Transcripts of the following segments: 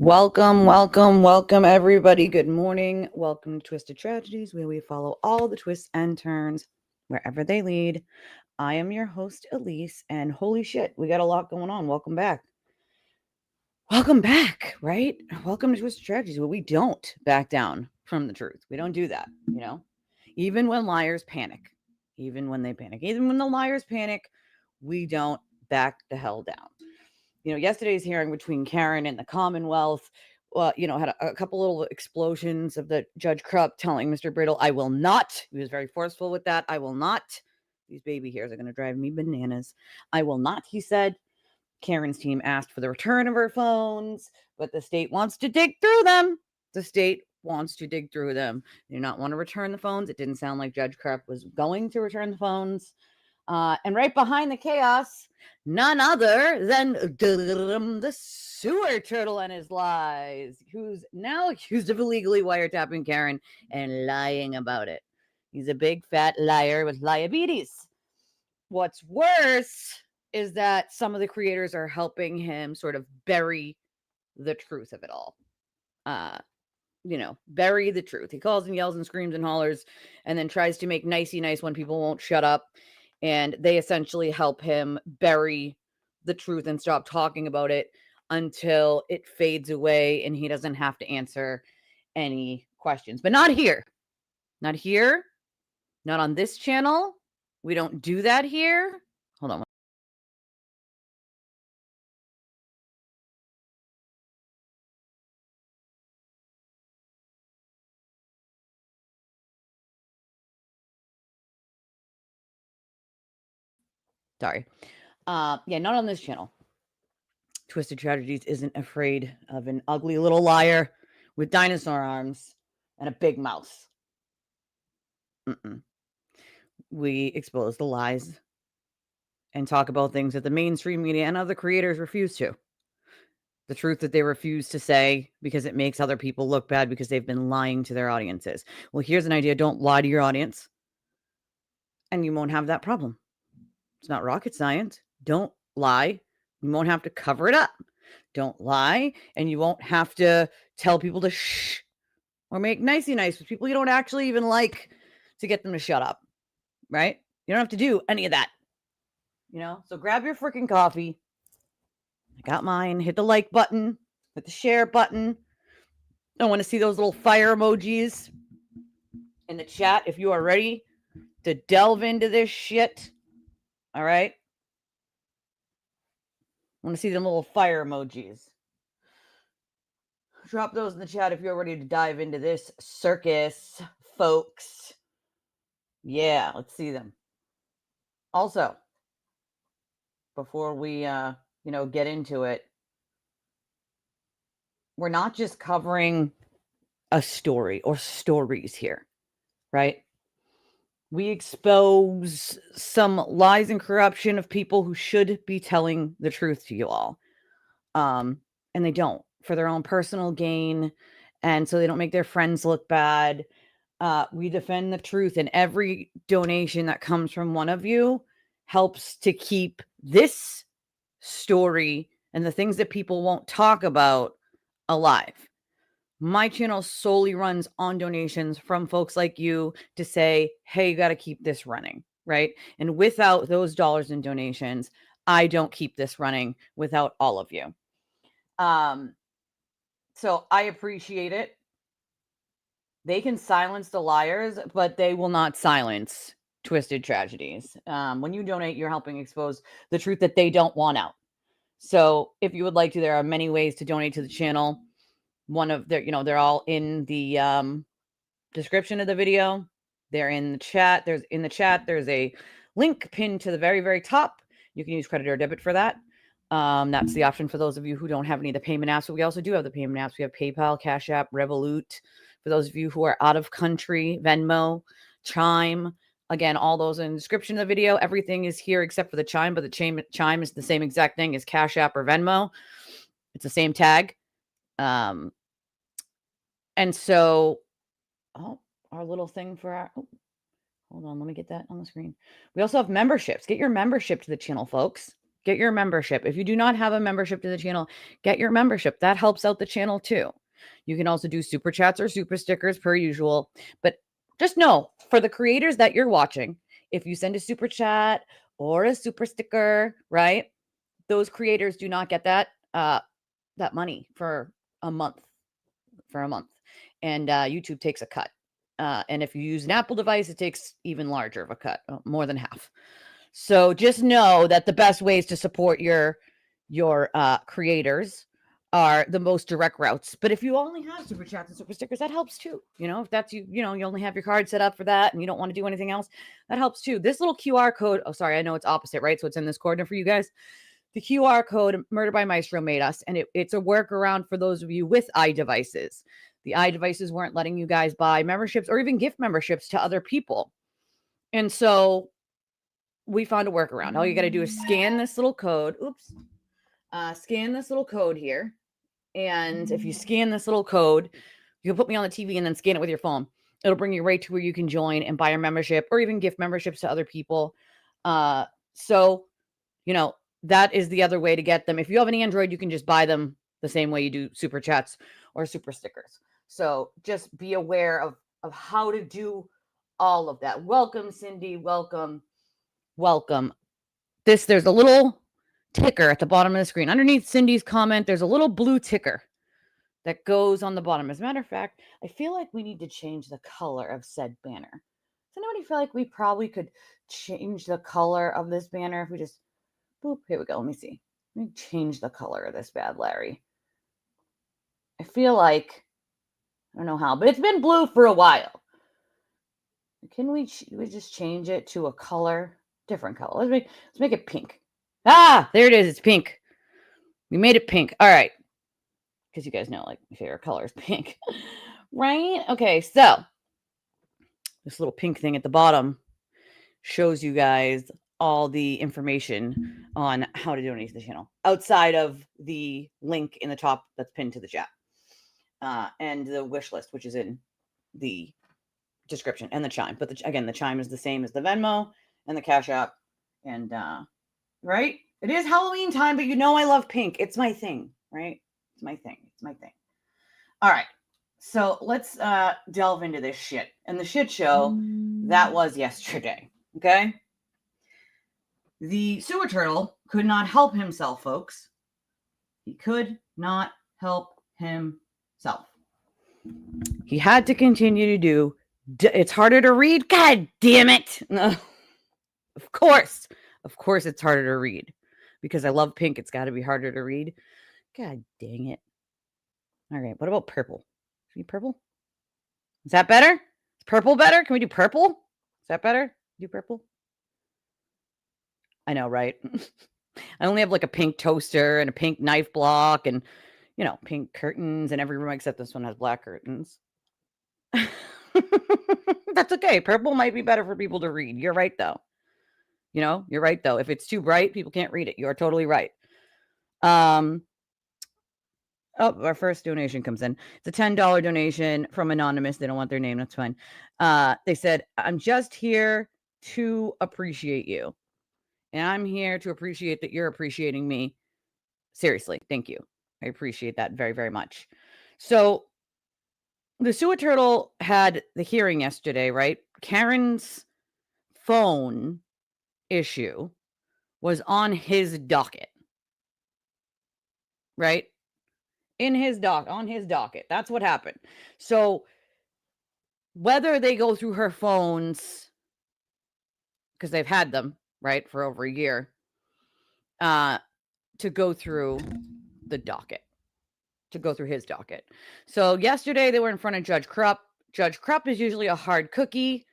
Welcome, everybody. Good morning. Welcome to Twisted Tragedies, where we follow all the twists and turns wherever they lead. I am your host, Elise, and holy shit, we got a lot going on. Welcome back. Welcome back, right? Welcome to Twisted Tragedies, where we don't back down from the truth. We don't do that, Even when liars panic, even when the liars panic, we don't back the hell down. Yesterday's hearing between Karen and the Commonwealth, had a couple little explosions of the Judge Krupp telling Mr. Brittle, I will not. He was very forceful with that. I will not. These baby hairs are going to drive me bananas. I will not, he said. Karen's team asked for the return of her phones, but the state wants to dig through them. They do not want to return the phones. It didn't sound like Judge Krupp was going to return the phones. And right behind the chaos, none other than the sewer turtle and his lies, who's now accused of illegally wiretapping Karen and lying about it. He's a big fat liar with liabilities. What's worse is that some of the creators are helping him sort of bury the truth of it all. Bury the truth. He calls and yells and screams and hollers and then tries to make nicey nice when people won't shut up. And they essentially help him bury the truth and stop talking about it until it fades away and he doesn't have to answer any questions. But not here. Not here. Not on this channel. We don't do that here. Hold on. Sorry. Not on this channel. Twisted Tragedies isn't afraid of an ugly little liar with dinosaur arms and a big mouth. We expose the lies and talk about things that the mainstream media and other creators refuse to. The truth that they refuse to say because it makes other people look bad because they've been lying to their audiences. Well, here's an idea. Don't lie to your audience and you won't have that problem. It's not rocket science. Don't lie. You won't have to cover it up. Don't lie, and you won't have to tell people to shh or make nicey nice with people you don't actually even like to get them to shut up, right? You don't have to do any of that, So grab your freaking coffee. I got mine. Hit the like button. Hit the share button. I want to see those little fire emojis in the chat if you are ready to delve into this shit. All right? I want to see them little fire emojis. Drop those in the chat if you're ready to dive into this circus, folks. Yeah, let's see them. Also, before we, get into it, we're not just covering a story or stories here, right? We expose some lies and corruption of people who should be telling the truth to you all. And they don't, for their own personal gain. And so they don't make their friends look bad. We defend the truth, and every donation that comes from one of you helps to keep this story and the things that people won't talk about alive. My channel solely runs on donations from folks like you to say, hey, you got to keep this running, right? And without those dollars and donations, I don't keep this running without all of you. So I appreciate it. They can silence the liars, but they will not silence Twisted Tragedies. When you donate, you're helping expose the truth that they don't want out. So if you would like to, there are many ways to donate to the channel. One of their, they're all in the description of the video. They're in the chat. There's a link pinned to the very, very top. You can use credit or debit for that. That's the option for those of you who don't have any of the payment apps. But we also do have the payment apps. We have PayPal, Cash App, Revolut. For those of you who are out of country, Venmo, Chime. Again, all those in the description of the video. Everything is here except for the Chime, but the Chime is the same exact thing as Cash App or Venmo. It's the same tag. And so, our little thing for our, hold on, let me get that on the screen. We also have memberships. Get your membership to the channel, folks. Get your membership. If you do not have a membership to the channel, get your membership. That helps out the channel too. You can also do super chats or super stickers per usual. But just know, for the creators that you're watching, if you send a super chat or a super sticker, right? Those creators do not get that money for a month. And YouTube takes a cut. And if you use an Apple device, it takes even larger of a cut, more than half. So just know that the best ways to support your creators are the most direct routes. But if you only have super chats and super stickers, that helps too. If that's you only have your card set up for that and you don't want to do anything else, that helps too. This little QR code, oh, sorry, I know it's opposite, right? So it's in this corner for you guys. The QR code Murder by Maestro made us, and it's a workaround for those of you with iDevices. The iDevices weren't letting you guys buy memberships or even gift memberships to other people. And so we found a workaround. All you got to do is scan this little code. Scan this little code here. And if you scan this little code, you can put me on the TV and then scan it with your phone. It'll bring you right to where you can join and buy a membership or even gift memberships to other people. So, that is the other way to get them. If you have an Android, you can just buy them the same way you do super chats or super stickers. So just be aware of how to do all of that. Welcome, Cindy. Welcome. There's a little ticker at the bottom of the screen. Underneath Cindy's comment, there's a little blue ticker that goes on the bottom. As a matter of fact, I feel like we need to change the color of said banner. Does anybody feel like we probably could change the color of this banner if we just boop, here we go. Let me see. Let me change the color of this bad Larry. I feel like, I don't know how, but it's been blue for a while. Can we just change it to a color, different color? Let's make it pink. Ah, there it is. It's pink. We made it pink. All right. Because you guys know, like, my favorite color is pink. Right? Okay, so this little pink thing at the bottom shows you guys all the information on how to donate to the channel outside of the link in the top that's pinned to the chat, and the wish list, which is in the description, and the chime. But again, the chime is the same as the Venmo and the Cash App. And right, it is Halloween time, but I love pink. It's my thing, right? It's my thing. All right, so let's delve into this shit and the shit show that was yesterday. Okay. The sewer turtle could not help himself, folks. He could not help himself. He had to continue to do. It's harder to read. God damn it. Of course it's harder to read. Because I love pink, it's got to be harder to read. God dang it. All right, what about purple? Should we purple? Is that better? Is purple better? Can we do purple? Is that better? Do purple? I know, right? I only have like a pink toaster and a pink knife block and, pink curtains in every room except this one has black curtains. That's okay. Purple might be better for people to read. You're right, though. You're right, though. If it's too bright, people can't read it. You're totally right. Oh, our first donation comes in. It's a $10 donation from Anonymous. They don't want their name. That's fine. They said, I'm just here to appreciate you. And I'm here to appreciate that you're appreciating me. Seriously, thank you. I appreciate that very, very much. So the sewer turtle had the hearing yesterday, right? Karen's phone issue was on his docket, right? On his docket. That's what happened. So whether they go through her phones, because they've had them, right, for over a year, to go through the docket, to go through his docket. So yesterday they were in front of Judge Krupp. Judge Krupp is usually a hard cookie.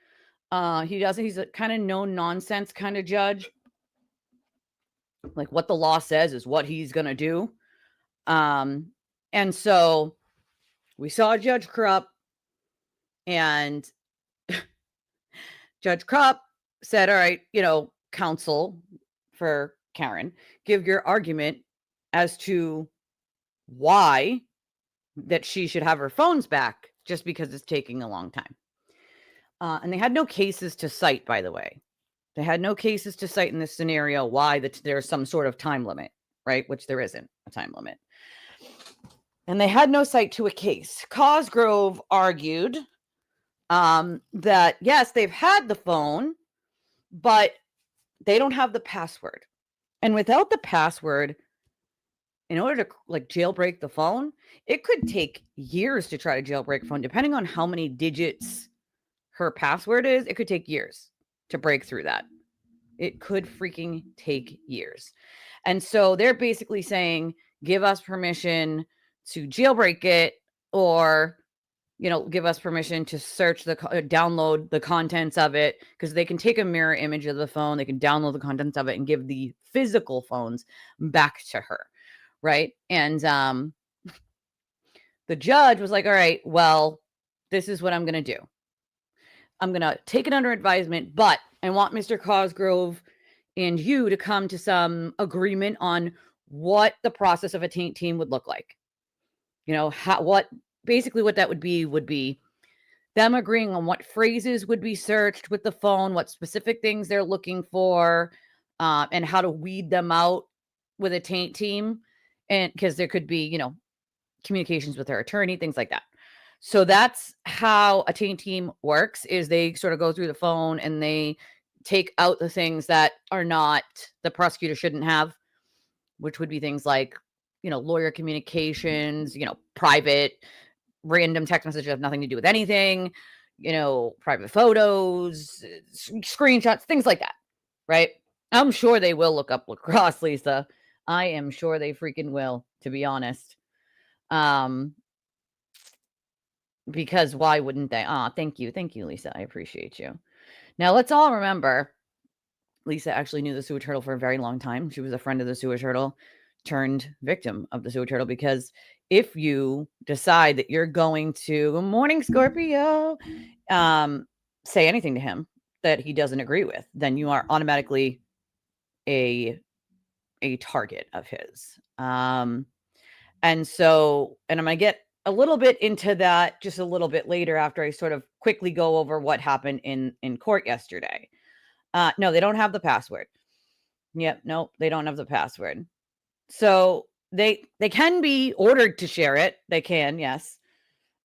He's a kind of no nonsense kind of judge. Like what the law says is what he's going to do. And so we saw Judge Krupp, and Judge Krupp said, all right, counsel for Karen, give your argument as to why that she should have her phones back just because it's taking a long time. And they had no cases to cite, by the way. They had no cases to cite in this scenario why there's some sort of time limit, right? Which there isn't a time limit. And they had no cite to a case. Cosgrove argued that, yes, they've had the phone, but they don't have the password. And without the password, in order to like jailbreak the phone, it could take years to try to jailbreak a phone, depending on how many digits her password is. It could take years to break through that. It could freaking take years. And so they're basically saying, give us permission to jailbreak it, or, give us permission to search download the contents of it, because they can take a mirror image of the phone, they can download the contents of it and give the physical phones back to her. Right. And the judge was like, all right, well, this is what I'm going to do. I'm going to take it under advisement, but I want Mr. Cosgrove and you to come to some agreement on what the process of a taint team would look like. What that would be them agreeing on what phrases would be searched with the phone, what specific things they're looking for, and how to weed them out with a taint team. And because there could be, communications with her attorney, things like that. So that's how a taint team works, is they sort of go through the phone and they take out the things that are not, the prosecutor shouldn't have, which would be things like, lawyer communications, private, random text messages have nothing to do with anything, private photos, screenshots, things like that. Right. I'm sure they will look up lacrosse, Lisa. I am sure they freaking will, to be honest. Because why wouldn't they? Thank you, Lisa. I appreciate you. Now let's all remember, Lisa actually knew the sewer turtle for a very long time. She was a friend of the sewer turtle, turned victim of the sewer turtle, because if you decide that you're going to, good morning, Scorpio, say anything to him that he doesn't agree with, then you are automatically a target of his. And so, and I'm going to get a little bit into that just a little bit later, after I sort of quickly go over what happened in court yesterday. No, they don't have the password. Yep. No, they don't have the password. So they can be ordered to share it. They can, yes.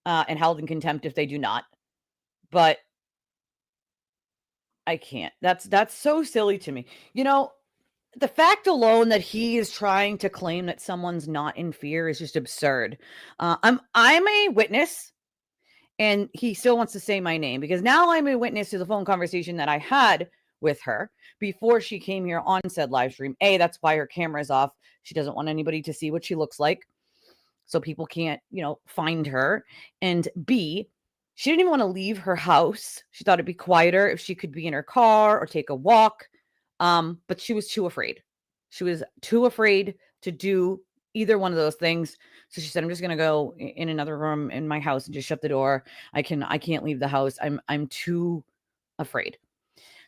And held in contempt if they do not. But I can't. That's so silly to me. The fact alone that he is trying to claim that someone's not in fear is just absurd. I'm a witness, and he still wants to say my name, because now I'm a witness to the phone conversation that I had with her before she came here on said live stream. A, that's why her camera is off. She doesn't want anybody to see what she looks like, so people can't, find her. And B, she didn't even want to leave her house. She thought it'd be quieter if she could be in her car or take a walk. But she was too afraid. She was too afraid to do either one of those things. So she said, I'm just going to go in another room in my house and just shut the door. I can't leave the house. I'm too afraid.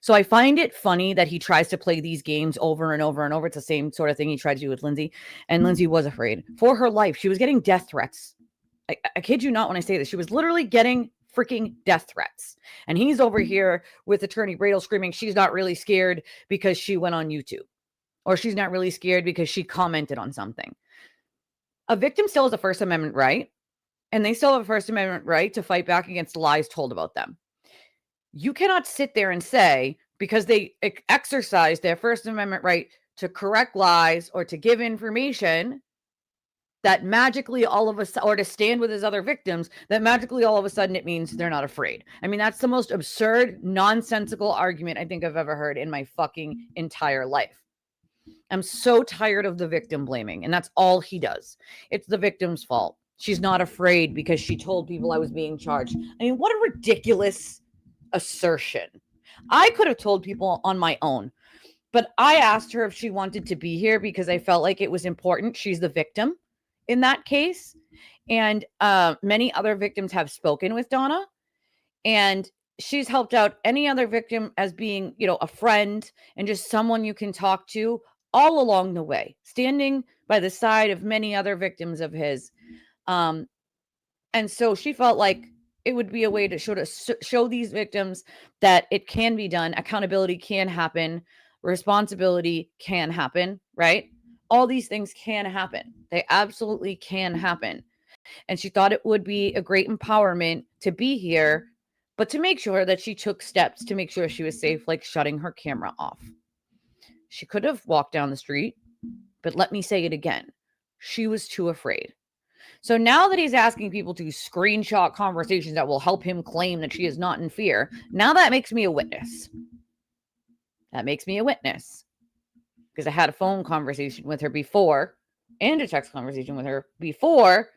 So I find it funny that he tries to play these games over and over and over. It's the same sort of thing he tried to do with Lindsay. And Lindsay was afraid for her life. She was getting death threats. I kid you not when I say this. She was literally getting freaking death threats. And he's over here with Attorney Bradel screaming she's not really scared because she went on YouTube, or she's not really scared because she commented on something. A victim still has a First Amendment right, and they still have a First Amendment right to fight back against lies told about them. You cannot sit there and say, because they exercise their First Amendment right to correct lies or to give information, that magically all of a sudden, or to stand with his other victims, that magically all of a sudden it means they're not afraid. I mean, that's the most absurd, nonsensical argument I think I've ever heard in my fucking entire life. I'm so tired of the victim blaming, and that's all he does. It's the victim's fault. She's not afraid because she told people I was being charged. I mean, what a ridiculous assertion. I could have told people on my own, but I asked her if she wanted to be here because I felt like it was important. She's the victim in that case. And many other victims have spoken with Donna, and she's helped out any other victim as being, a friend and just someone you can talk to all along the way, standing by the side of many other victims of his. And so she felt like it would be a way to show these victims that it can be done, accountability can happen, responsibility can happen, right? All these things can happen. They absolutely can happen. And she thought it would be a great empowerment to be here, but to make sure that she took steps to make sure she was safe, like shutting her camera off. She could have walked down the street, but let me say it again. She was too afraid. So now that he's asking people to screenshot conversations that will help him claim that she is not in fear, now that makes me a witness. That makes me a witness. Because I had a phone conversation with her before and a text conversation with her before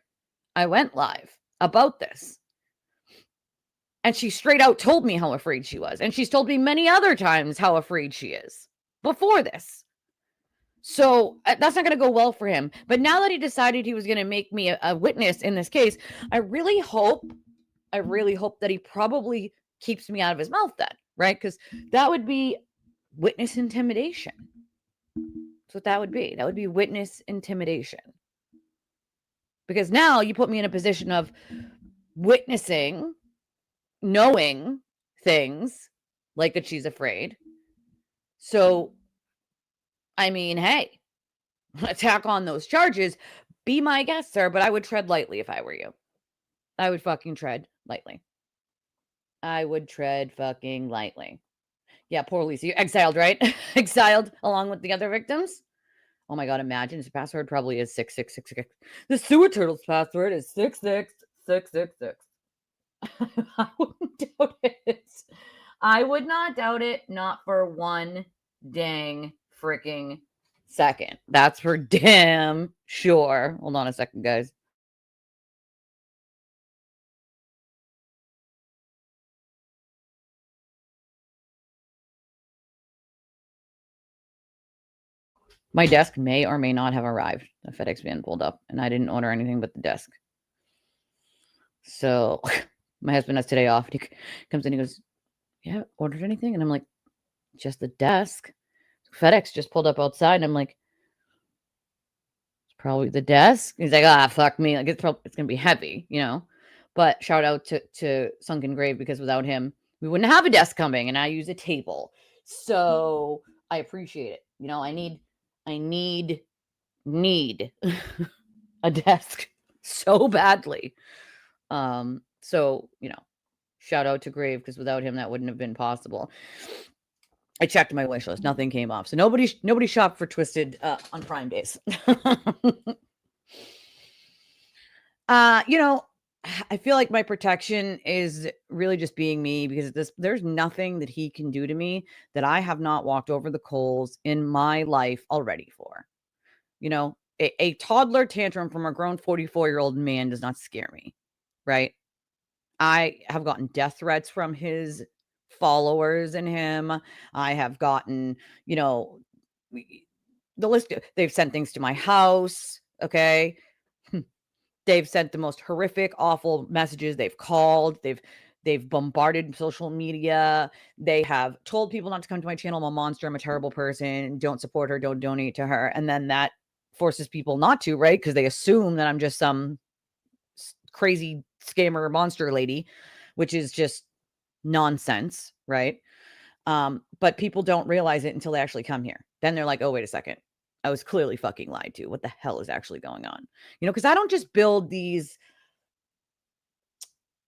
I went live about this. And she straight out told me how afraid she was. And she's told me many other times how afraid she is before this. So that's not going to go well for him. But now that he decided he was going to make me a witness in this case, I really hope that he probably keeps me out of his mouth then, right? Because that would be witness intimidation. That's what that would be. That would be witness intimidation. Because now you put me in a position of witnessing, knowing things like that she's afraid. So, I mean, hey, attack on those charges. Be my guest, sir, but I would tread lightly if I were you. I would fucking tread lightly. I would tread fucking lightly. Yeah, poor Lisa. You're exiled, right? Exiled along with the other victims? Oh my god, imagine his password probably is 6666. The sewer turtle's password is 66666. I wouldn't doubt it. I would not doubt it, not for one dang freaking second. That's for damn sure. Hold on a second, guys. My desk may or may not have arrived. The FedEx van pulled up, and I didn't order anything but the desk. So my husband has today off. And he comes in, he goes, "Yeah, ordered anything?" And I'm like, "Just the desk." FedEx just pulled up outside, and I'm like, "It's probably the desk." He's like, "Ah, fuck me. Like it's gonna be heavy, you know." But shout out to Sunken Grave, because without him, we wouldn't have a desk coming, and I use a table. So I appreciate it. You know, I need a desk so badly. So, you know, shout out to Grave, because without him that wouldn't have been possible. I checked my wish list, nothing came off. So nobody shopped for Twisted on Prime days. You know, I feel like my protection is really just being me, because there's nothing that he can do to me that I have not walked over the coals in my life already for. You know, a toddler tantrum from a grown 44-year-old man does not scare me, right? I have gotten death threats from his followers and him. I have gotten, you know, the list. They've sent things to my house. Okay. They've sent the most horrific, awful messages. They've called. They've bombarded social media. They have told people not to come to my channel. I'm a monster. I'm a terrible person. Don't support her. Don't donate to her. And then that forces people not to, right? Because they assume that I'm just some crazy scammer monster lady, which is just nonsense, right? But people don't realize it until they actually come here. Then they're like, oh, wait a second. I was clearly fucking lied to. What the hell is actually going on? You know, because I don't just build these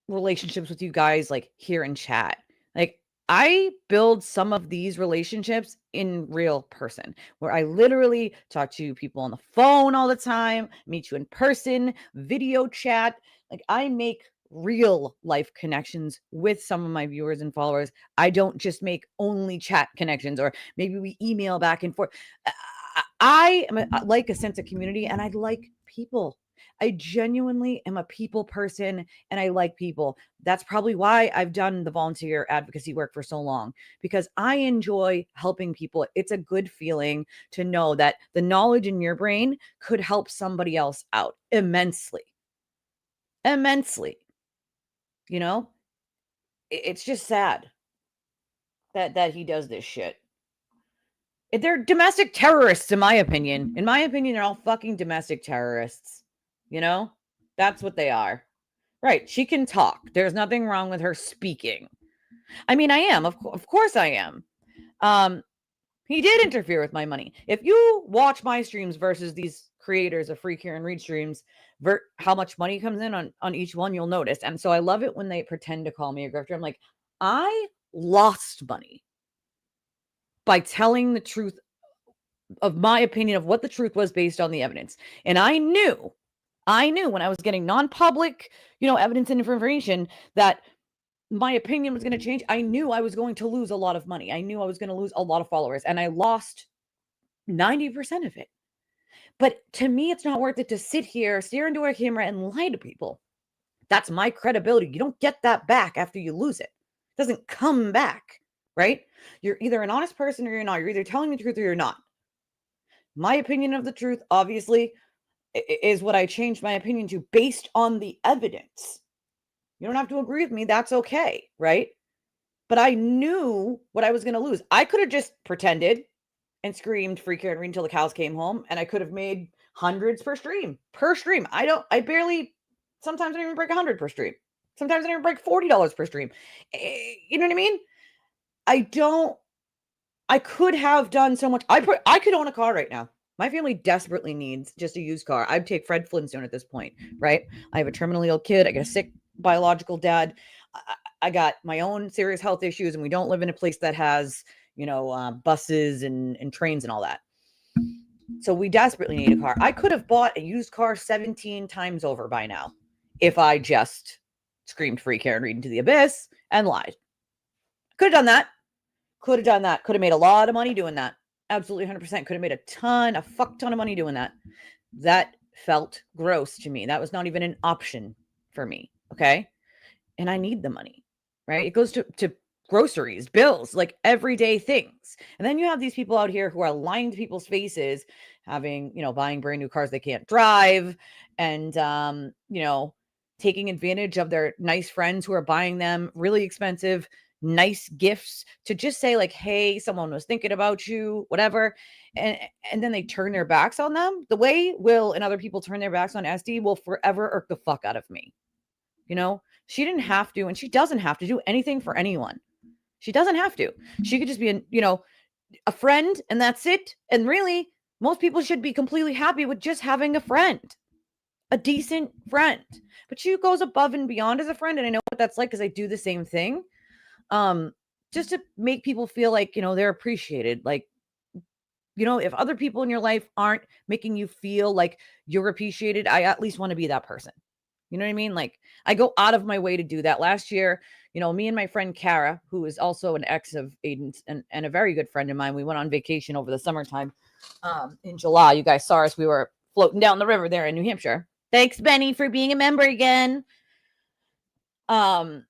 relationships with you guys like here in chat. Like, I build some of these relationships in real person, where I literally talk to people on the phone all the time, meet you in person, video chat. Like, I make real life connections with some of my viewers and followers. I don't just make only chat connections, or maybe we email back and forth. I like a sense of community, and I like people. I genuinely am a people person, and I like people. That's probably why I've done the volunteer advocacy work for so long, because I enjoy helping people. It's a good feeling to know that the knowledge in your brain could help somebody else out immensely. Immensely. You know? It's just sad that he does this shit. They're domestic terrorists, in my opinion. In my opinion, they're all fucking domestic terrorists. You know? That's what they are. Right. She can talk. There's nothing wrong with her speaking. I mean, I am. Of course I am. He did interfere with my money. If you watch my streams versus these creators of free Karen Read streams, how much money comes in on each one, you'll notice. And so I love it when they pretend to call me a grifter. I'm like, I lost money by telling the truth of my opinion of what the truth was based on the evidence. And I knew when I was getting non-public, evidence and information that my opinion was going to change. I knew I was going to lose a lot of money. I knew I was going to lose a lot of followers, and I lost 90% of it. But to me, it's not worth it to sit here, stare into a camera, and lie to people. That's my credibility. You don't get that back after you lose it. It doesn't come back, right? You're either an honest person or you're not. You're either telling the truth or you're not. My opinion of the truth, obviously, is what I changed my opinion to based on the evidence. You don't have to agree with me. That's okay, right? But I knew what I was going to lose. I could have just pretended and screamed free Karen Read until the cows came home, and I could have made hundreds per stream. I barely, sometimes I don't even break 100 per stream. Sometimes I don't even break $40 per stream. You know what I mean? I could have done so much. I could own a car right now. My family desperately needs just a used car. I'd take Fred Flintstone at this point, right? I have a terminally ill kid. I got a sick biological dad. I got my own serious health issues, and we don't live in a place that has, buses and trains and all that. So we desperately need a car. I could have bought a used car 17 times over by now if I just screamed free Karen Read into the abyss and lied. Could have done that. Could have made a lot of money doing that. Absolutely 100%. Could have made a fuck ton of money doing that. That felt gross to me. That was not even an option for me. Okay. And I need the money, right? It goes to groceries, bills, like everyday things. And then you have these people out here who are lying to people's faces, having, buying brand new cars they can't drive, and, taking advantage of their nice friends who are buying them really expensive, nice gifts to just say like, hey, someone was thinking about you, whatever. And then they turn their backs on them. The way Will and other people turn their backs on SD will forever irk the fuck out of me. She didn't have to, and she doesn't have to do anything for anyone. She doesn't have to. She could just be a friend, and that's it. And really, most people should be completely happy with just having a friend, a decent friend. But she goes above and beyond as a friend, and I know what that's like because I do the same thing. Just to make people feel like, they're appreciated. Like, if other people in your life aren't making you feel like you're appreciated, I at least want to be that person. You know what I mean? Like, I go out of my way to do that. Last year, me and my friend Kara, who is also an ex of Aidan's and a very good friend of mine, we went on vacation over the summertime in July. You guys saw us. We were floating down the river there in New Hampshire. Thanks, Benny, for being a member again. Oh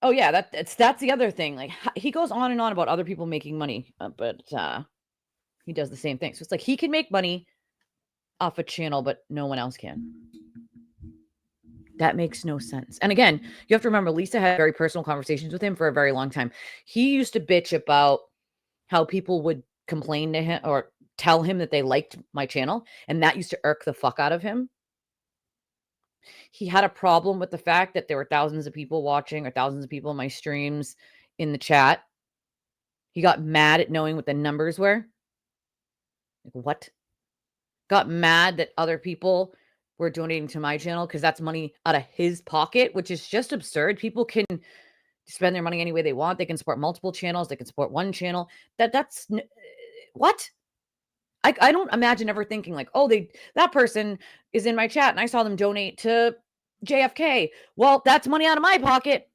yeah, that's the other thing. Like, he goes on and on about other people making money, but he does the same thing. So it's like he can make money off a channel, but no one else can. That makes no sense. And again, you have to remember, Lisa had very personal conversations with him for a very long time. He used to bitch about how people would complain to him or tell him that they liked my channel, and that used to irk the fuck out of him. He had a problem with the fact that there were thousands of people watching or thousands of people in my streams in the chat. He got mad at knowing what the numbers were. Like, what? Got mad that other people were donating to my channel because that's money out of his pocket, which is just absurd. People can spend their money any way they want. They can support multiple channels. They can support one channel. That's what? I don't imagine ever thinking like, oh, that person is in my chat and I saw them donate to JFK. Well, that's money out of my pocket.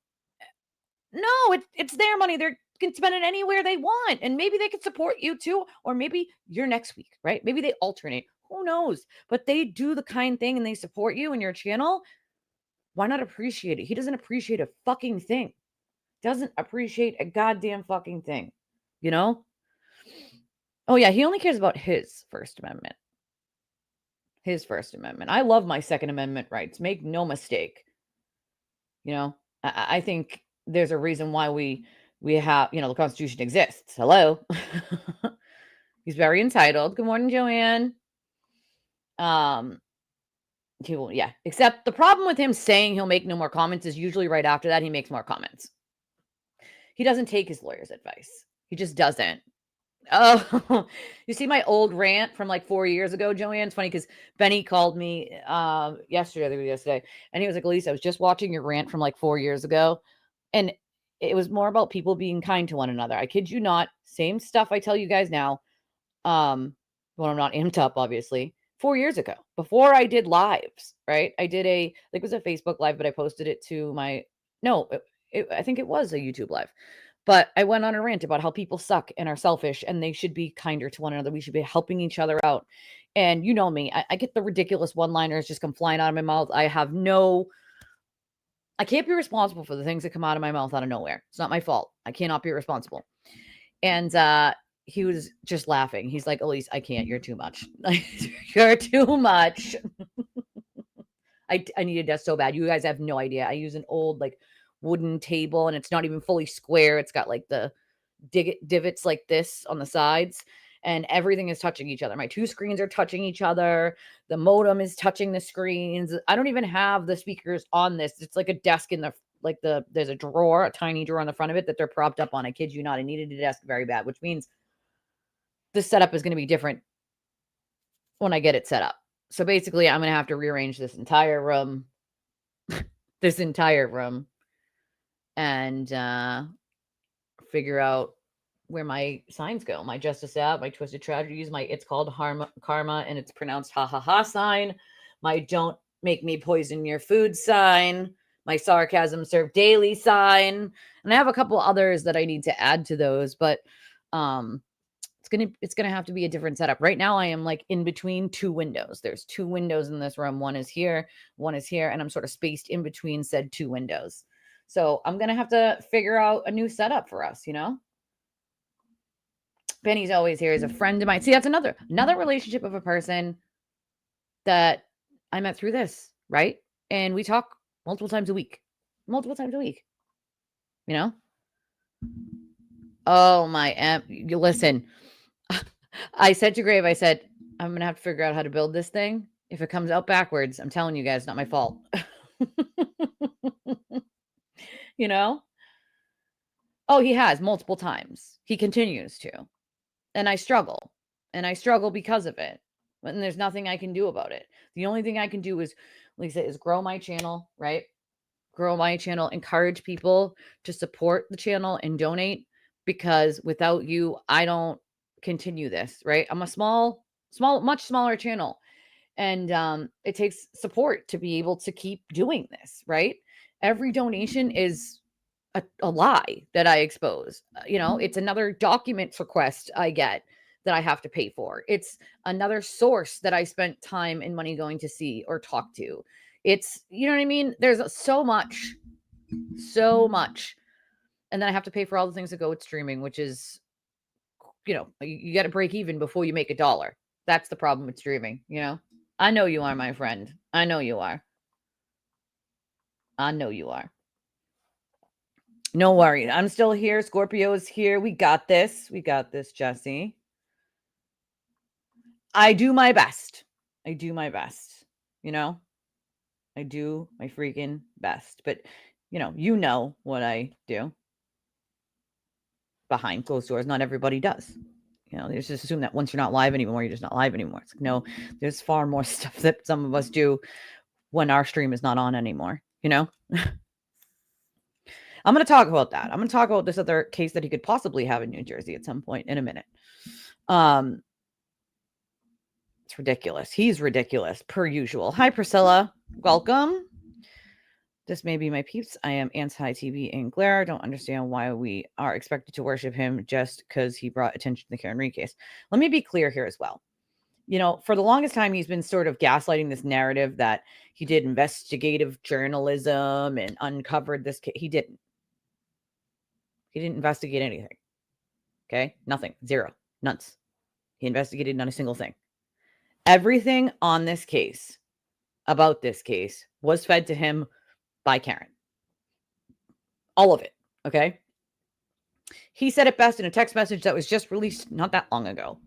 No, it's their money. They can spend it anywhere they want. And maybe they could support you too. Or maybe you're next week, right? Maybe they alternate. Who knows? But they do the kind thing and they support you and your channel. Why not appreciate it? He doesn't appreciate a fucking thing. Doesn't appreciate a goddamn fucking thing. Oh yeah, he only cares about his First Amendment. His First Amendment. I love my Second Amendment rights. Make no mistake. I think there's a reason why we have, the Constitution exists. Hello. He's very entitled. Good morning, Joanne. He will, yeah. Except the problem with him saying he'll make no more comments is usually right after that he makes more comments. He doesn't take his lawyer's advice. He just doesn't. Oh, you see my old rant from like 4 years ago, Joanne? It's funny because Benny called me yesterday, and he was like, Elise, I was just watching your rant from like 4 years ago. And it was more about people being kind to one another. I kid you not. Same stuff I tell you guys now. When I'm not amped up, obviously. 4 years ago, before I did lives, right? I did it was a Facebook live, but I posted it to my, no, I think it was a YouTube live. But I went on a rant about how people suck and are selfish and they should be kinder to one another. We should be helping each other out. And you know me, I get the ridiculous one-liners just come flying out of my mouth. I can't be responsible for the things that come out of my mouth out of nowhere. It's not my fault. I cannot be responsible. And he was just laughing. He's like, Elise, I can't. You're too much. You're too much. I need a desk so bad. You guys have no idea. I use an old like wooden table and it's not even fully square. It's got like the divots like this on the sides and everything is touching each other. My two screens are touching each other. The modem is touching the screens. I don't even have the speakers on this. It's like a desk in the there's a drawer, a tiny drawer on the front of it that they're propped up on. I kid you not. I needed a desk very bad, which means the setup is going to be different when I get it set up. So basically, I'm going to have to rearrange this entire room, and figure out where my signs go. My Justice app, my Twisted Tragedies, my It's Called Karma, and it's pronounced ha ha ha sign, my Don't Make Me Poison Your Food sign, my Sarcasm Served Daily sign, and I have a couple others that I need to add to those, but it's gonna have to be a different setup. Right now, I am like in between two windows. There's two windows in this room. One is here, and I'm sort of spaced in between said two windows. So I'm gonna have to figure out a new setup for us, you know? Benny's always here. He's a friend of mine. See, that's another relationship of a person that I met through this, right? And we talk multiple times a week. You know? Oh my, you listen. I said to Grave, I said, I'm gonna have to figure out how to build this thing. If it comes out backwards, I'm telling you guys, not my fault. You know? Oh, he has multiple times. He continues to. And I struggle. And I struggle because of it. And there's nothing I can do about it. The only thing I can do is, Lisa, is grow my channel, right? Grow my channel, encourage people to support the channel and donate, because without you, I don't continue this, right? I'm a much smaller channel. And it takes support to be able to keep doing this, right? Every donation is a lie that I expose. It's another documents request I get that I have to pay for. It's another source that I spent time and money going to see or talk to. It's, you know what I mean? There's so much. And then I have to pay for all the things that go with streaming, which is, you got to break even before you make $1. That's the problem with streaming, I know you are, my friend. I know you are. No worries. I'm still here. Scorpio is here. We got this. Jesse. I do my best. I do my freaking best. But, you know what I do behind closed doors. Not everybody does. They just assume that once you're not live anymore, you're just not live anymore. It's like, no, there's far more stuff that some of us do when our stream is not on anymore, I'm going to talk about that. I'm going to talk about this other case that he could possibly have in New Jersey at some point in a minute. It's ridiculous. He's ridiculous, per usual. Hi, Priscilla. Welcome. This may be my peeps. I am anti-TV and glare. Don't understand why we are expected to worship him just because he brought attention to the Kearney case. Let me be clear here as well. For the longest time, he's been sort of gaslighting this narrative that he did investigative journalism and uncovered this case. He didn't. He didn't investigate anything. Okay? Nothing. Zero. Nuns. He investigated not a single thing. Everything on this case, about this case, was fed to him by Karen. All of it. Okay? He said it best in a text message that was just released not that long ago,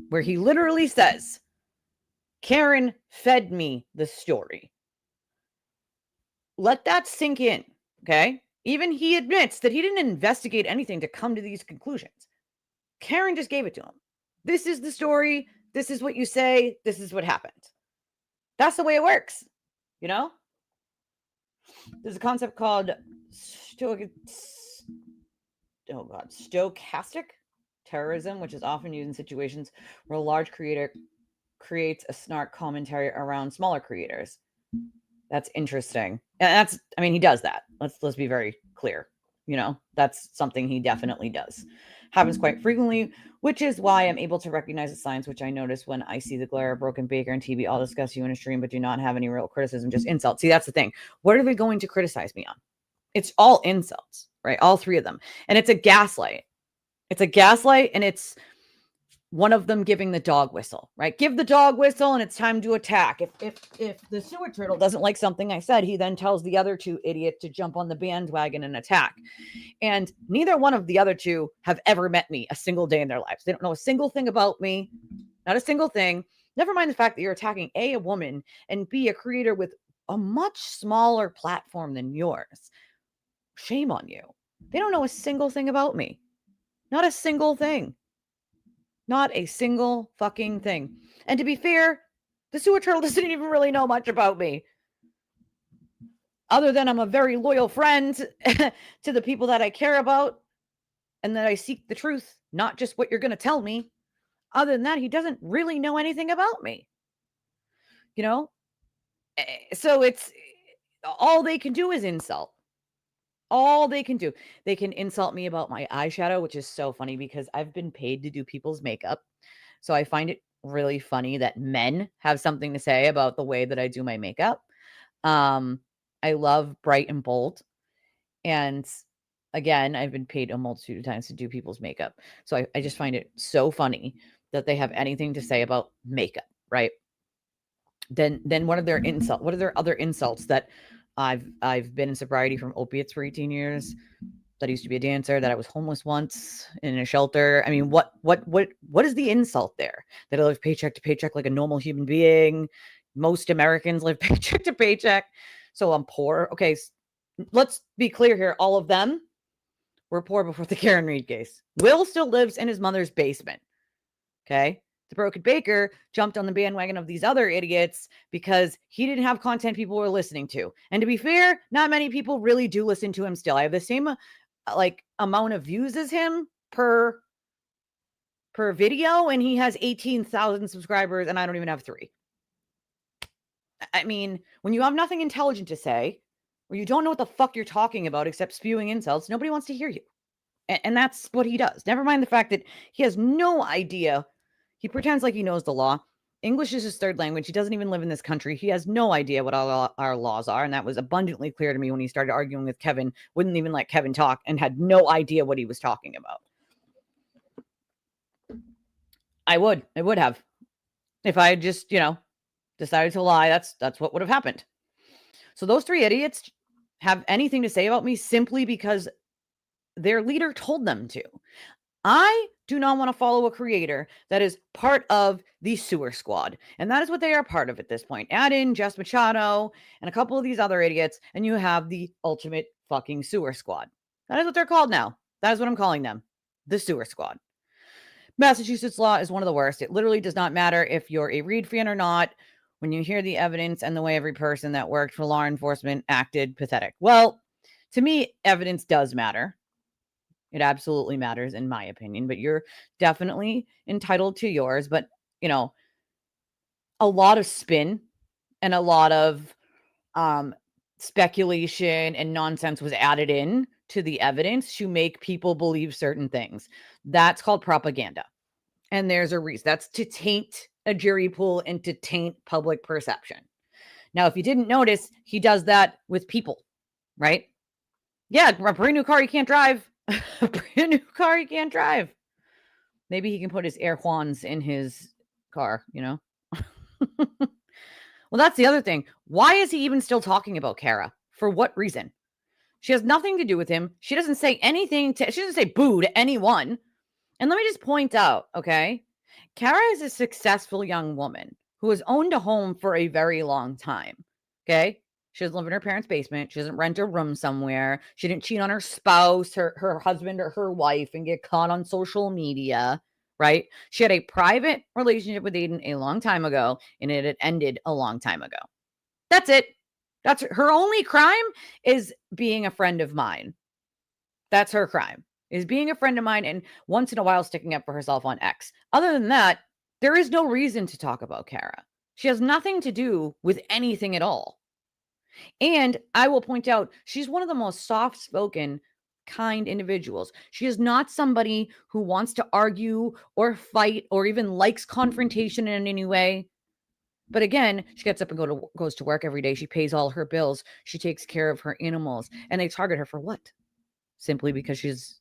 where he literally says, Karen fed me the story. Let that sink in, okay? Even he admits that he didn't investigate anything to come to these conclusions. Karen just gave it to him. This is the story. This is what you say. This is what happened. That's the way it works, you know? There's a concept called stochastic terrorism, which is often used in situations where a large creator creates a snark commentary around smaller creators. That's interesting. And he does that. Let's be very clear. You know, that's something he definitely does. Happens quite frequently, which is why I'm able to recognize the signs, which I notice when I see the glare of Broken Baker and TB. I'll discuss you in a stream, but do not have any real criticism, just insults. See, that's the thing. What are they going to criticize me on? It's all insults, right? All three of them. And it's a gaslight. It's a gaslight, and it's one of them giving the dog whistle, right? Give the dog whistle and it's time to attack. If the sewer turtle doesn't like something I said, he then tells the other two idiots to jump on the bandwagon and attack. And neither one of the other two have ever met me a single day in their lives. They don't know a single thing about me, not a single thing. Never mind the fact that you're attacking A, a woman, and B, a creator with a much smaller platform than yours. Shame on you. They don't know a single thing about me. Not a single thing. Not a single fucking thing. And to be fair, the sewer turtle doesn't even really know much about me. Other than I'm a very loyal friend to the people that I care about and that I seek the truth, not just what you're going to tell me. Other than that, he doesn't really know anything about me. You know? So it's all they can do is insult. All they can do. They can insult me about my eyeshadow, which is so funny because I've been paid to do people's makeup. So I find it really funny that men have something to say about the way that I do my makeup. I love bright and bold. And again, I've been paid a multitude of times to do people's makeup. So I just find it so funny that they have anything to say about makeup, right? Then what are their other insults that I've been in sobriety from opiates for 18 years, that I used to be a dancer, that I was homeless once in a shelter. I mean, what is the insult there? That I live paycheck to paycheck like a normal human being. Most Americans live paycheck to paycheck. So I'm poor. Okay, let's be clear here. All of them were poor before the Karen Reed case. Will still lives in his mother's basement. Okay. The Broken Baker jumped on the bandwagon of these other idiots because he didn't have content people were listening to. And to be fair, not many people really do listen to him still. I have the same amount of views as him per video, and he has 18,000 subscribers, and I don't even have 3. I mean, when you have nothing intelligent to say, or you don't know what the fuck you're talking about except spewing insults, nobody wants to hear you. And that's what he does. Never mind the fact that he has no idea. He pretends like he knows the law. English is his third language. He doesn't even live in this country. He has no idea what our laws are. And that was abundantly clear to me when he started arguing with Kevin, wouldn't even let Kevin talk, and had no idea what he was talking about. I would have. If I had just, decided to lie, that's what would have happened. So those 3 idiots have anything to say about me simply because their leader told them to. I do not want to follow a creator that is part of the sewer squad. And that is what they are part of at this point. Add in Jess Machado and a couple of these other idiots, and you have the ultimate fucking sewer squad. That is what they're called now. That is what I'm calling them. The sewer squad. Massachusetts law is one of the worst. It literally does not matter if you're a Reed fan or not. When you hear the evidence and the way every person that worked for law enforcement acted, pathetic. Well, to me, evidence does matter. It absolutely matters, in my opinion, but you're definitely entitled to yours. But, a lot of spin and a lot of speculation and nonsense was added in to the evidence to make people believe certain things. That's called propaganda. And there's a reason. That's to taint a jury pool and to taint public perception. Now, if you didn't notice, he does that with people, right? Yeah, a brand new car you can't drive. A brand new car he can't drive. Maybe he can put his Air Juans in his car, Well, that's the other thing. Why is he even still talking about Kara? For what reason? She has nothing to do with him. She doesn't say anything she doesn't say boo to anyone. And let me just point out, okay? Kara is a successful young woman who has owned a home for a very long time. Okay. She doesn't live in her parents' basement. She doesn't rent a room somewhere. She didn't cheat on her spouse, her husband, or her wife and get caught on social media, right? She had a private relationship with Aidan a long time ago, and it had ended a long time ago. That's it. That's her only crime is being a friend of mine. That's her crime, is being a friend of mine and once in a while sticking up for herself on X. Other than that, there is no reason to talk about Kara. She has nothing to do with anything at all. And I will point out, she's one of the most soft-spoken, kind individuals. She is not somebody who wants to argue or fight or even likes confrontation in any way. But again, she gets up and goes to work every day. She pays all her bills. She takes care of her animals. And they target her for what? Simply because she's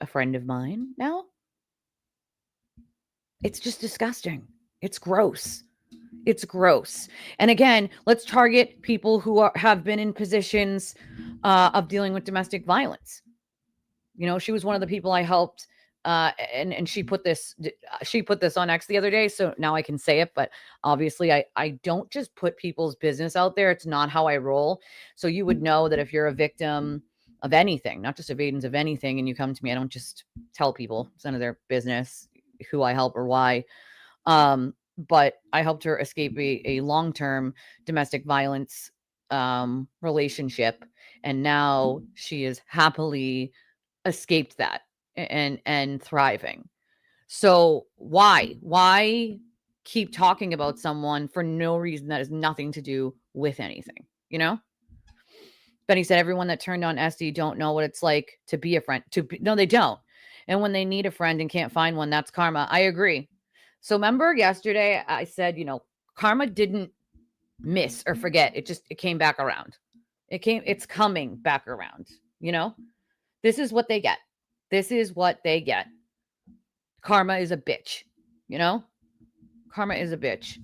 a friend of mine now? It's just disgusting. It's gross. It's gross. And again, let's target people who have been in positions of dealing with domestic violence. You know, she was one of the people I helped, and she put this on X the other day, so now I can say it. But obviously, I don't just put people's business out there. It's not how I roll. So you would know that if you're a victim of anything, not just of Aidan's, of anything, and you come to me, I don't just tell people. It's none of their business who I help or why. But I helped her escape a long-term domestic violence relationship, and now she is happily escaped that and thriving. So why keep talking about someone for no reason that has nothing to do with anything, you know? Benny said everyone that turned on SD don't know what it's like to be a friend. No, they don't. And when they need a friend and can't find one, that's karma. I agree. So remember yesterday I said, karma didn't miss or forget. It came back around. It's coming back around, This is what they get. This is what they get. Karma is a bitch, Karma is a bitch.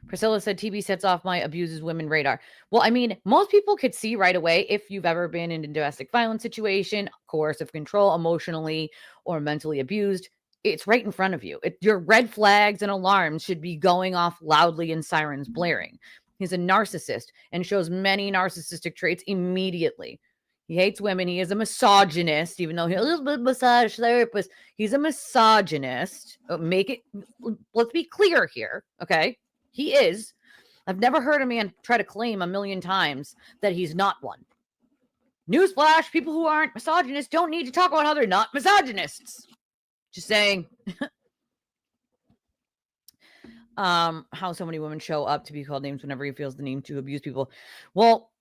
Priscilla said TB sets off my abuses women radar. Well, I mean, most people could see right away if you've ever been in a domestic violence situation, coercive control, emotionally or mentally abused. It's right in front of you. Your red flags and alarms should be going off loudly and sirens blaring. He's a narcissist and shows many narcissistic traits immediately. He hates women. He is a misogynist, even though he's a little bit massage therapist. He's a misogynist. Let's be clear here, okay? He is. I've never heard a man try to claim a million times that he's not one. Newsflash, people who aren't misogynists don't need to talk about how they're not misogynists. Just saying. How so many women show up to be called names whenever he feels the need to abuse people. Well,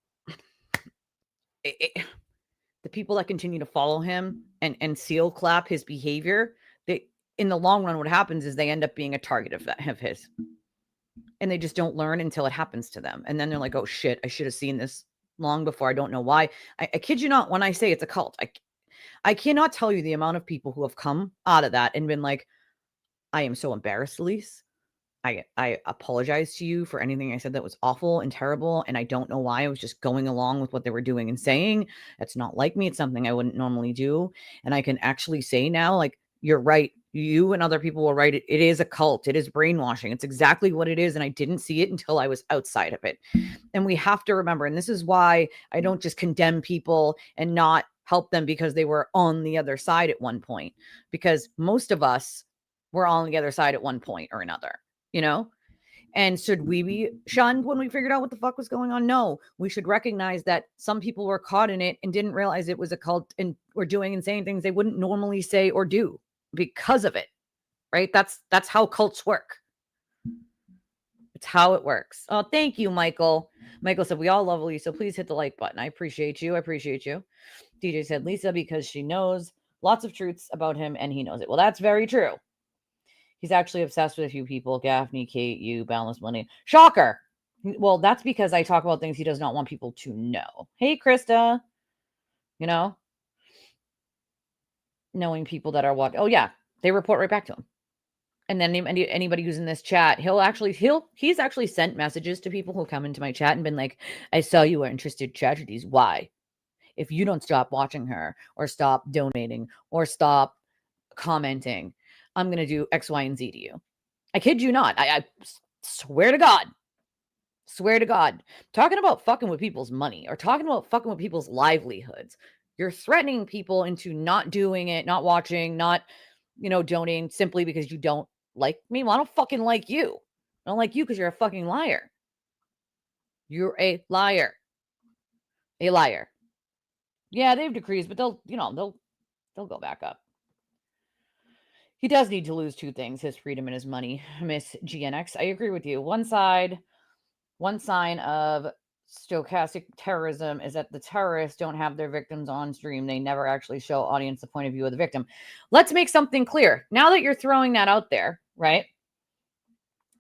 the people that continue to follow him and seal clap his behavior, in the long run, what happens is they end up being a target of his. And they just don't learn until it happens to them. And then they're like, oh shit, I should have seen this long before. I don't know why. I kid you not, when I say it's a cult, I cannot tell you the amount of people who have come out of that and been like, I am so embarrassed, Elise. I apologize to you for anything I said that was awful and terrible. And I don't know why. I was just going along with what they were doing and saying. It's not like me. It's something I wouldn't normally do. And I can actually say now, like, you're right. You and other people were right. It is a cult. It is brainwashing. It's exactly what it is. And I didn't see it until I was outside of it. And we have to remember, and this is why I don't just condemn people and not help them because they were on the other side at one point, because most of us were on the other side at one point or another, And should we be shunned when we figured out what the fuck was going on? No, we should recognize that some people were caught in it and didn't realize it was a cult and were doing and saying things they wouldn't normally say or do because of it, right? That's how cults work. It's how it works. Oh, thank you, Michael. Michael said, we all love Lisa. Please hit the like button. I appreciate you. DJ said, Lisa, because she knows lots of truths about him and he knows it. Well, that's very true. He's actually obsessed with a few people. Gaffney, Kate, you, Boundless Money. Shocker. Well, that's because I talk about things he does not want people to know. Hey, Krista. Knowing people that are watching. Oh, yeah. They report right back to him. And then anybody who's in this chat, he's actually sent messages to people who come into my chat and been like, I saw you were interested in tragedies. Why? If you don't stop watching her or stop donating or stop commenting, I'm going to do X, Y, and Z to you. I kid you not. I Swear to God. Swear to God. Talking about fucking with people's money or talking about fucking with people's livelihoods. You're threatening people into not doing it, not watching, not, donating simply because you don't like me. Well, I don't fucking like you. I don't like you because you're a fucking liar. You're a liar. A liar. Yeah, they have decrees, but they'll go back up. He does need to lose two things, his freedom and his money, Miss GNX. I agree with you. One sign of stochastic terrorism is that the terrorists don't have their victims on stream. They never actually show audience the point of view of the victim. Let's make something clear. Now that you're throwing that out there, right?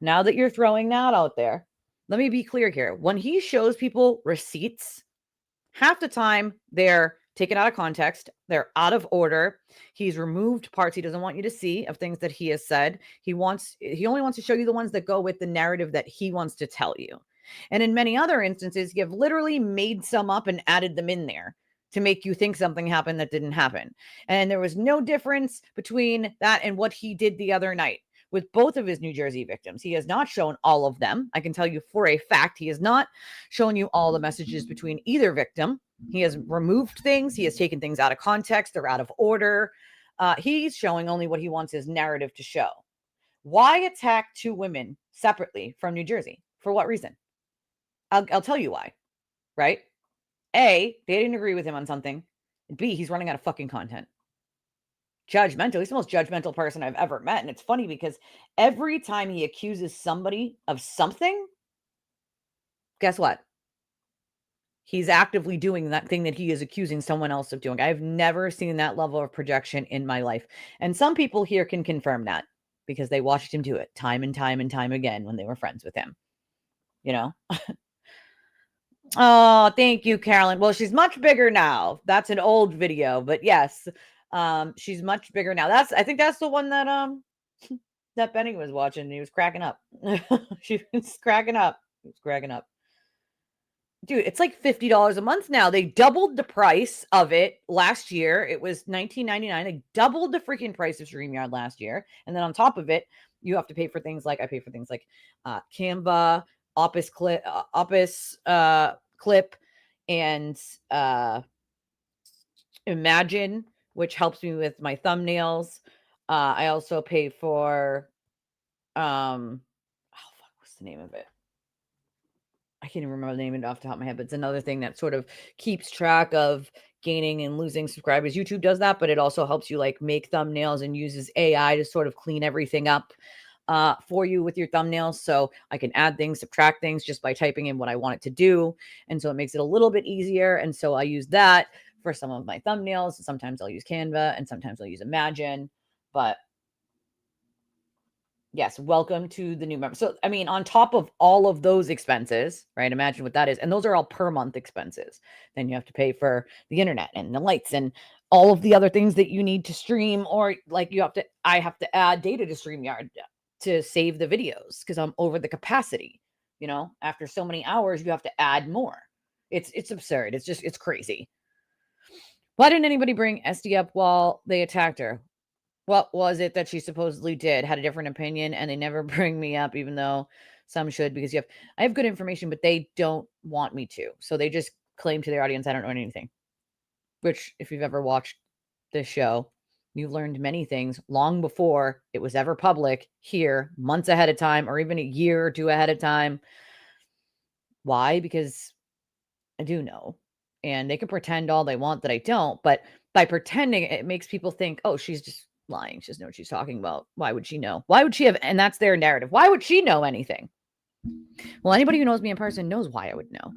Now that you're throwing that out there, let me be clear here. When he shows people receipts, half the time they're taken out of context. They're out of order. He's removed parts he doesn't want you to see of things that he has said. He only wants to show you the ones that go with the narrative that he wants to tell you. And in many other instances, you've literally made some up and added them in there to make you think something happened that didn't happen. And there was no difference between that and what he did the other night with both of his New Jersey victims. He has not shown all of them. I can tell you for a fact, he has not shown you all the messages between either victim. He has removed things. He has taken things out of context. They're out of order. He's showing only what he wants his narrative to show. Why attack two women separately from New Jersey? For what reason? I'll tell you why, right? A, they didn't agree with him on something. B, he's running out of fucking content. Judgmental. He's the most judgmental person I've ever met. And it's funny because every time he accuses somebody of something, guess what? He's actively doing that thing that he is accusing someone else of doing. I've never seen that level of projection in my life. And some people here can confirm that because they watched him do it time and time and time again when they were friends with him. Oh, thank you, Carolyn. Well, she's much bigger now. That's an old video, but yes, she's much bigger now. I think that's the one that that Benny was watching. And he was cracking up. She was cracking up. He was cracking up. Dude, it's like $50 a month now. They doubled the price of it last year. It was $19.99. They doubled the freaking price of StreamYard last year. And then on top of it, you have to pay for things like, I pay for things like Canva, Opus Clip, and Imagine, which helps me with my thumbnails. I also pay for, what's the name of it? I can't even remember the name of it off the top of my head, but it's another thing that sort of keeps track of gaining and losing subscribers. YouTube does that, but it also helps you like make thumbnails and uses AI to sort of clean everything up for you with your thumbnails. So I can add things, subtract things just by typing in what I want it to do. And so it makes it a little bit easier. And so I use that for some of my thumbnails. Sometimes I'll use Canva and sometimes I'll use Imagine, but yes, welcome to the new member. So, I mean, on top of all of those expenses, right? Imagine what that is. And those are all per month expenses. Then you have to pay for the internet and the lights and all of the other things that you need to stream, or like I have to add data to StreamYard to save the videos because I'm over the capacity. After so many hours, you have to add more. It's absurd. It's crazy. Why didn't anybody bring SD up while they attacked her? What was it that she supposedly did? Had a different opinion, and they never bring me up, even though some should, because I have good information, but they don't want me to. So they just claim to their audience, I don't know anything. Which, if you've ever watched this show, you've learned many things long before it was ever public here, months ahead of time, or even a year or two ahead of time. Why? Because I do know. And they can pretend all they want that I don't, but by pretending, it makes people think, oh, she's just lying. She doesn't know what she's talking about. Why would she know? Why would she have? And that's their narrative. Why would she know anything? Well, anybody who knows me in person knows why I would know.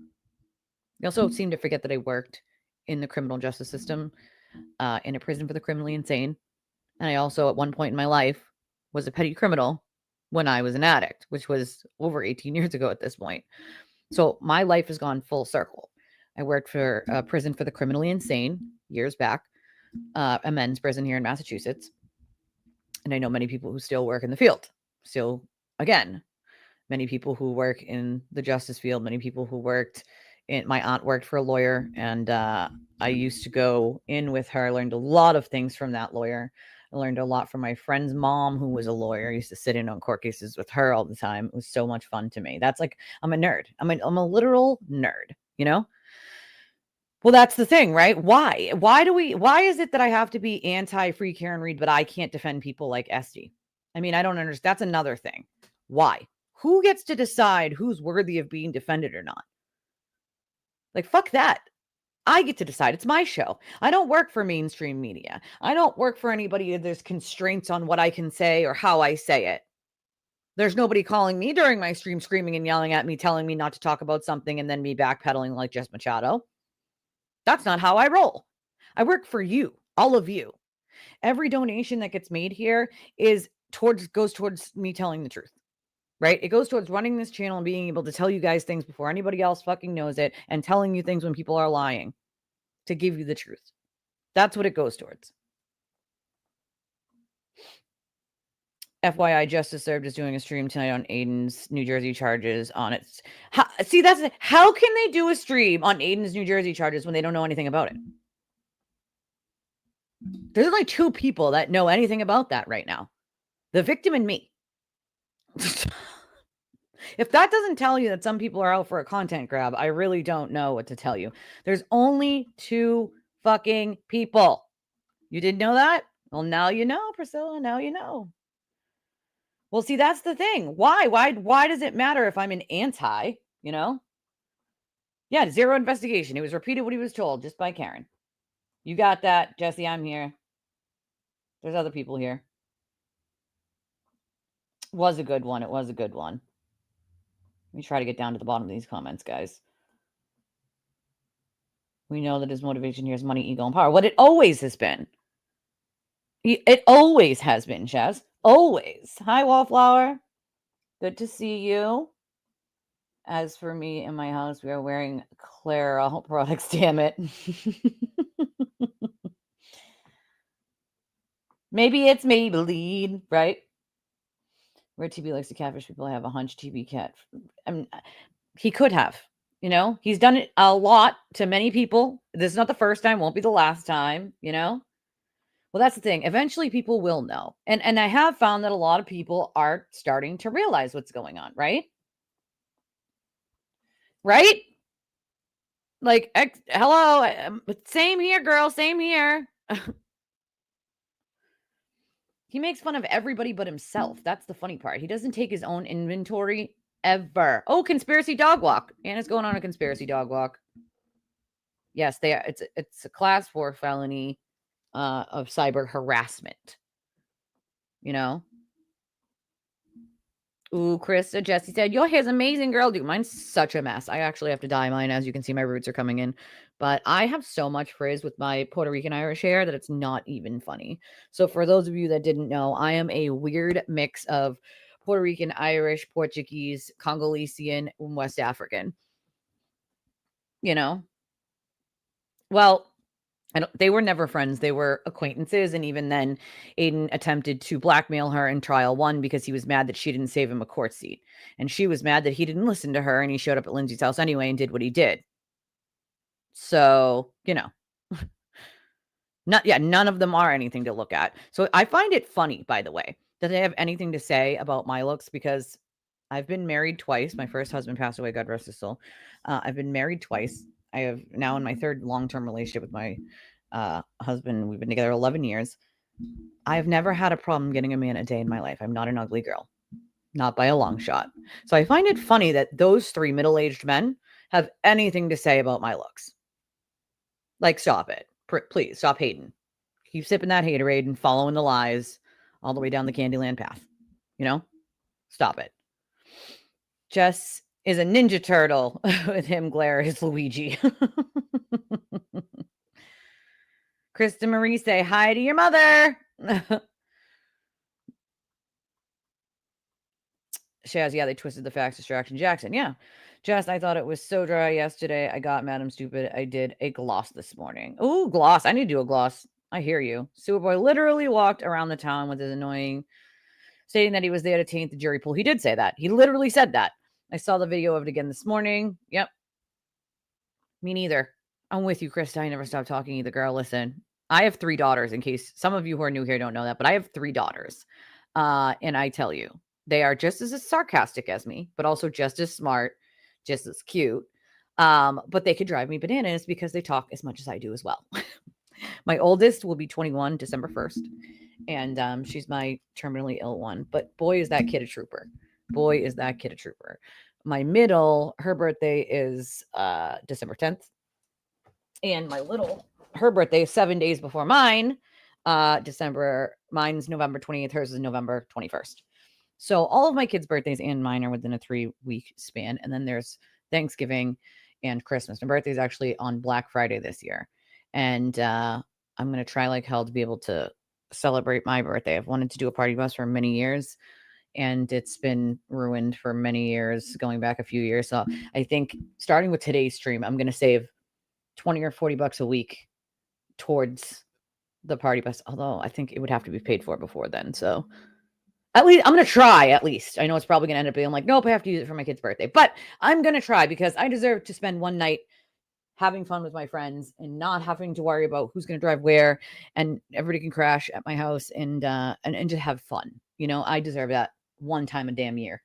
They also seem to forget that I worked in the criminal justice system, in a prison for the criminally insane. And I also, at one point in my life, was a petty criminal when I was an addict, which was over 18 years ago at this point. So my life has gone full circle. I worked for a prison for the criminally insane years back, a men's prison here in Massachusetts. And I know many people who still work in the field. Still, again, many people who work in the justice field, many people who worked my aunt worked for a lawyer, and I used to go in with her. I learned a lot of things from that lawyer. I learned a lot from my friend's mom, who was a lawyer. I used to sit in on court cases with her all the time. It was so much fun to me. That's like, I'm a nerd. I'm a literal nerd, you know? Well, that's the thing, right? Why? Why is it that I have to be anti-free Karen Reed, but I can't defend people like Esty? I mean, I don't understand. That's another thing. Why? Who gets to decide who's worthy of being defended or not? Like, fuck that. I get to decide. It's my show. I don't work for mainstream media. I don't work for anybody. There's constraints on what I can say or how I say it. There's nobody calling me during my stream, screaming and yelling at me, telling me not to talk about something, and then me backpedaling like Jess Machado. That's not how I roll. I work for you, all of you. Every donation that gets made here goes towards me telling the truth. Right? It goes towards running this channel and being able to tell you guys things before anybody else fucking knows it, and telling you things when people are lying to give you the truth. That's what it goes towards. FYI, Justice Served is doing a stream tonight on Aidan's New Jersey charges on it. How can they do a stream on Aidan's New Jersey charges when they don't know anything about it? There's only 2 people that know anything about that right now. The victim and me. If that doesn't tell you that some people are out for a content grab, I really don't know what to tell you. There's only 2 fucking people. You didn't know that? Well, now you know, Priscilla. Now you know. Well, see, that's the thing. Why does it matter if I'm an anti, you know? Yeah, 0 investigation. He was repeated what he was told just by Karen. You got that, Jesse. I'm here. There's other people here. Was a good one. It was a good one. Let me try to get down to the bottom of these comments, guys. We know that his motivation here is money, ego, and power. What it always has been. It always has been, Chaz. Always. Hi, Wallflower. Good to see you. As for me in my house, we are wearing Clairol products, damn it. Maybe it's Maybelline, right? Where TB likes to catfish people, I have a hunch TB cat. I mean, he could have, you know? He's done it a lot to many people. This is not the first time, won't be the last time, you know? Well, that's the thing. Eventually people will know. And I have found that a lot of people are starting to realize what's going on, right? Right? Like, hello, same here, girl, same here. He makes fun of everybody but himself. That's the funny part. He doesn't take his own inventory ever. Oh, conspiracy dog walk. Anna's going on a conspiracy dog walk. Yes, they are. It's a class 4 felony of cyber harassment. You know? Ooh, Krista, Jesse said, your hair's amazing, girl. Dude, mine's such a mess. I actually have to dye mine. As you can see, my roots are coming in. But I have so much frizz with my Puerto Rican Irish hair that it's not even funny. So for those of you that didn't know, I am a weird mix of Puerto Rican, Irish, Portuguese, Congolesian, and West African. You know? Well, they were never friends. They were acquaintances. And even then, Aidan attempted to blackmail her in trial 1 because he was mad that she didn't save him a court seat. And she was mad that he didn't listen to her and he showed up at Lindsay's house anyway and did what he did. So, you know, none of them are anything to look at. So I find it funny, by the way, that they have anything to say about my looks because I've been married twice. My first husband passed away, God rest his soul. I've been married twice. I have now in my 3rd long-term relationship with my husband. We've been together 11 years. I've never had a problem getting a man a day in my life. I'm not an ugly girl, not by a long shot. So I find it funny that those 3 middle-aged men have anything to say about my looks. Like, stop it. Please, stop hating. Keep sipping that haterade and following the lies all the way down the Candyland path. You know? Stop it. Jess is a Ninja Turtle with him. Glare is Luigi. Krista Marie, say hi to your mother. Shaz, yeah, they twisted the facts. Distraction Jackson. Yeah. Jess, I thought it was so dry yesterday. I got Madam Stupid. I did a gloss this morning. Oh, gloss. I need to do a gloss. I hear you. Superboy literally walked around the town with his annoying, stating that he was there to taint the jury pool. He did say that. He literally said that. I saw the video of it again this morning. Yep. Me neither. I'm with you, Krista. I never stop talking either, girl. Listen, I have 3 daughters, in case some of you who are new here don't know that, but I have 3 daughters. And I tell you, they are just as sarcastic as me, but also just as smart, just as cute. But they could drive me bananas because they talk as much as I do as well. My oldest will be 21 December 1st, and she's my terminally ill one. But boy, is that kid a trooper. Boy, is that kid a trooper. My middle, her birthday is December 10th. And my little, her birthday is 7 days before mine. Mine's November 28th, hers is November 21st. So all of my kids' birthdays and mine are within a 3-week span. And then there's Thanksgiving and Christmas. My birthday is actually on Black Friday this year. And I'm going to try like hell to be able to celebrate my birthday. I've wanted to do a party bus for many years, and it's been ruined for many years, going back a few years. So I think starting with today's stream, I'm going to save 20 or 40 bucks a week towards the party bus. Although I think it would have to be paid for before then. So at least I'm going to try, at least. I know it's probably going to end up being like, nope, I have to use it for my kid's birthday, but I'm going to try because I deserve to spend one night having fun with my friends and not having to worry about who's going to drive where, and everybody can crash at my house and just have fun. You know, I deserve that one time a damn year.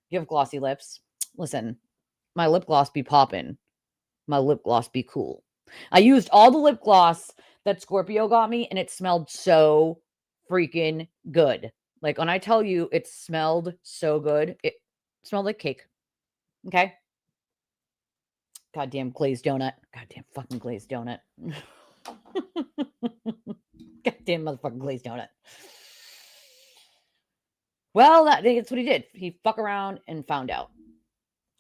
You have glossy lips. Listen, my lip gloss be popping. My lip gloss be cool. I used all the lip gloss that Scorpio got me, and it smelled so freaking good. Like when I tell you it smelled so good, it smelled like cake. Okay. Goddamn glazed donut. Goddamn fucking glazed donut. Goddamn motherfucking glazed donut. Well, that's what he did. He fuck around and found out.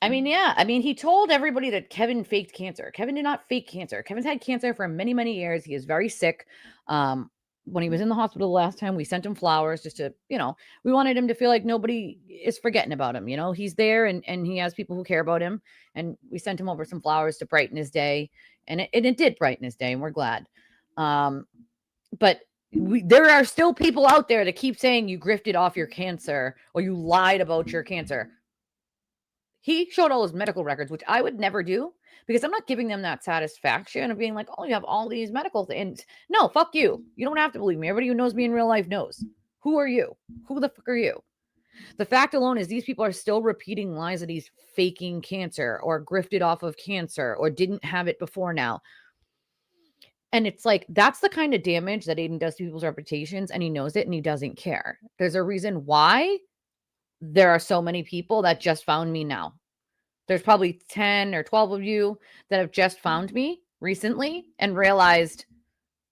I mean, yeah. I mean, he told everybody that Kevin faked cancer. Kevin did not fake cancer. Kevin's had cancer for many, many years. He is very sick. When he was in the hospital the last time, we sent him flowers just to, we wanted him to feel like nobody is forgetting about him. He's there and he has people who care about him. And we sent him over some flowers to brighten his day. And it did brighten his day, and we're glad. But there are still people out there that keep saying you grifted off your cancer or you lied about your cancer. He showed all his medical records, which I would never do because I'm not giving them that satisfaction of being like, oh, you have all these medical things. No, fuck you. You don't have to believe me. Everybody who knows me in real life knows. Who are you? Who the fuck are you? The fact alone is these people are still repeating lies that he's faking cancer or grifted off of cancer or didn't have it before now. And it's like, that's the kind of damage that Aidan does to people's reputations, and he knows it and he doesn't care. There's a reason why there are so many people that just found me now. There's probably 10 or 12 of you that have just found me recently and realized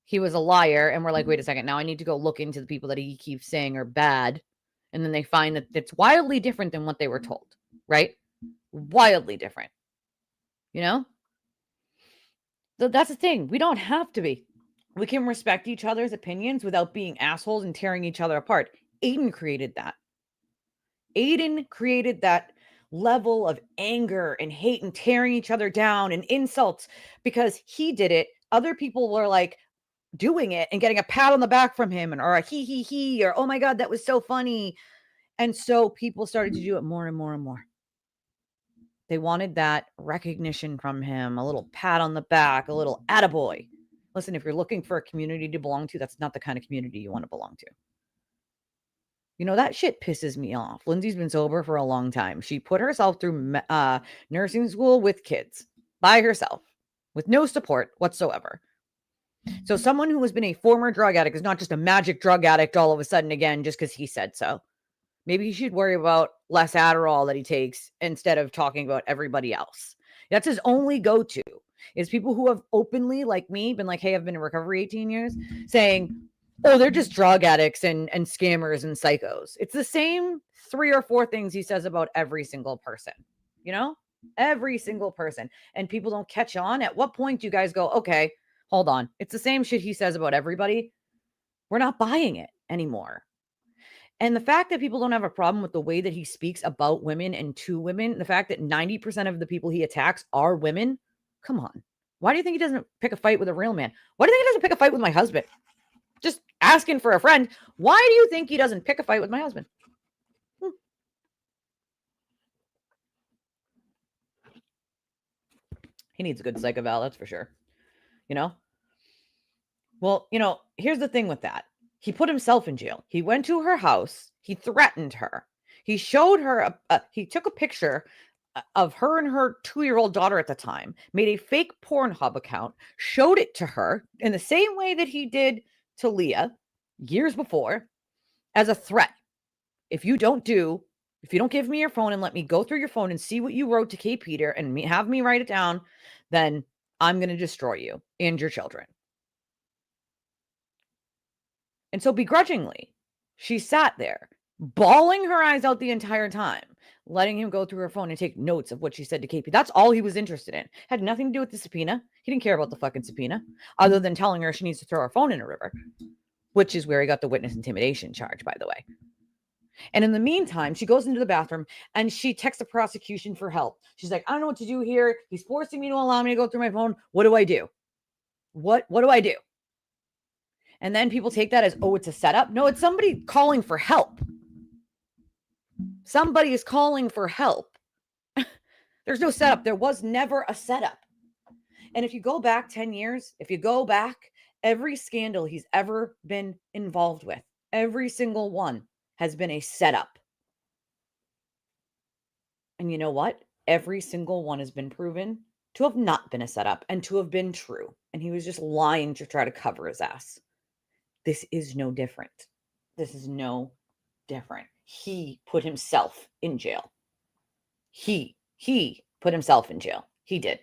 he was a liar. And we're like, wait a second, now I need to go look into the people that he keeps saying are bad. And then they find that it's wildly different than what they were told, right? Wildly different, So that's the thing. We don't have to be. We can respect each other's opinions without being assholes and tearing each other apart. Aidan created that. Aidan created that level of anger and hate and tearing each other down and insults because he did it. Other people were like doing it and getting a pat on the back from him or a he, or, oh my God, that was so funny. And so people started to do it more and more and more. They wanted that recognition from him, a little pat on the back, a little attaboy. Listen, if you're looking for a community to belong to, that's not the kind of community you want to belong to. That shit pisses me off. Lindsay's been sober for a long time. She put herself through nursing school with kids by herself with no support whatsoever. So someone who has been a former drug addict is not just a magic drug addict all of a sudden again just because he said so. Maybe he should worry about less Adderall that he takes instead of talking about everybody else. That's his only go-to is people who have openly, like me, been like, hey, I've been in recovery 18 years, saying, oh, they're just drug addicts and scammers and psychos. It's the same 3 or 4 things he says about every single person, every single person. And people don't catch on. At what point do you guys go, okay, hold on. It's the same shit he says about everybody. We're not buying it anymore. And the fact that people don't have a problem with the way that he speaks about women and to women, the fact that 90% of the people he attacks are women, come on. Why do you think he doesn't pick a fight with a real man? Why do you think he doesn't pick a fight with my husband? Just asking for a friend. Why do you think he doesn't pick a fight with my husband? He He needs a good psych eval, that's for sure. You know? Well, here's the thing with that. He put himself in jail. He went to her house. He threatened her. He showed her, he took a picture of her and her 2-year-old daughter at the time, made a fake Pornhub account, showed it to her in the same way that he did to Leah years before as a threat. If you don't give me your phone and let me go through your phone and see what you wrote to Kate Peter and have me write it down, then I'm going to destroy you and your children. And so begrudgingly, she sat there, bawling her eyes out the entire time, letting him go through her phone and take notes of what she said to KP. That's all he was interested in. Had nothing to do with the subpoena. He didn't care about the fucking subpoena, other than telling her she needs to throw her phone in a river, which is where he got the witness intimidation charge, by the way. And in the meantime, she goes into the bathroom and she texts the prosecution for help. She's like, I don't know what to do here. He's forcing me to allow me to go through my phone. What do I do? What do I do? And then people take that as, oh, it's a setup. No, it's somebody calling for help. Somebody is calling for help. There's no setup. There was never a setup. And if you go back 10 years, every scandal he's ever been involved with, every single one has been a setup. And you know what? Every single one has been proven to have not been a setup and to have been true. And he was just lying to try to cover his ass. This is no different. This is no different. He put himself in jail. He put himself in jail. He did.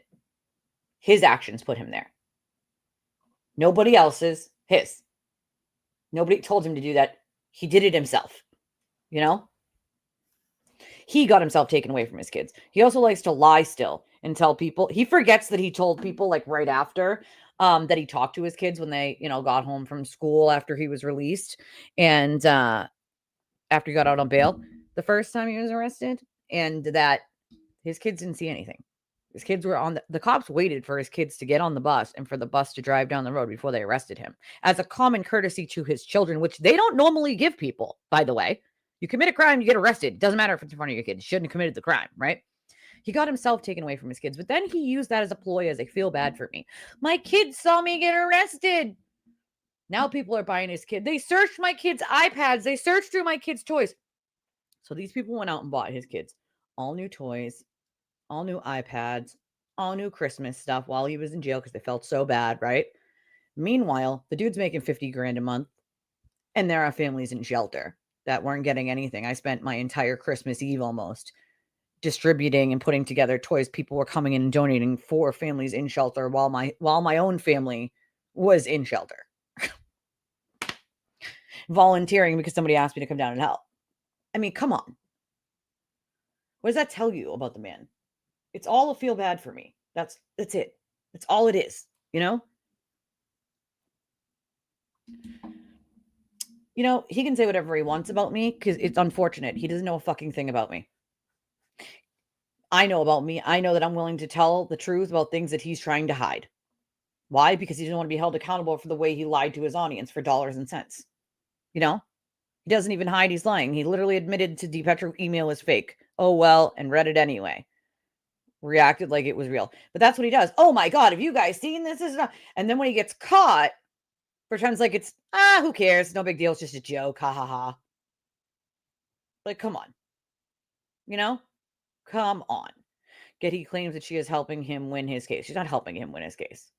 His actions put him there. Nobody else's, his. Nobody told him to do that. He did it himself. He got himself taken away from his kids. He also likes to lie still and tell people. He forgets that he told people like right after that he talked to his kids when they, got home from school after he was released and after he got out on bail the first time he was arrested, and that his kids didn't see anything. His kids were on the cops waited for his kids to get on the bus and for the bus to drive down the road before they arrested him as a common courtesy to his children, which they don't normally give people, by the way. You commit a crime, you get arrested. Doesn't matter if it's in front of your kids. You shouldn't have committed the crime, right? He got himself taken away from his kids, but then he used that as a ploy as a feel bad for me. My kids saw me get arrested. Now people are buying his kid. They searched my kids' iPads. They searched through my kids' toys. So these people went out and bought his kids all new toys, all new iPads, all new Christmas stuff while he was in jail because they felt so bad, right? Meanwhile, the dude's making $50,000 a month, and there are families in shelter that weren't getting anything. I spent my entire Christmas Eve almost distributing and putting together toys. People were coming in and donating for families in shelter while my own family was in shelter. Volunteering because somebody asked me to come down and help. I mean, come on. What does that tell you about the man? It's all a feel bad for me. That's it. That's all it is, he can say whatever he wants about me because it's unfortunate. He doesn't know a fucking thing about me. I know about me. I know that I'm willing to tell the truth about things that he's trying to hide. Why? Because he doesn't want to be held accountable for the way he lied to his audience for dollars and cents. He doesn't even hide he's lying. He literally admitted to DePetro email is fake. Oh, well, and read it anyway. Reacted like it was real. But that's what he does. Oh my God, have you guys seen this? And then when he gets caught, pretends like it's, who cares? No big deal. It's just a joke. Ha ha ha. Like, come on. Come on. Yet he claims that she is helping him win his case. She's not helping him win his case.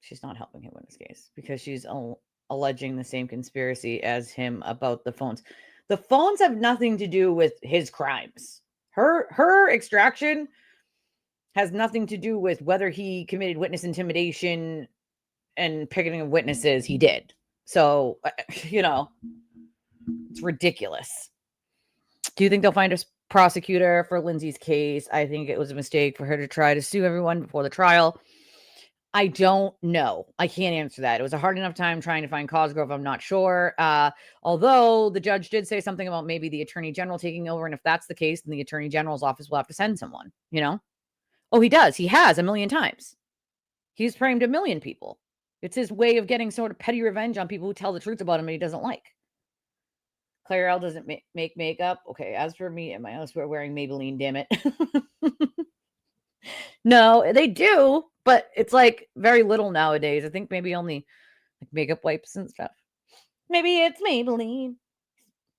She's not helping him win his case because she's alleging the same conspiracy as him about the phones. The phones have nothing to do with his crimes. Her extraction has nothing to do with whether he committed witness intimidation and picketing of witnesses. He did. So, it's ridiculous. Do you think they'll find a prosecutor for Lindsay's case? I think it was a mistake for her to try to sue everyone before the trial. I don't know. I can't answer that. It was a hard enough time trying to find Cosgrove. I'm not sure. Although the judge did say something about maybe the attorney general taking over. And if that's the case, then the attorney general's office will have to send someone, Oh, he does. He has a million times. He's framed a million people. It's his way of getting sort of petty revenge on people who tell the truth about him and he doesn't like. Claire L doesn't make makeup. Okay, as for me and my husband, we're wearing Maybelline, damn it. No, they do, but it's like very little nowadays. I think maybe only like makeup wipes and stuff. Maybe it's Maybelline.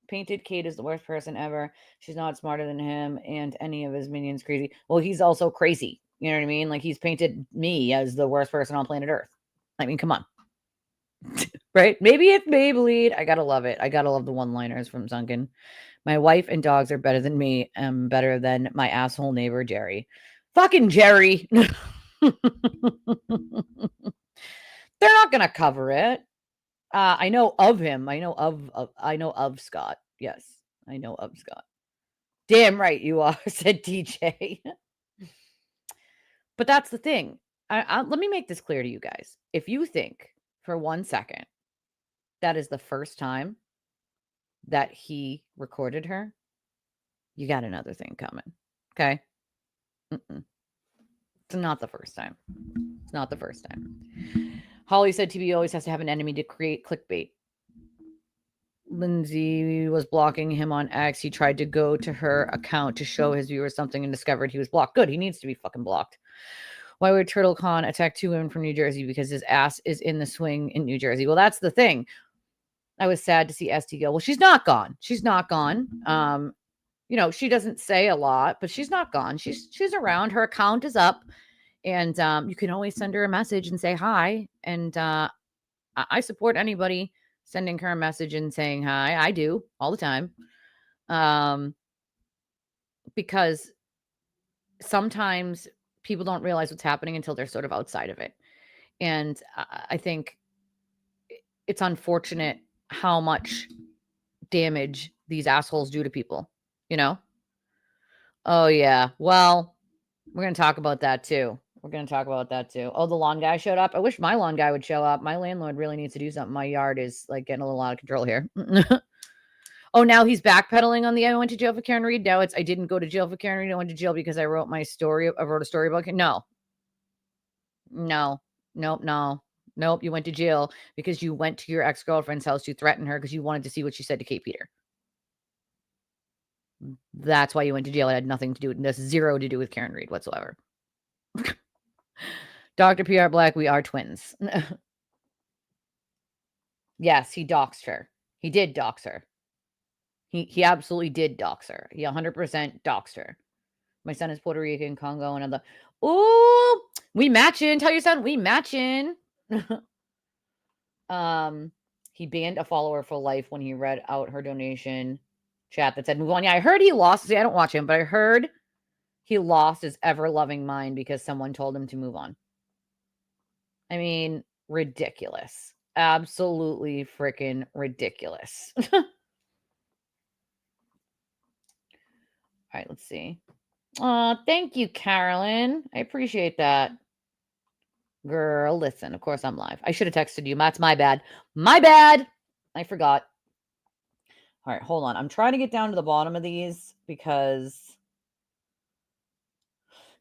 Painted Kate is the worst person ever. She's not smarter than him and any of his minions crazy. Well, he's also crazy. You know what I mean? Like he's painted me as the worst person on planet Earth. I mean, come on. Right? Maybe it's Maybelline. I gotta love it. I gotta love the one-liners from Sunken. My wife and dogs are better than me. I'm better than my asshole neighbor, Jerry. Fucking Jerry. They're not gonna cover it. I know of him. I know of Scott. Yes, I know of Scott. Damn right you are, said TJ. But that's the thing. Let me make this clear to you guys. If you think for 1 second that is the first time that he recorded her, you got another thing coming. Okay? Mm-mm. It's not the first time. It's not the first time. Holly said TV always has to have an enemy to create clickbait. Lindsay was blocking him on X. He tried to go to her account to show his viewers something and discovered he was blocked. Good. He needs to be fucking blocked. Why would TurtleCon attack 2 women from New Jersey? Because his ass is in the swing in New Jersey. Well, that's the thing. I was sad to see ST go. Well, she's not gone. She's not gone. You know, she doesn't say a lot, but she's not gone. She's around. Her account is up. And you can always send her a message and say hi. And I support anybody sending her a message and saying hi. I do all the time. Because sometimes people don't realize what's happening until they're sort of outside of it. And I think it's unfortunate how much damage these assholes do to people, you know? Oh, yeah. Well, we're going to talk about that too. Oh, the lawn guy showed up. I wish my lawn guy would show up. My landlord really needs to do something. My yard is like getting a little out of control here. Oh, now he's backpedaling on the I went to jail for Karen Reed. Now it's I didn't go to jail for Karen Reed. I went to jail because I wrote a story about No. Nope. You went to jail because you went to your ex-girlfriend's house to threaten her because you wanted to see what she said to Kate Peter. That's why you went to jail. It had nothing to do with this, zero to do with Karen Reed whatsoever. Dr. PR Black, we are twins. Yes, he doxed her. He did dox her. He absolutely did dox her. He 100% doxed her. My son is Puerto Rican, Congo, and other. Ooh, we matching. Tell your son we matching. He banned a follower for life when he read out her donation chat that said move on. Yeah, I heard he lost. See, I don't watch him, but I heard he lost his ever-loving mind because someone told him to move on. I mean, ridiculous. Absolutely freaking ridiculous. All right, let's see. Thank you, Carolyn. I appreciate that. Girl, listen, of course I'm live. I should have texted you. That's my bad. My bad. I forgot. All right, hold on. I'm trying to get down to the bottom of these because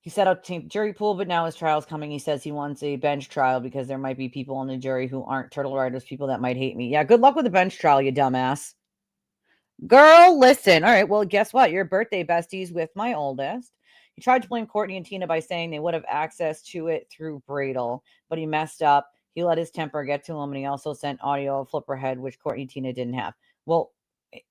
he set up the jury pool, but now his trial's coming. He says he wants a bench trial because there might be people on the jury who aren't Turtle Riders, people that might hate me. Yeah, good luck with the bench trial, you dumbass. Girl, listen. All right, well, guess what? Your birthday besties with my oldest. He tried to blame Courtney and Tina by saying they would have access to it through Bradle, but he messed up. He let his temper get to him, and he also sent audio of Flipperhead, which Courtney and Tina didn't have. Well,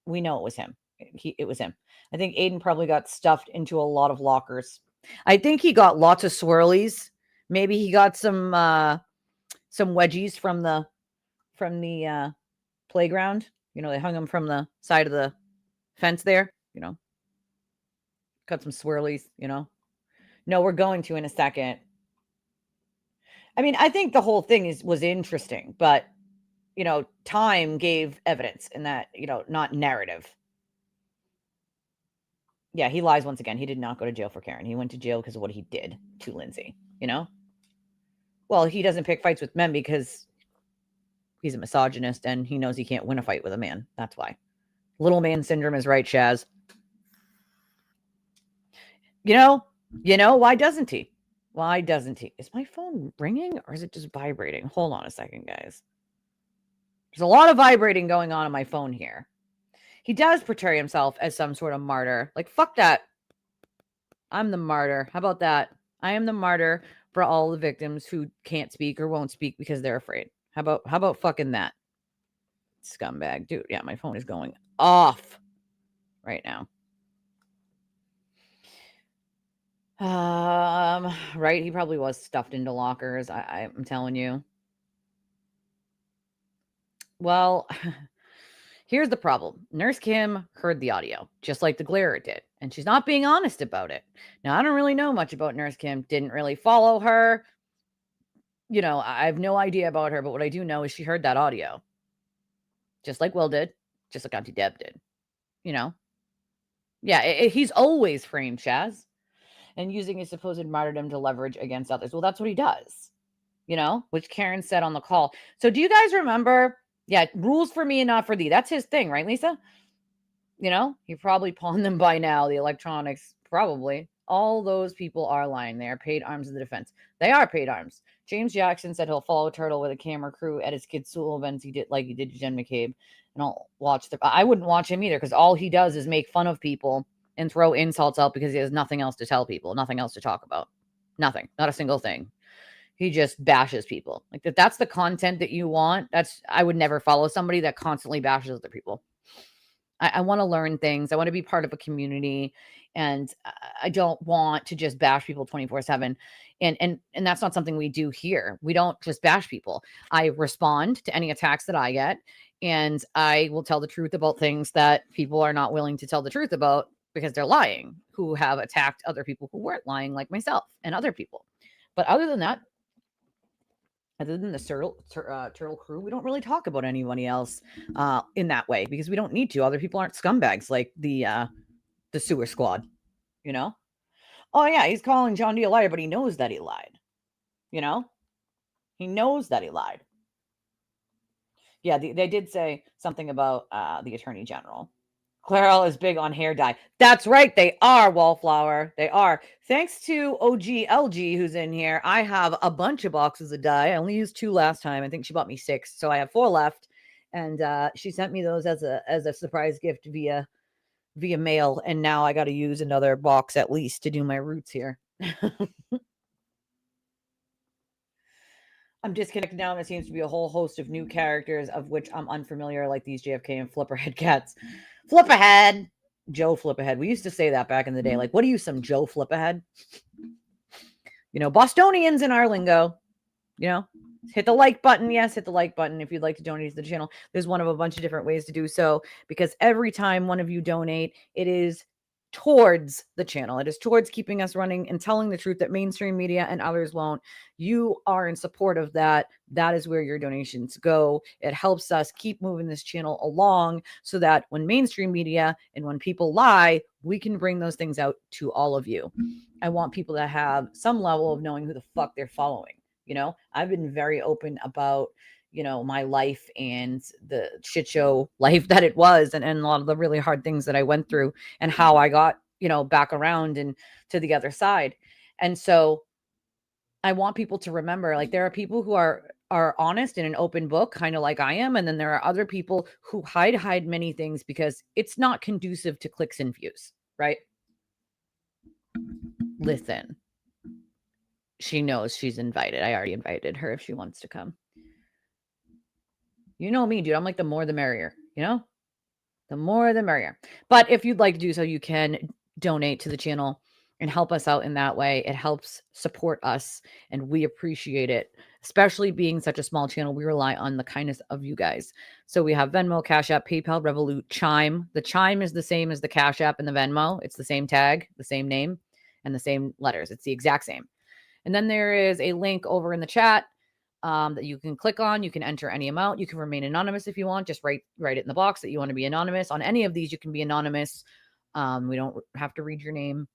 we know it was him. It was him. I think Aidan probably got stuffed into a lot of lockers. I think he got lots of swirlies. Maybe he got some wedgies from the playground. You know, they hung them from the side of the fence there. You know, got some swirlies. You know, no, we're going to in a second. I mean, I think the whole thing was interesting, but you know, time gave evidence in that, you know, not narrative. Yeah, he lies once again. He did not go to jail for Karen. He went to jail because of what he did to Lindsay, you know? Well, he doesn't pick fights with men because he's a misogynist and he knows he can't win a fight with a man. That's why. Little man syndrome is right, Shaz. You know, why doesn't he? Why doesn't he? Is my phone ringing or is it just vibrating? Hold on a second, guys. There's a lot of vibrating going on my phone here. He does portray himself as some sort of martyr. Like, fuck that. I'm the martyr. How about that? I am the martyr for all the victims who can't speak or won't speak because they're afraid. How about fucking that? Scumbag. Dude, yeah, my phone is going off right now. Right? He probably was stuffed into lockers. I'm telling you. Well, here's the problem. Nurse Kim heard the audio, just like the Glarer did, and she's not being honest about it. Now, I don't really know much about Nurse Kim, didn't really follow her. I have no idea about her, but what I do know is she heard that audio, just like Will did, just like Auntie Deb did. You know? Yeah, he's always framed Chaz and using his supposed martyrdom to leverage against others. Well, that's what he does, which Karen said on the call. So do you guys remember? Yeah, rules for me and not for thee. That's his thing, right, Lisa? He probably pawned them by now, the electronics, probably. All those people are lying. They are paid arms of the defense. They are paid arms. James Jackson said he'll follow Turtle with a camera crew at his kids' school events. He did like he did to Jen McCabe. And I'll watch I wouldn't watch him either because all he does is make fun of people and throw insults out because he has nothing else to tell people, nothing else to talk about. Nothing. Not a single thing. He just bashes people. Like that's the content that you want. I would never follow somebody that constantly bashes other people. I want to learn things. I want to be part of a community, and I don't want to just bash people 24/7. And that's not something we do here. We don't just bash people. I respond to any attacks that I get, and I will tell the truth about things that people are not willing to tell the truth about because they're lying, who have attacked other people who weren't lying, like myself and other people. But other than that, other than the Turtle crew, we don't really talk about anybody else in that way because we don't need to. Other people aren't scumbags like the sewer squad, you know? Oh, yeah, he's calling John D a liar, but he knows that he lied, you know? He knows that he lied. Yeah, they did say something about the attorney general. Clairol is big on hair dye. That's right, they are, Wallflower. They are. Thanks to OGLG who's in here, I have a bunch of boxes of dye. I only used 2 last time. I think she bought me 6, so I have 4 left. And she sent me those as a surprise gift via mail, and now I got to use another box at least to do my roots here. I'm disconnected now, and there seems to be a whole host of new characters of which I'm unfamiliar, like these JFK and Flipperhead cats. Flipperhead! Joe Flipperhead. We used to say that back in the day. Like, what are you, some Joe Flipperhead? Bostonians in our lingo. Hit the like button. Yes, hit the like button if you'd like to donate to the channel. There's one of a bunch of different ways to do so because every time one of you donate, it is towards the channel. It is towards keeping us running and telling the truth that mainstream media and others won't. You are in support of that. That is where your donations go. It helps us keep moving this channel along so that when mainstream media and when people lie, we can bring those things out to all of you. I want people to have some level of knowing who the fuck they're following. I've been very open about my life and the shit show life that it was, and a lot of the really hard things that I went through and how I got back around and to the other side. And so I want people to remember, like, there are people who are honest in an open book, kind of like I am, and then there are other people who hide many things because it's not conducive to clicks and views, right? Listen, she knows she's invited. I already invited her if she wants to come. You know me, dude. I'm like, the more the merrier, the more the merrier. But if you'd like to do so, you can donate to the channel and help us out in that way. It helps support us, and we appreciate it. Especially being such a small channel, we rely on the kindness of you guys. So we have Venmo, Cash App, PayPal, Revolut, Chime. The Chime is the same as the Cash App and the Venmo. It's the same tag, the same name, and the same letters. It's the exact same. And then there is a link over in the chat that you can click on. You can enter any amount. You can remain anonymous if you want. Just write it in the box that you want to be anonymous. On any of these, you can be anonymous. We don't have to read your name.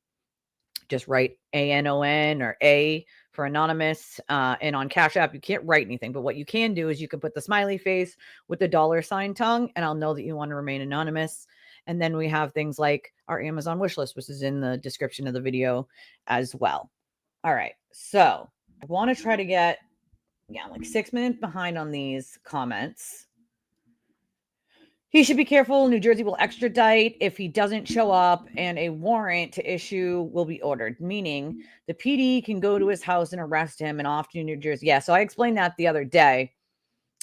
Just write ANON or A for anonymous. And on Cash App, you can't write anything. But what you can do is you can put the smiley face with the $ tongue, and I'll know that you want to remain anonymous. And then we have things like our Amazon wish list, which is in the description of the video as well. All right. So I want to try to get, like 6 minutes behind on these comments. He should be careful. New Jersey will extradite if he doesn't show up, and a warrant to issue will be ordered, meaning the PD can go to his house and arrest him and off to New Jersey. Yeah, so I explained that the other day,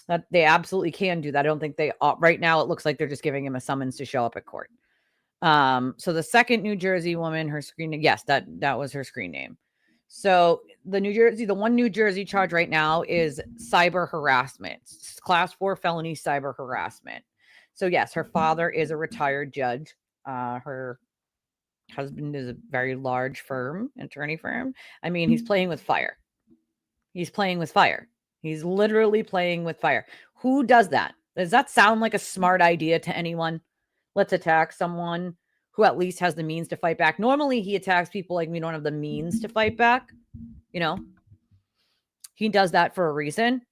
that they absolutely can do that. I don't think they right now it looks like they're just giving him a summons to show up at court. So the second New Jersey woman, her screen name, yes, that was her screen name. So the one New Jersey charge right now is cyber harassment, class 4 felony cyber harassment. So yes, her father is a retired judge. Her husband is a very large firm, attorney firm. I mean, he's playing with fire. He's playing with fire. He's literally playing with fire. Who does that? Does that sound like a smart idea to anyone? Let's attack someone who at least has the means to fight back. Normally, he attacks people like we don't have the means to fight back. You know, he does that for a reason.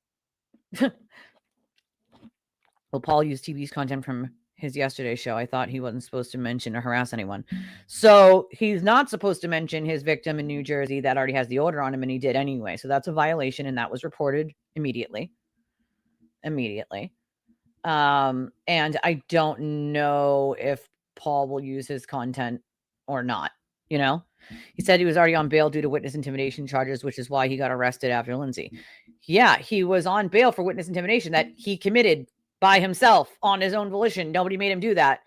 Well, Paul used TV's content from his yesterday show. I thought he wasn't supposed to mention or harass anyone. So he's not supposed to mention his victim in New Jersey that already has the order on him, and he did anyway. So that's a violation, and that was reported immediately. And I don't know if Paul will use his content or not. You know, he said he was already on bail due to witness intimidation charges, which is why he got arrested after Lindsay. Yeah, he was on bail for witness intimidation that he committed by himself on his own volition. Nobody made him do that.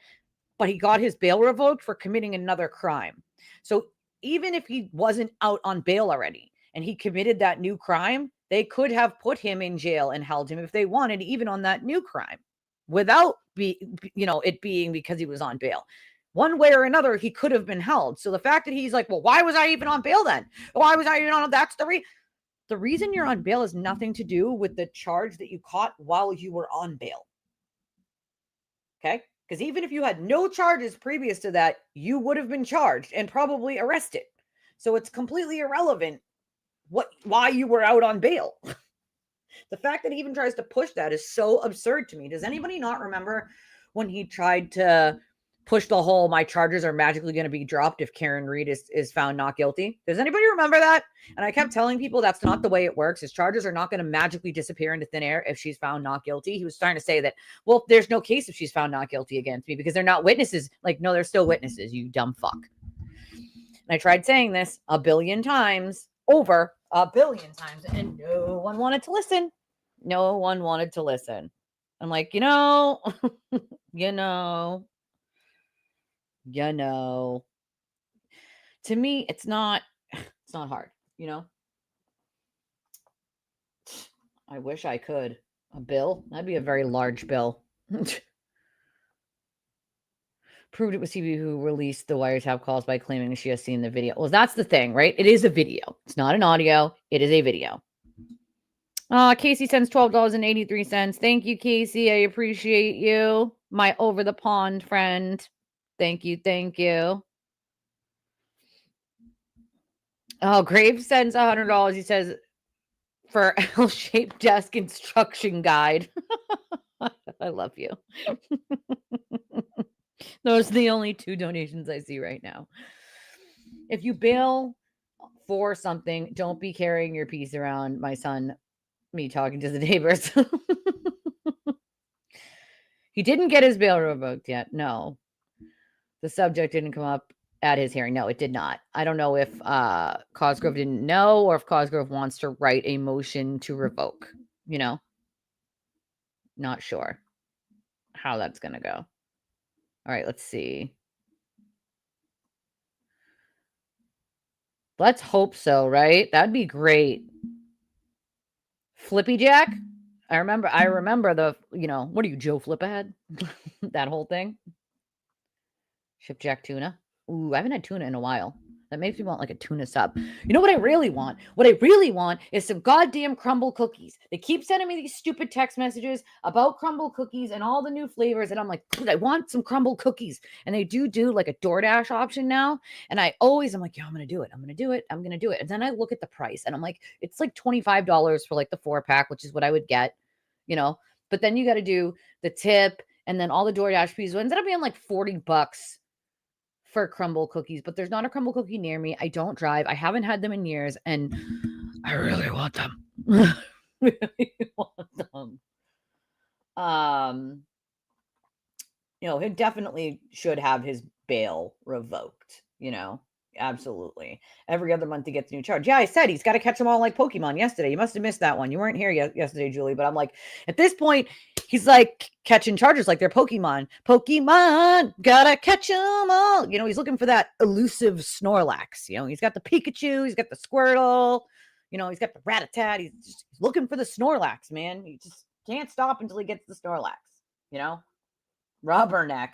But he got his bail revoked for committing another crime. So even if he wasn't out on bail already and he committed that new crime, they could have put him in jail and held him if they wanted, even on that new crime, without it being because he was on bail. One way or another, he could have been held. So the fact that he's like, well, why was I even on bail then? Why was I even on? That's the reason you're on bail has nothing to do with the charge that you caught while you were on bail. Okay? Because even if you had no charges previous to that, you would have been charged and probably arrested. So it's completely irrelevant why you were out on bail. The fact that he even tries to push that is so absurd to me. Does anybody not remember when he tried to push the whole my charges are magically going to be dropped if Karen Reed is found not guilty? Does anybody remember that? And I kept telling people that's not the way it works. His charges are not going to magically disappear into thin air if she's found not guilty. He was trying to say that, well, there's no case if she's found not guilty against me because they're not witnesses. Like, no, they're still witnesses, you dumb fuck. And I tried saying this a billion times, over a billion times, and no one wanted to listen. No one wanted to listen. I'm like, you know, to me, it's not hard, you know. I wish I could. A bill? That'd be a very large bill. Proved it was TV who released the wiretap calls by claiming she has seen the video. Well, that's the thing, right? It is a video. It's not an audio. It is a video. Casey sends $12.83. Thank you, Casey. I appreciate you. My over the pond friend. Thank you. Thank you. Oh, Graves sends $100. He says, for L-shaped desk instruction guide. I love you. Those are the only 2 donations I see right now. If you bail for something, don't be carrying your piece around. My son, me talking to the neighbors. He didn't get his bail revoked yet. No. The subject didn't come up at his hearing. No, it did not. I don't know if Cosgrove didn't know or if Cosgrove wants to write a motion to revoke, you know? Not sure how that's going to go. All right, let's see. Let's hope so, right? That'd be great. Flippy Jack? I remember the, what are you, Joe Flipahead? That whole thing. Shipjack tuna. Ooh, I haven't had tuna in a while. That makes me want like a tuna sub. You know what I really want? What I really want is some goddamn crumble cookies. They keep sending me these stupid text messages about crumble cookies and all the new flavors. And I'm like, dude, I want some crumble cookies. And they do like a DoorDash option now. And I'm like, yeah, I'm going to do it. I'm going to do it. I'm going to do it. And then I look at the price and I'm like, it's like $25 for like the 4-pack, which is what I would get, but then you got to do the tip and then all the DoorDash fees. So it ends up being like $40 for crumble cookies, but there's not a crumble cookie near me. I don't drive. I haven't had them in years, and I really want them. Really want them. He definitely should have his bail revoked, Absolutely. Every other month he gets a new charge. Yeah, I said he's got to catch them all like Pokemon yesterday. You must have missed that one. You weren't here yesterday, Julie, but I'm like, at this point, he's like catching charges like they're Pokemon. Pokemon, gotta catch them all. He's looking for that elusive Snorlax. He's got the Pikachu, he's got the Squirtle, he's got the Rattata. He's looking for the Snorlax, man. He just can't stop until he gets the Snorlax, Rubberneck.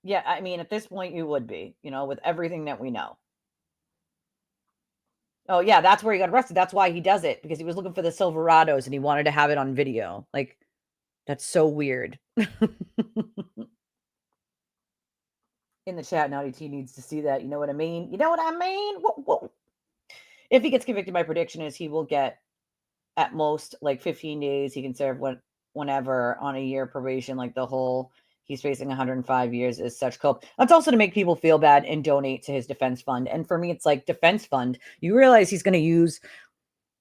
Yeah, I mean, at this point, you would be, with everything that we know. Oh, yeah, that's where he got arrested. That's why he does it, because he was looking for the Silverados and he wanted to have it on video. Like, that's so weird. In the chat, Naughty T needs to see that. You know what I mean? You know what I mean? Whoa. If he gets convicted, my prediction is he will get at most like 15 days. He can serve whenever on a year probation, like the whole he's facing 105 years is such cope. That's also to make people feel bad and donate to his defense fund. And for me, it's like defense fund. You realize he's going to use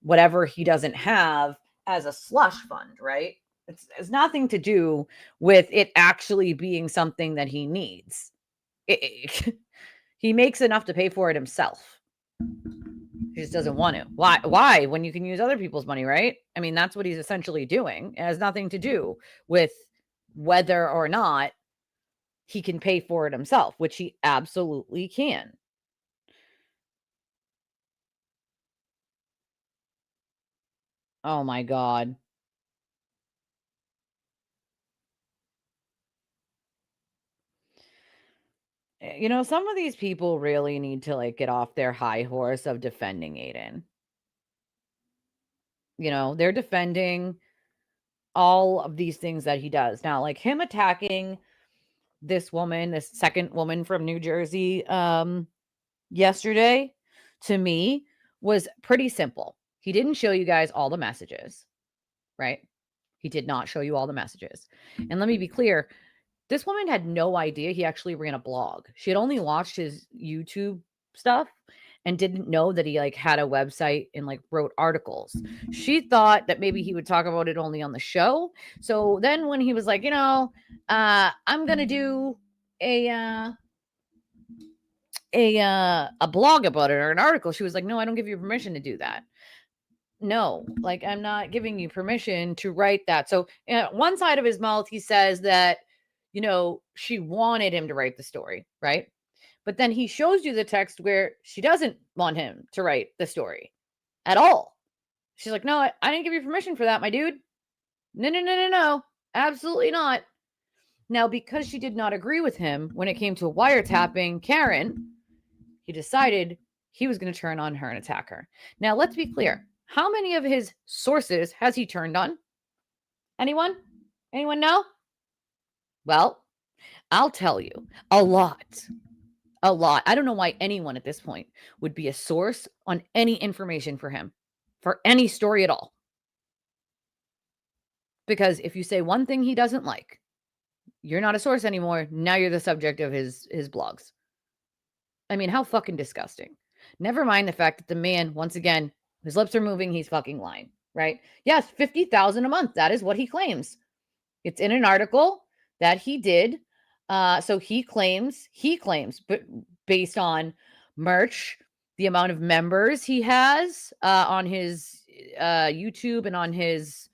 whatever he doesn't have as a slush fund, right? It's nothing to do with it actually being something that he needs. He makes enough to pay for it himself. He just doesn't want to. Why? When you can use other people's money, right? I mean, that's what he's essentially doing. It has nothing to do with whether or not he can pay for it himself, which he absolutely can. Oh my God. Some of these people really need to like get off their high horse of defending Aidan. They're defending all of these things that he does. Now, like him attacking this woman, this second woman from New Jersey, yesterday, to me, was pretty simple. He didn't show you guys all the messages, right? He did not show you all the messages. And let me be clear, this woman had no idea he actually ran a blog. She had only watched his YouTube stuff and didn't know that he like had a website and like wrote articles. She thought that maybe he would talk about it only on the show. So then when he was like, I'm going to do a blog about it or an article, she was like, no, I don't give you permission to do that. No, like I'm not giving you permission to write that. So one side of his mouth, he says that, she wanted him to write the story, right? But then he shows you the text where she doesn't want him to write the story at all. She's like, no, I didn't give you permission for that, my dude. No. Absolutely not. Now, because she did not agree with him when it came to wiretapping Karen, he decided he was going to turn on her and attack her. Now, let's be clear. How many of his sources has he turned on? Anyone? Anyone know? Well, I'll tell you, a lot. A lot. I don't know why anyone at this point would be a source on any information for him, for any story at all. Because if you say one thing he doesn't like, you're not a source anymore. Now you're the subject of his blogs. I mean, how fucking disgusting. Never mind the fact that the man, once again, his lips are moving, he's fucking lying, right? Yes, $50,000 a month. That is what he claims. It's in an article that he did. So he claims, but based on merch, the amount of members he has on his YouTube and on his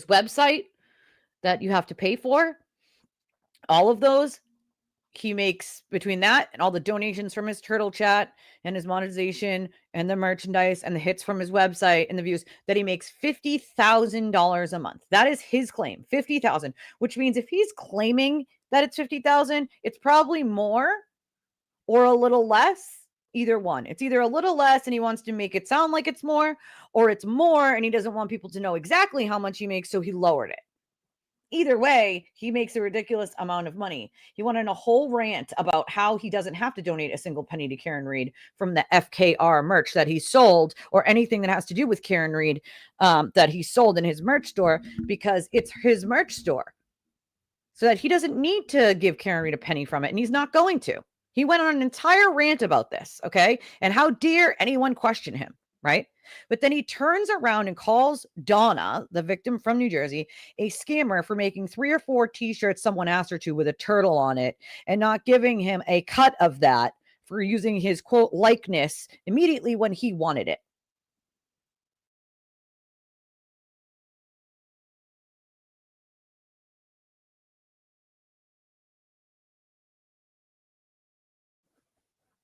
website that you have to pay for, all of those, he makes between that and all the donations from his turtle chat and his monetization and the merchandise and the hits from his website and the views, that he makes $50,000 a month. That is his claim, 50,000, which means if he's claiming that it's 50,000, it's probably more or a little less. Either one. It's either a little less and he wants to make it sound like it's more, or it's more and he doesn't want people to know exactly how much he makes, so he lowered it. Either way, he makes a ridiculous amount of money. He went on a whole rant about how he doesn't have to donate a single penny to Karen Reed from the FKR merch that he sold, or anything that has to do with Karen Reed that he sold in his merch store, because it's his merch store. So that he doesn't need to give Karen Reed a penny from it, and he's not going to. He went on an entire rant about this, okay? And how dare anyone question him, right? But then he turns around and calls Donna, the victim from New Jersey, a scammer for making 3 or 4 t-shirts someone asked her to with a turtle on it and not giving him a cut of that for using his quote likeness immediately when he wanted it.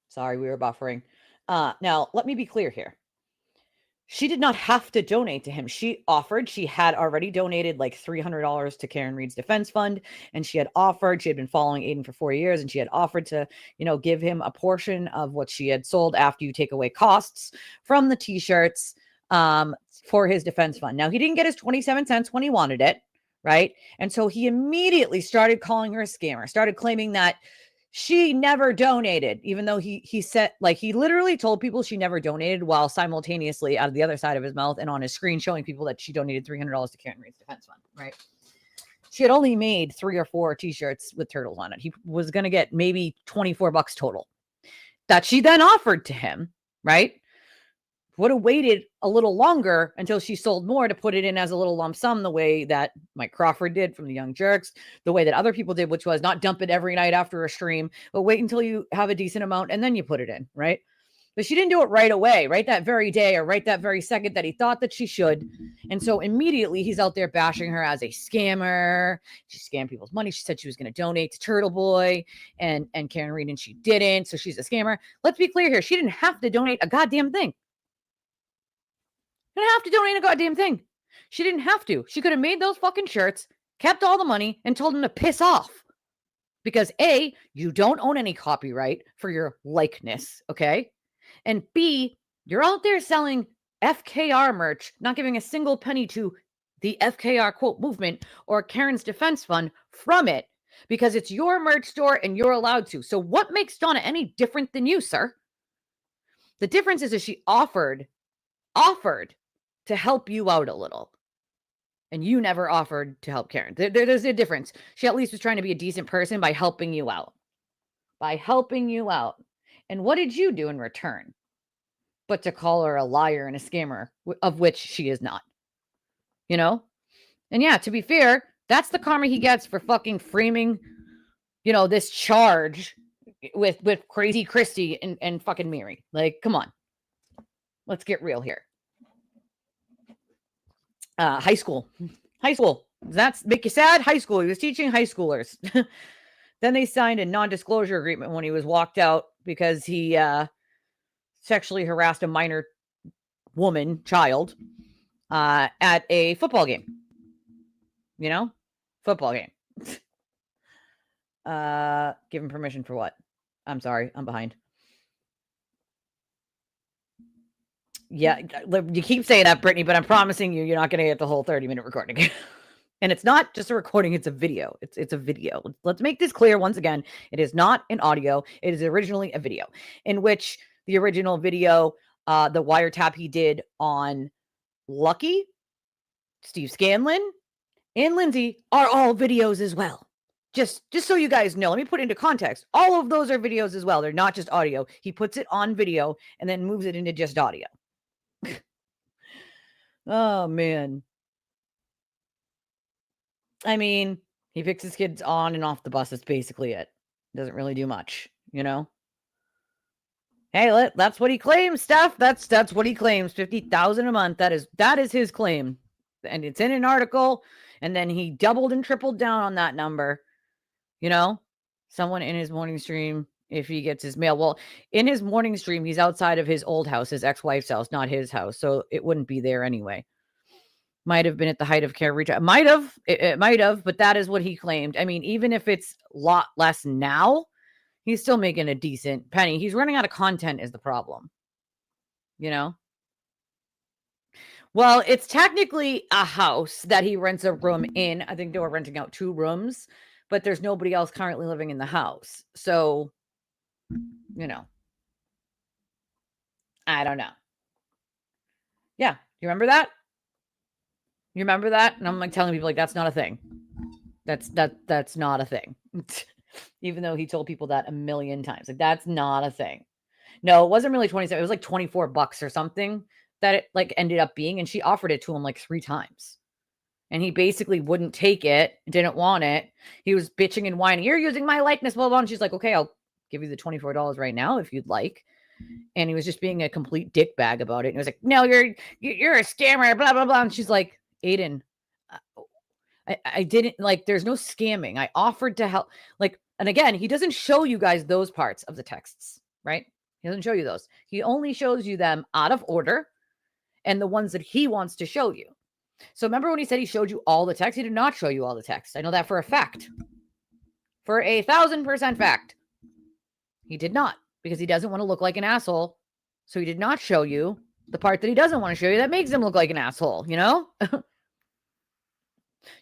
Sorry, we were buffering. Now, let me be clear here. She did not have to donate to him. She offered. She had already donated like $300 to Karen Reed's defense fund, and she had offered. She had been following Aidan for 4 years, and she had offered to, give him a portion of what she had sold after you take away costs from the t-shirts for his defense fund. Now, he didn't get his 27 cents when he wanted it, right? And so he immediately started calling her a scammer, started claiming that she never donated, even though he said, like, he literally told people she never donated while simultaneously out of the other side of his mouth and on his screen showing people that she donated $300 to Karen Reed's defense fund, right? She had only made 3 or 4 t-shirts with turtles on it. He was going to get maybe $24 total that she then offered to him, right? Would have waited a little longer until she sold more to put it in as a little lump sum, the way that Mike Crawford did from the Young Jerks, the way that other people did, which was not dump it every night after a stream, but wait until you have a decent amount and then you put it in, right? But she didn't do it right away, right that very day or right that very second that he thought that she should. And so immediately he's out there bashing her as a scammer. She scammed people's money. She said she was going to donate to Turtleboy and Karen Reed, and she didn't. So she's a scammer. Let's be clear here. She didn't have to donate a goddamn thing. Didn't have to donate a goddamn thing. She didn't have to. She could have made those fucking shirts, kept all the money, and told him to piss off. Because A, you don't own any copyright for your likeness, okay? And B, you're out there selling FKR merch, not giving a single penny to the FKR quote movement or Karen's defense fund from it, because it's your merch store and you're allowed to. So what makes Donna any different than you, sir? The difference is that she offered to help you out a little. And you never offered to help Karen. There's a difference. She at least was trying to be a decent person by helping you out. And what did you do in return? But to call her a liar and a scammer, of which she is not. And yeah, to be fair, that's the karma he gets for fucking framing, this charge with Crazy Christy and fucking Mary. Like, come on. Let's get real here. High school. Does that make you sad? High school. He was teaching high schoolers. Then they signed a non-disclosure agreement when he was walked out because he sexually harassed a minor child, at a football game. Football game. Give him permission for what? I'm sorry. I'm behind. Yeah, you keep saying that, Brittany, but I'm promising you're not going to get the whole 30-minute recording. And it's not just a recording, it's a video. It's a video. Let's make this clear once again. It is not an audio. It is originally a video, in which the original video, the wiretap he did on Lucky, Steve Scanlon, and Lindsay are all videos as well. Just so you guys know, let me put it into context. All of those are videos as well. They're not just audio. He puts it on video and then moves it into just audio. Oh, man. I mean, he picks his kids on and off the bus. That's basically it. Doesn't really do much, Hey, that's what he claims, Steph. That's what he claims. $50,000 a month. That is his claim. And it's in an article. And then he doubled and tripled down on that number. Someone in his morning stream, if he gets his mail. Well, in his morning stream, he's outside of his old house, his ex-wife's house, not his house. So it wouldn't be there anyway. Might have been at the height of care reach. It might have, but that is what he claimed. I mean, even if it's a lot less now, he's still making a decent penny. He's running out of content is the problem. Well, it's technically a house that he rents a room in. I think they were renting out 2 rooms, but there's nobody else currently living in the house. So, I don't know. Yeah. You remember that? And I'm like telling people like, that's not a thing. That's not a thing. Even though he told people that a million times, like, that's not a thing. No, it wasn't really 27. It was like $24 or something. that it like ended up being, and she offered it to him like 3 times. And he basically wouldn't take it, didn't want it. He was bitching and whining, "You're using my likeness, blah, blah." And she's like, "Okay, I'll give you the $24 right now if you'd like." And he was just being a complete dick bag about it. And he was like, "No, you're a scammer, blah, blah, blah." And she's like, "Aidan, I didn't like, there's no scamming. I offered to help." Like, and again, he doesn't show you guys those parts of the texts, right? He doesn't show you those. He only shows you them out of order and the ones that he wants to show you. So remember when he said he showed you all the text? He did not show you all the text. I know that for a fact. For 1,000% fact. He did not, because he doesn't want to look like an asshole. So he did not show you the part that he doesn't want to show you that makes him look like an asshole, you know?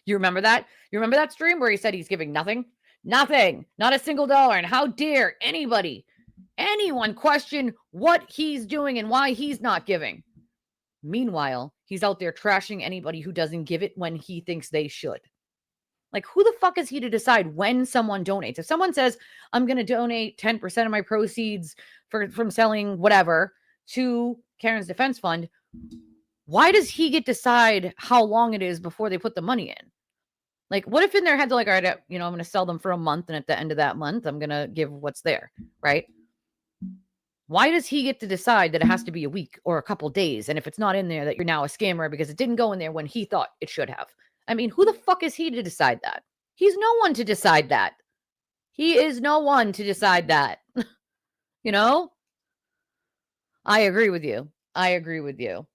You remember that? You remember that stream where he said he's giving nothing? Nothing. Not a single dollar. And how dare anyone question what he's doing and why he's not giving? Meanwhile, he's out there trashing anybody who doesn't give it when he thinks they should. Like, who the fuck is he to decide when someone donates? If someone says, "I'm going to donate 10% of my proceeds from selling whatever to Karen's Defense Fund," why does he get to decide how long it is before they put the money in? Like, what if in their head they're like, "All right, I'm going to sell them for a month, and at the end of that month, I'm going to give what's there," right? Why does he get to decide that it has to be a week or a couple days? And if it's not in there, that you're now a scammer because it didn't go in there when he thought it should have? I mean, who the fuck is he to decide that? He's no one to decide that. He is no one to decide that. You know? I agree with you. I agree with you.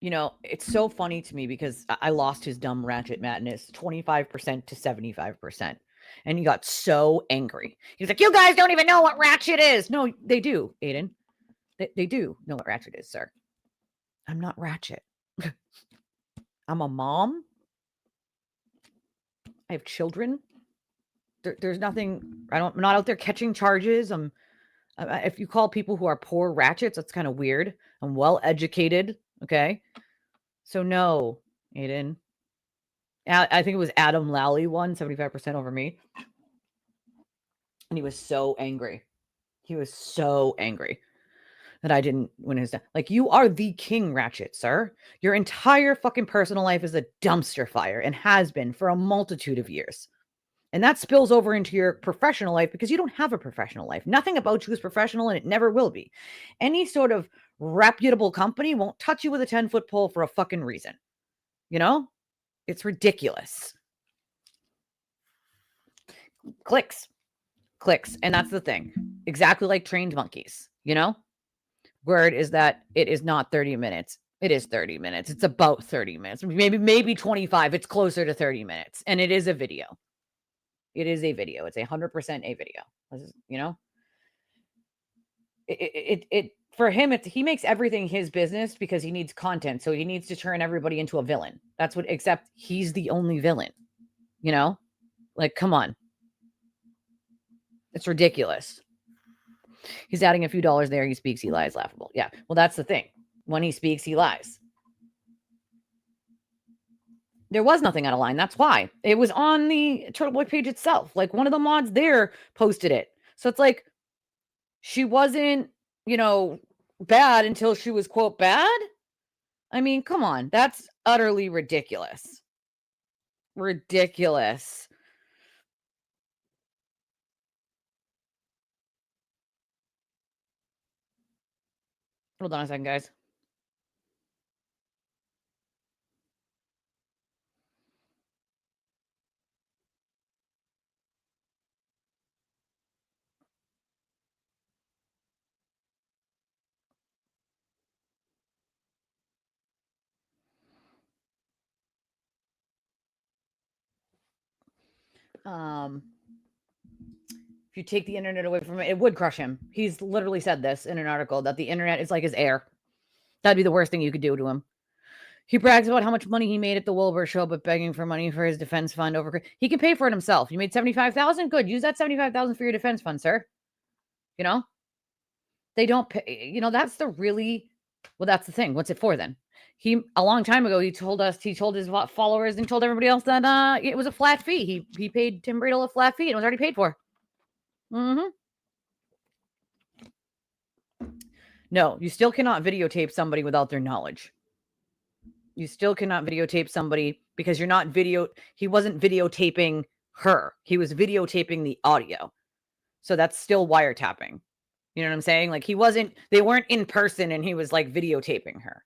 You know, it's so funny to me because I lost his dumb ratchet madness 25% to 75%. And he got so angry. He's like, "You guys don't even know what ratchet is." No, they do, Aidan. They do know what ratchet is, sir. I'm not ratchet. I'm a mom. I have children. There's nothing. I'm not out there catching charges. If you call people who are poor ratchets, that's kind of weird. I'm well educated. Okay. So no, Aidan. I think it was Adam Lally won 75% over me. And he was so angry. He was so angry that I didn't win his. Like, you are the king ratchet, sir. Your entire fucking personal life is a dumpster fire and has been for a multitude of years. And that spills over into your professional life because you don't have a professional life. Nothing about you is professional, and it never will be. Any sort of reputable company won't touch you with a 10-foot pole for a fucking reason. You know? It's ridiculous. Clicks. And that's the thing. Exactly like trained monkeys, you know? Word is that it is not 30 minutes. It is 30 minutes. It's about 30 minutes. Maybe 25. It's closer to 30 minutes. And it is a video. It is a video. It's 100% a video. You know? It for him, he makes everything his business because he needs content. So he needs to turn everybody into a villain. That's what, except he's the only villain. You know? Like, come on. It's ridiculous. He's adding a few dollars there. He speaks, he lies, laughable. Yeah. Well, that's the thing. When he speaks, he lies. There was nothing out of line. That's why. It was on the Turtleboy page itself. Like, one of the mods there posted it. So it's like, she wasn't, bad until she was, quote, bad? I mean, come on. That's utterly ridiculous. Ridiculous. Hold on a second, guys. If you take the internet away from it, it would crush him. He's literally said this in an article that the internet is like his air. That'd be the worst thing you could do to him. He brags about how much money he made at the Wilbur show, but begging for money for his defense fund over. He can pay for it himself. You made $75,000. Good. Use that $75,000 for your defense fund, sir. They don't pay. That's the really. Well, that's the thing. What's it for then? A long time ago, he told his followers and told everybody else that it was a flat fee. He paid Tim Bradle a flat fee and it was already paid for. Mm-hmm. No, you still cannot videotape somebody without their knowledge. You still cannot videotape somebody because you're not he wasn't videotaping her. He was videotaping the audio. So that's still wiretapping. You know what I'm saying? Like they weren't in person and he was like videotaping her.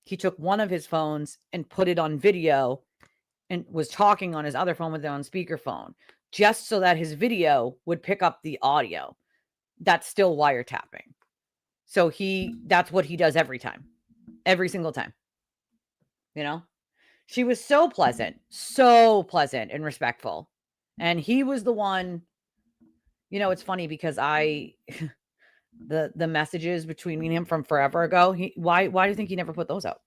He took one of his phones and put it on video and was talking on his other phone with it on speakerphone just so that his video would pick up the audio. That's still wiretapping. So that's what he does every time, every single time. You know, she was so pleasant and respectful. And he was the one, it's funny because the messages between me and him from forever ago, why do you think he never put those out?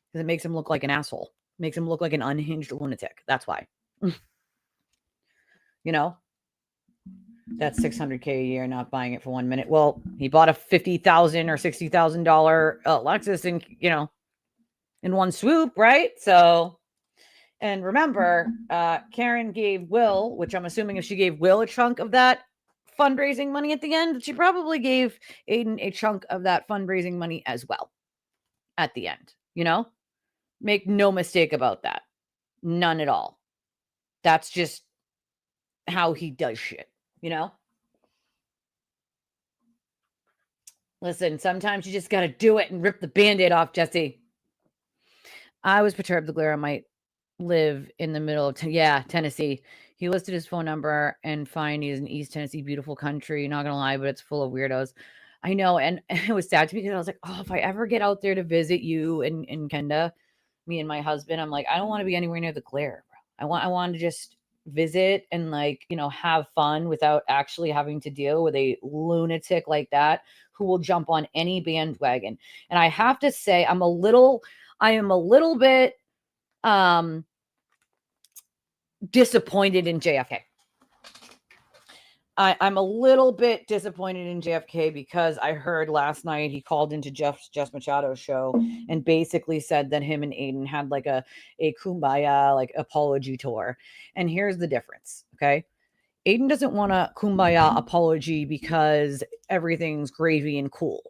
Because it makes him look like an asshole. Makes him look like an unhinged lunatic. That's why. That's $600K a year, not buying it for 1 minute. Well, he bought a $50,000 or $60,000 Lexus in one swoop, right? So, and remember, Karen gave Will, which I'm assuming if she gave Will a chunk of that fundraising money at the end, she probably gave Aidan a chunk of that fundraising money as well at the end. Make no mistake about that. None at all. That's just how he does shit, Listen, sometimes you just got to do it and rip the Band-Aid off, Jesse. I was perturbed the glare might live in the middle of, Tennessee. He listed his phone number and find he's in East Tennessee, beautiful country. Not going to lie, but it's full of weirdos. I know. And it was sad to me because I was like, oh, if I ever get out there to visit you and Kenda, me and my husband, I'm like, I don't want to be anywhere near the glare, bro. I want to just visit and have fun without actually having to deal with a lunatic like that who will jump on any bandwagon. And I have to say, I am a little bit disappointed in JFK. I'm a little bit disappointed in JFK because I heard last night he called into Jess Machado's show and basically said that him and Aidan had like a kumbaya apology tour. And here's the difference, okay? Aidan doesn't want a kumbaya apology because everything's gravy and cool.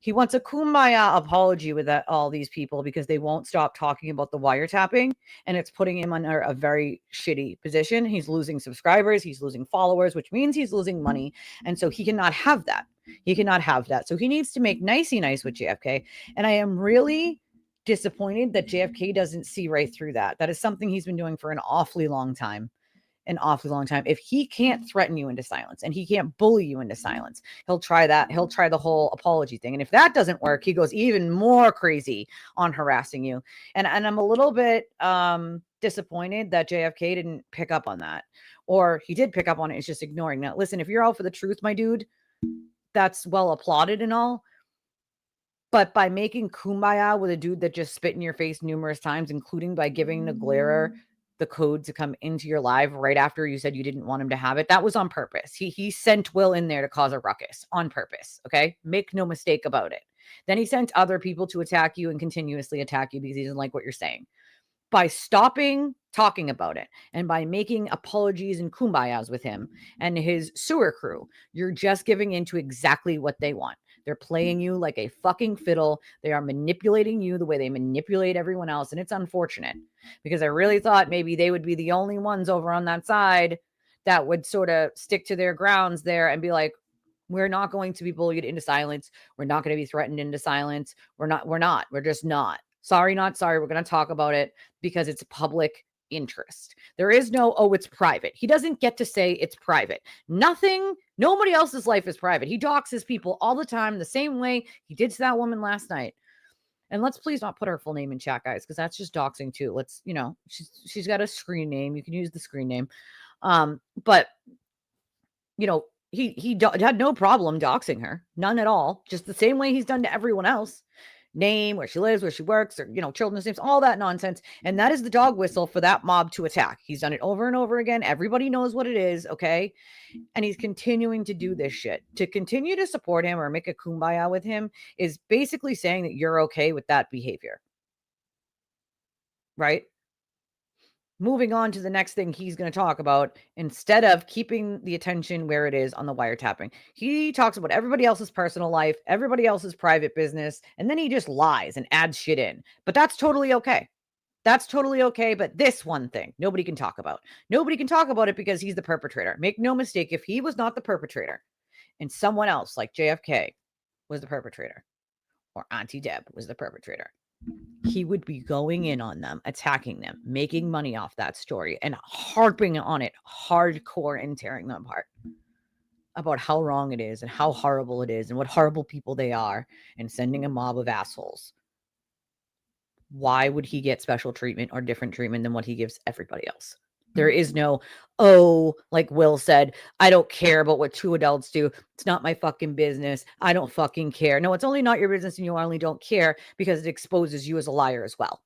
He wants a kumbaya apology with all these people because they won't stop talking about the wiretapping, and it's putting him under a very shitty position. He's losing subscribers, he's losing followers, which means he's losing money. And so he cannot have that. So he needs to make nicey nice with JFK. And I am really disappointed that JFK doesn't see right through that. That is something he's been doing for an awfully long time. If he can't threaten you into silence and he can't bully you into silence, he'll try that. He'll try the whole apology thing. And if that doesn't work, he goes even more crazy on harassing you. And I'm a little bit disappointed that JFK didn't pick up on that, or he did pick up on it. It's just ignoring. Now, listen, if you're out for the truth, my dude, that's well applauded and all. But by making kumbaya with a dude that just spit in your face numerous times, including by giving the glarer the code to come into your live right after you said you didn't want him to have it, that was on purpose. He sent Will in there to cause a ruckus on purpose, okay? Make no mistake about it. Then he sent other people to attack you and continuously attack you because he doesn't like what you're saying. By stopping talking about it and by making apologies and kumbayas with him and his sewer crew, you're just giving into exactly what they want. They're playing you like a fucking fiddle. They are manipulating you the way they manipulate everyone else. And it's unfortunate because I really thought maybe they would be the only ones over on that side that would sort of stick to their grounds there and be like, we're not going to be bullied into silence. We're not going to be threatened into silence. We're just not. Sorry, not sorry. We're going to talk about it because it's public interest. There is no, oh, it's private. He doesn't get to say it's private. Nobody else's life is private. He doxes people all the time the same way he did to that woman last night. And let's please not put her full name in chat, guys, because that's just doxing too. Let's, she's got a screen name. You can use the screen name. But, he had no problem doxing her. None at all. Just the same way he's done to everyone else. Name, where she lives, where she works, or, children's names, all that nonsense. And that is the dog whistle for that mob to attack. He's done it over and over again. Everybody knows what it is, okay? And he's continuing to do this shit. To continue to support him or make a kumbaya with him is basically saying that you're okay with that behavior. Right? moving on to the next thing he's going to talk about, instead of keeping the attention where it is on the wiretapping, he talks about everybody else's personal life, everybody else's private business, and then he just lies and adds shit in. But that's totally okay. That's totally okay. But this one thing, nobody can talk about. Nobody can talk about it because he's the perpetrator. Make no mistake, if he was not the perpetrator and someone else like JFK was the perpetrator or Auntie Deb was the perpetrator, he would be going in on them, attacking them, making money off that story, and harping on it hardcore and tearing them apart about how wrong it is and how horrible it is and what horrible people they are, and sending a mob of assholes. Why would he get special treatment or different treatment than what he gives everybody else? There is no, oh, like Will said, I don't care about what two adults do. It's not my fucking business. I don't fucking care. No, it's only not your business, and you only don't care because it exposes you as a liar as well.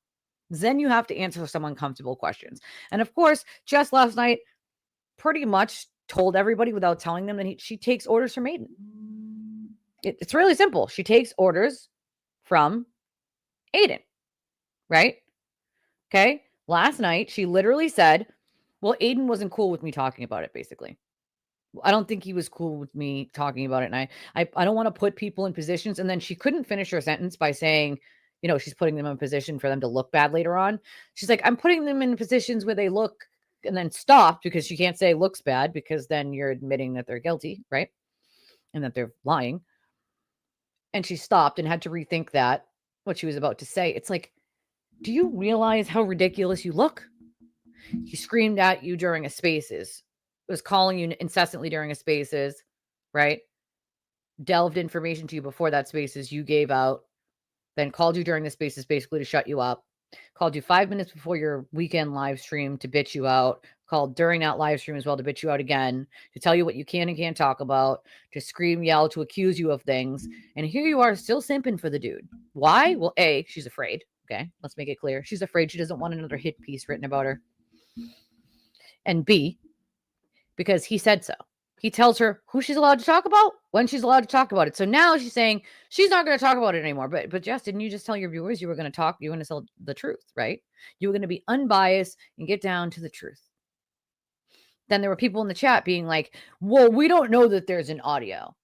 Then you have to answer some uncomfortable questions. And of course, just last night, pretty much told everybody without telling them that she takes orders from Aidan. It's really simple. She takes orders from Aidan, right? Okay. Last night, she literally said, well, Aidan wasn't cool with me talking about it, basically. I don't think he was cool with me talking about it. And I don't want to put people in positions. And then she couldn't finish her sentence by saying, she's putting them in a position for them to look bad later on. She's like, I'm putting them in positions where they look, and then stopped because she can't say looks bad because then you're admitting that they're guilty, right? And that they're lying. And she stopped and had to rethink that, what she was about to say. It's like, do you realize how ridiculous you look? He screamed at you during a spaces, was calling you incessantly during a spaces, right? Delved information to you before that spaces you gave out, then called you during the spaces basically to shut you up, called you 5 minutes before your weekend live stream to bitch you out, called during that live stream as well to bitch you out again, to tell you what you can and can't talk about, to scream, yell, to accuse you of things. And here you are still simping for the dude. Why? Well, A, she's afraid. Okay, let's make it clear. She's afraid. She doesn't want another hit piece written about her. And B, because he said so. He tells her who she's allowed to talk about, when she's allowed to talk about it. So now she's saying she's not going to talk about it anymore. But Jess, didn't you just tell your viewers you were going to talk? You were going to tell the truth, right? You were going to be unbiased and get down to the truth. Then there were people in the chat being like, well, we don't know that there's an audio.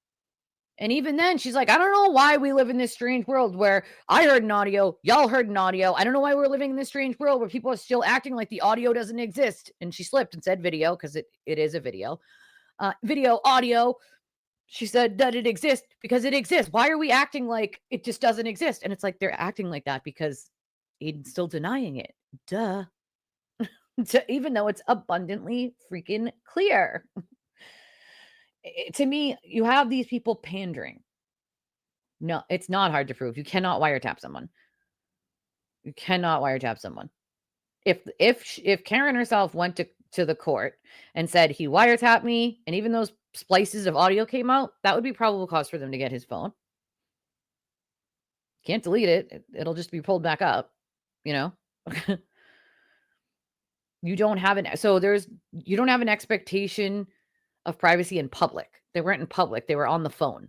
And even then, she's like, I don't know why we live in this strange world where I heard an audio, y'all heard an audio. I don't know why we're living in this strange world where people are still acting like the audio doesn't exist. And she slipped and said video because it is a video. Video, audio. She said that it exists because it exists. Why are we acting like it just doesn't exist? And it's like they're acting like that because Aidan's still denying it. Duh. Even though it's abundantly freaking clear. To me, you have these people pandering. No, it's not hard to prove. You cannot wiretap someone. You cannot wiretap someone. If Karen herself went to the court and said he wiretapped me, and even those splices of audio came out, that would be probable cause for them to get his phone. Can't delete it. It'll just be pulled back up, You don't have you don't have an expectation of privacy in public. They weren't in public. They were on the phone.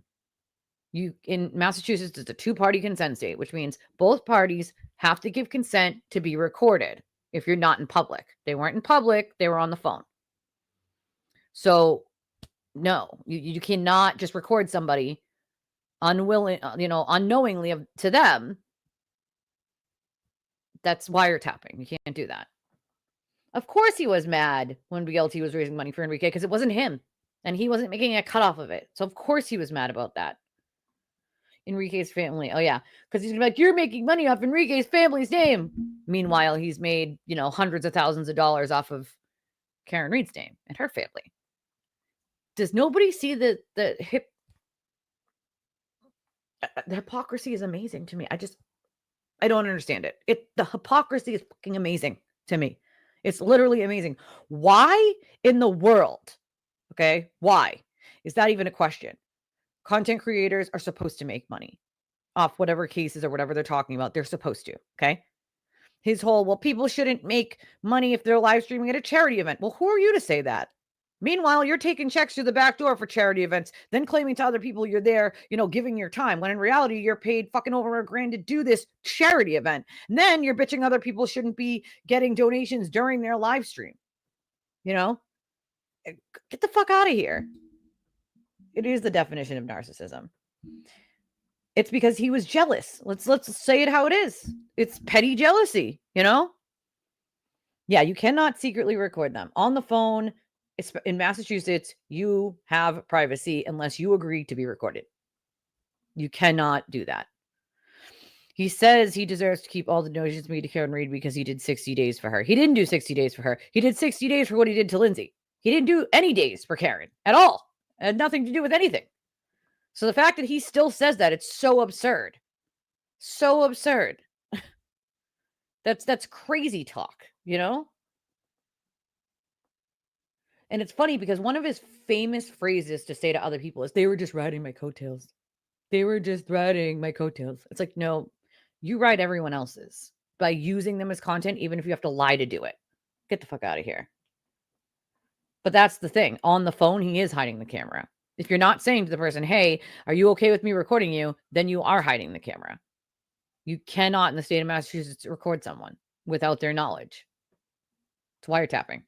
In Massachusetts, it's a two-party consent state, which means both parties have to give consent to be recorded if you're not in public. They weren't in public. They were on the phone. So, no, you cannot just record somebody unknowingly to them. That's wiretapping. You can't do that. Of course he was mad when BLT was raising money for Enrique because it wasn't him. And he wasn't making a cut off of it. So, of course he was mad about that. Enrique's family. Oh, yeah. Because he's like, you're making money off Enrique's family's name. Meanwhile, he's made, hundreds of thousands of dollars off of Karen Reed's name and her family. Does nobody see the hypocrisy is amazing to me. I don't understand it. The hypocrisy is fucking amazing to me. It's literally amazing. Why in the world? Okay. Why? Is that even a question? Content creators are supposed to make money off whatever cases or whatever they're talking about. They're supposed to. Okay. His whole, well, people shouldn't make money if they're live streaming at a charity event. Well, who are you to say that? Meanwhile, you're taking checks through the back door for charity events, then claiming to other people you're there, giving your time, when in reality, you're paid fucking over $1,000 to do this charity event. And then you're bitching other people shouldn't be getting donations during their live stream. Get the fuck out of here. It is the definition of narcissism. It's because he was jealous. Let's say it how it is. It's petty jealousy, Yeah, you cannot secretly record them. On the phone, in Massachusetts, you have privacy unless you agree to be recorded. You cannot do that. He says he deserves to keep all the donations made to Karen Reed because he did 60 days for her. He didn't do 60 days for her. He did 60 days for what he did to Lindsay. He didn't do any days for Karen at all. It had nothing to do with anything. So the fact that he still says that, it's so absurd. So absurd. That's crazy talk, And it's funny because one of his famous phrases to say to other people is, they were just riding my coattails. They were just riding my coattails. It's like, no, you ride everyone else's by using them as content, even if you have to lie to do it. Get the fuck out of here. But that's the thing. On the phone, he is hiding the camera. If you're not saying to the person, hey, are you okay with me recording you? Then you are hiding the camera. You cannot in the state of Massachusetts record someone without their knowledge. It's wiretapping.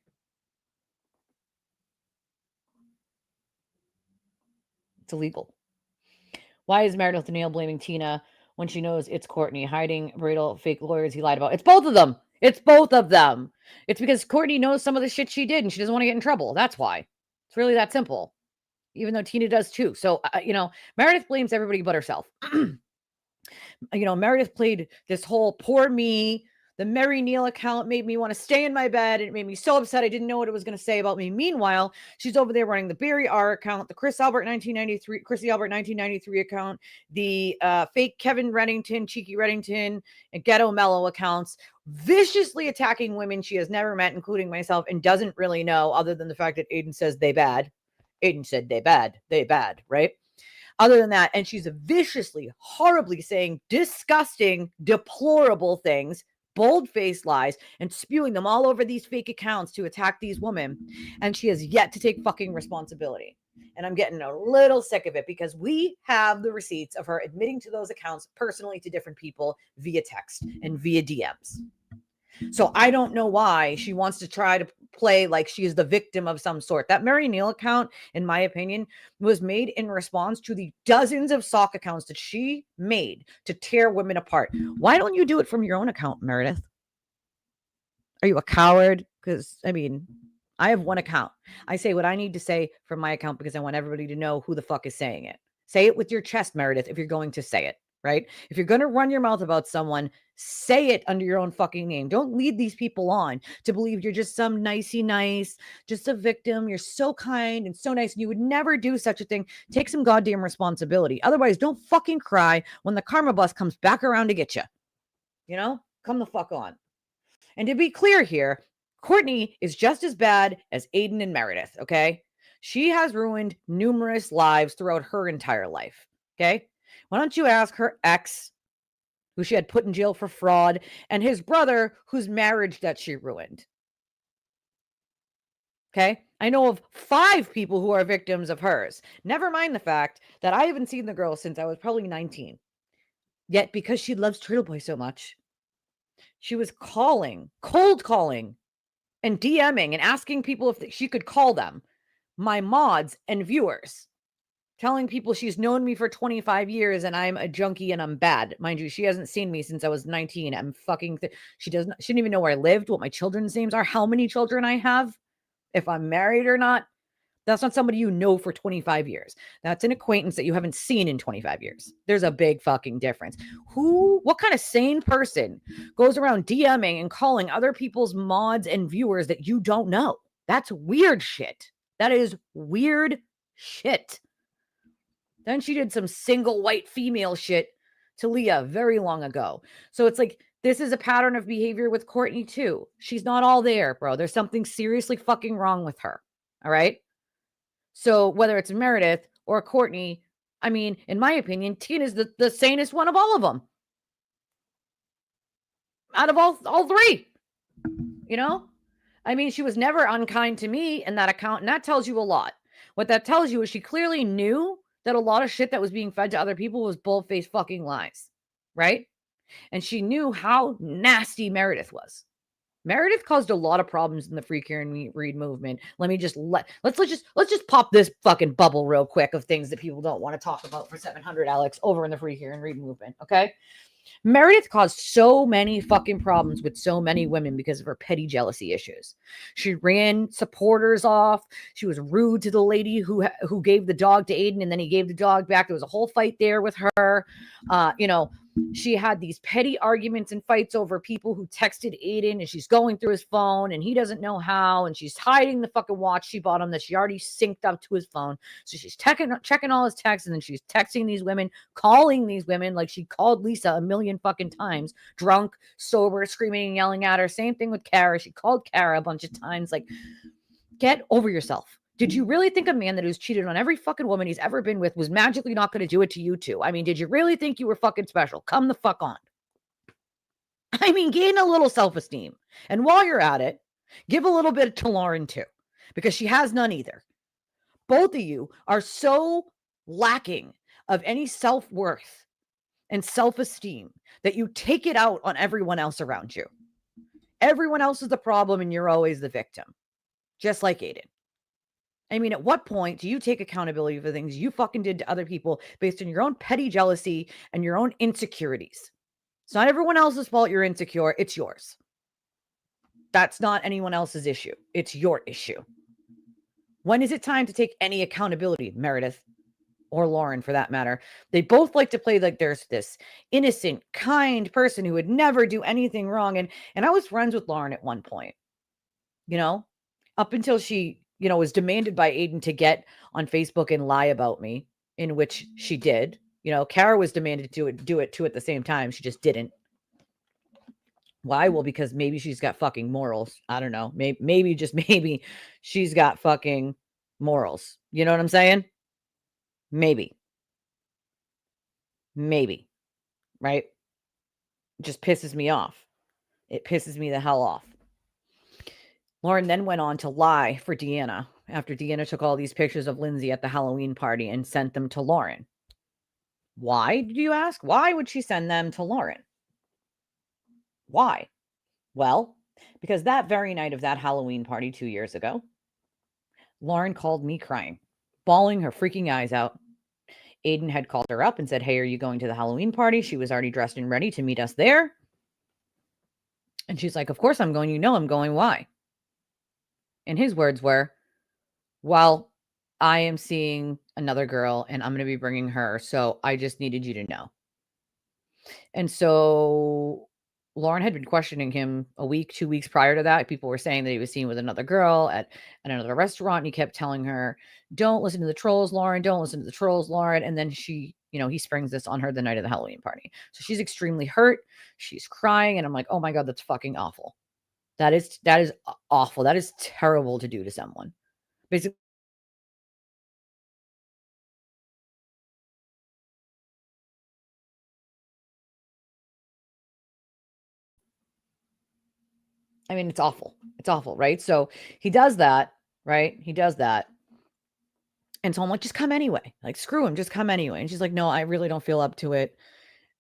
It's illegal. Why is Meredith Danielle blaming Tina when she knows it's Courtney? Hiding bridal fake lawyers he lied about. It's both of them. It's both of them. It's because Courtney knows some of the shit she did and she doesn't want to get in trouble. That's why. It's really that simple. Even though Tina does too. So, Meredith blames everybody but herself. Meredith played this whole poor me. The Mary Neal account made me want to stay in my bed. It made me so upset. I didn't know what it was going to say about me. Meanwhile, she's over there running the Barry R account, the Chrissy Albert 1993 account, the fake Kevin Reddington, Cheeky Reddington, and Ghetto Mellow accounts, viciously attacking women she has never met, including myself, and doesn't really know, other than the fact that Aidan says they bad. Aidan said they bad, right? Other than that, and she's viciously, horribly saying disgusting, deplorable things, bold-faced lies, and spewing them all over these fake accounts to attack these women. And she has yet to take fucking responsibility. And I'm getting a little sick of it because we have the receipts of her admitting to those accounts personally to different people via text and via DMs. So I don't know why she wants to try to play like she is the victim of some sort. That Mary Neal account, in my opinion, was made in response to the dozens of sock accounts that she made to tear women apart. Why don't you do it from your own account, Meredith? Are you a coward? Because, I have one account. I say what I need to say from my account because I want everybody to know who the fuck is saying it. Say it with your chest, Meredith, if you're going to say it. Right? If you're going to run your mouth about someone, say it under your own fucking name. Don't lead these people on to believe you're just some nicey nice, just a victim. You're so kind and so nice. And you would never do such a thing. Take some goddamn responsibility. Otherwise, don't fucking cry when the karma bus comes back around to get you. Come the fuck on. And to be clear here, Courtney is just as bad as Aidan and Meredith, okay? She has ruined numerous lives throughout her entire life, okay? Why don't you ask her ex, who she had put in jail for fraud, and his brother, whose marriage that she ruined. Okay? I know of 5 people who are victims of hers. Never mind the fact that I haven't seen the girl since I was probably 19. Yet, because she loves Turtleboy so much, she was cold calling, and DMing and asking people if she could call them, my mods and viewers. Telling people she's known me for 25 years and I'm a junkie and I'm bad. Mind you, she hasn't seen me since I was 19. I'm fucking, she didn't even know where I lived, what my children's names are, how many children I have, if I'm married or not. That's not somebody you know for 25 years. That's an acquaintance that you haven't seen in 25 years. There's a big fucking difference. What kind of sane person goes around DMing and calling other people's mods and viewers that you don't know? That's weird shit. That is weird shit. Then she did some single white female shit to Leah very long ago. So it's like, this is a pattern of behavior with Courtney too. She's not all there, bro. There's something seriously fucking wrong with her. All right. So whether it's Meredith or Courtney, in my opinion, Tina's the sanest one of all of them. Out of all 3, I mean, she was never unkind to me in that account, and that tells you a lot. What that tells you is she clearly knew that a lot of shit that was being fed to other people was bull-faced fucking lies, right? And she knew how nasty Meredith was. Meredith caused a lot of problems in the Free Karen Read movement. Let's just pop this fucking bubble real quick of things that people don't want to talk about for 700 Alex over in the Free Karen Read movement, okay? Meredith caused so many fucking problems with so many women because of her petty jealousy issues. She ran supporters off. She was rude to the lady who gave the dog to Aidan, and then he gave the dog back. There was a whole fight there with her. She had these petty arguments and fights over people who texted Aidan, and she's going through his phone and he doesn't know how, and she's hiding the fucking watch she bought him that she already synced up to his phone. So she's checking all his texts, and then she's texting these women, calling these women like she called Lisa a million fucking times, drunk, sober, screaming and yelling at her. Same thing with Kara. She called Kara a bunch of times. Like, get over yourself. Did you really think a man that who's cheated on every fucking woman he's ever been with was magically not going to do it to you too? I mean, did you really think you were fucking special? Come the fuck on. I mean, gain a little self-esteem. And while you're at it, give a little bit to Lauren too, because she has none either. Both of you are so lacking of any self-worth and self-esteem that you take it out on everyone else around you. Everyone else is the problem and you're always the victim. Just like Aidan. I mean, at what point do you take accountability for things you fucking did to other people based on your own petty jealousy and your own insecurities? It's not everyone else's fault you're insecure. It's yours. That's not anyone else's issue. It's your issue. When is it time to take any accountability, Meredith? Or Lauren, for that matter? They both like to play like there's this innocent, kind person who would never do anything wrong. And I was friends with Lauren at one point, up until she was demanded by Aidan to get on Facebook and lie about me, in which she did. Kara was demanded to do it too at the same time. She just didn't. Why? Well, because maybe she's got fucking morals. I don't know. Maybe just maybe she's got fucking morals. You know what I'm saying? Maybe. Right? It just pisses me off. It pisses me the hell off. Lauren then went on to lie for Deanna after Deanna took all these pictures of Lindsay at the Halloween party and sent them to Lauren. Why, do you ask? Why would she send them to Lauren? Why? Well, because that very night of that Halloween party 2 years ago, Lauren called me crying, bawling her freaking eyes out. Aidan had called her up and said, "Hey, are you going to the Halloween party?" She was already dressed and ready to meet us there. And she's like, "Of course I'm going. You know I'm going. Why?" And his words were, "Well, I am seeing another girl and I'm going to be bringing her. So I just needed you to know." And so Lauren had been questioning him a week, 2 weeks prior to that. People were saying that he was seen with another girl at another restaurant. And he kept telling her, "Don't listen to the trolls, Lauren. Don't listen to the trolls, Lauren." And then he springs this on her the night of the Halloween party. So she's extremely hurt. She's crying. And I'm like, oh my God, that's fucking awful. That is awful. That is terrible to do to someone. Basically, I mean, it's awful. It's awful, right? So he does that, right? He does that. And so I'm like, just come anyway. Like, screw him, just come anyway. And she's like, "No, I really don't feel up to it."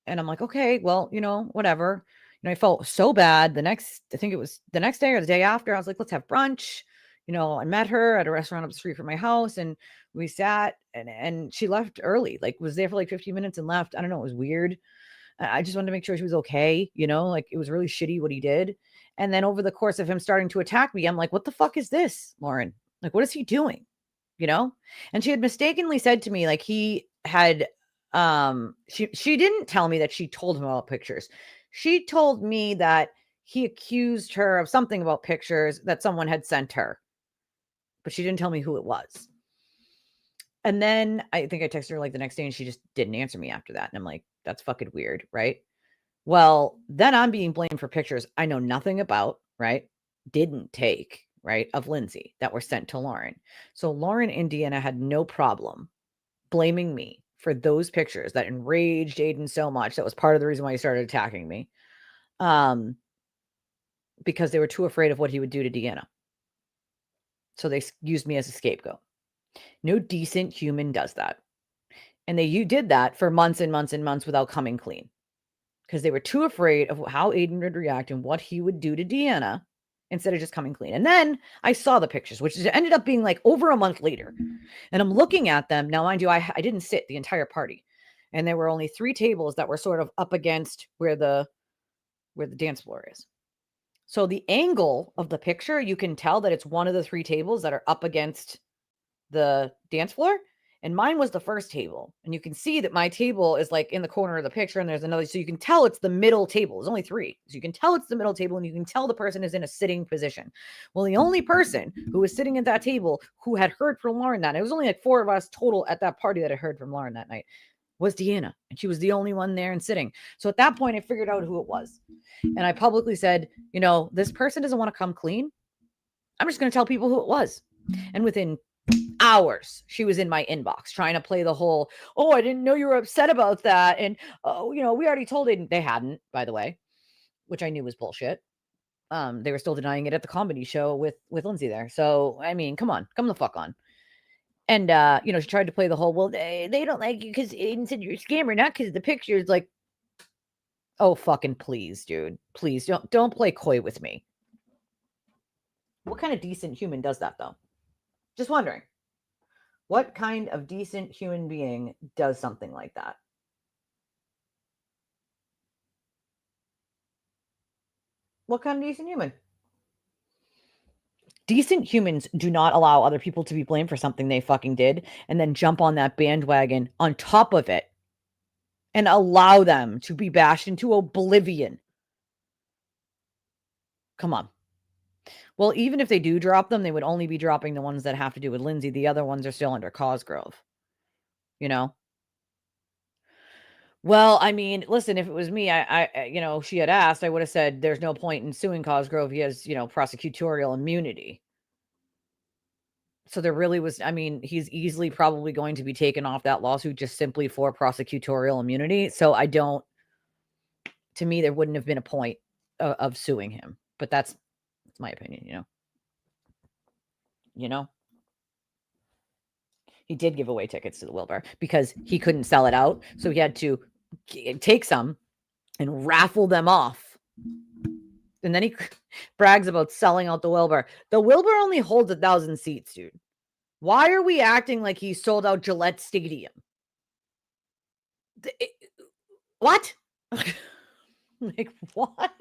And I'm like, okay, well, whatever. I felt so bad I think it was the next day or the day after. I was like, let's have brunch. I met her at a restaurant up the street from my house and we sat and she left early, like was there for like 15 minutes and left. I don't know. It was weird. I just wanted to make sure she was okay. Like it was really shitty what he did. And then over the course of him starting to attack me, I'm like, what the fuck is this, Lauren? Like, what is he doing? And she had mistakenly said to me, like he had, she didn't tell me that she told him about pictures. She told me that he accused her of something about pictures that someone had sent her, but she didn't tell me who it was. And then I think I texted her like the next day and she just didn't answer me after that. And I'm like, that's fucking weird, right? Well, then I'm being blamed for pictures I know nothing about, right? Didn't take, right, of Lindsay that were sent to Lauren. So Lauren and Deanna had no problem blaming me for those pictures that enraged Aidan so much. That was part of the reason why he started attacking me. because they were too afraid of what he would do to Deanna. So they used me as a scapegoat. No decent human does that. And you did that for months and months and months without coming clean. Because they were too afraid of how Aidan would react and what he would do to Deanna instead of just coming clean. And then I saw the pictures, which ended up being like over a month later. And I'm looking at them. Now, mind you, I didn't sit the entire party. And there were only 3 tables that were sort of up against where the dance floor is. So the angle of the picture, you can tell that it's one of the 3 tables that are up against the dance floor. And mine was the first table. And you can see that my table is like in the corner of the picture. And there's another. So you can tell it's the middle table. There's only 3. So you can tell it's the middle table. And you can tell the person is in a sitting position. Well, the only person who was sitting at that table who had heard from Lauren that night, it was only like 4 of us total at that party that had heard from Lauren that night, was Deanna. And she was the only one there and sitting. So at that point, I figured out who it was. And I publicly said, this person doesn't want to come clean. I'm just going to tell people who it was. And within hours, she was in my inbox trying to play the whole, I didn't know you were upset about that. And, we already told it. They hadn't, by the way, which I knew was bullshit. They were still denying it at the comedy show with Lindsay there. So, I mean, come the fuck on. And, she tried to play the whole, well, they don't like you because Aidan said you're a scammer, not because the picture is like, oh, fucking please, dude. Please don't play coy with me. What kind of decent human does that, though? Just wondering. What kind of decent human being does something like that? What kind of decent human? Decent humans do not allow other people to be blamed for something they fucking did and then jump on that bandwagon on top of it and allow them to be bashed into oblivion. Come on. Well, even if they do drop them, they would only be dropping the ones that have to do with Lindsay. The other ones are still under Cosgrove. Well, I mean, listen, if it was me, I she had asked, I would have said there's no point in suing Cosgrove. He has, prosecutorial immunity. So there really was, I mean, he's easily probably going to be taken off that lawsuit just simply for prosecutorial immunity. So to me, there wouldn't have been a point of suing him. But that's my opinion, He did give away tickets to the Wilbur because he couldn't sell it out. So he had to take some and raffle them off. And then he brags about selling out the Wilbur. The Wilbur only holds 1,000 seats, dude. Why are we acting like he sold out Gillette Stadium? What? Like, what?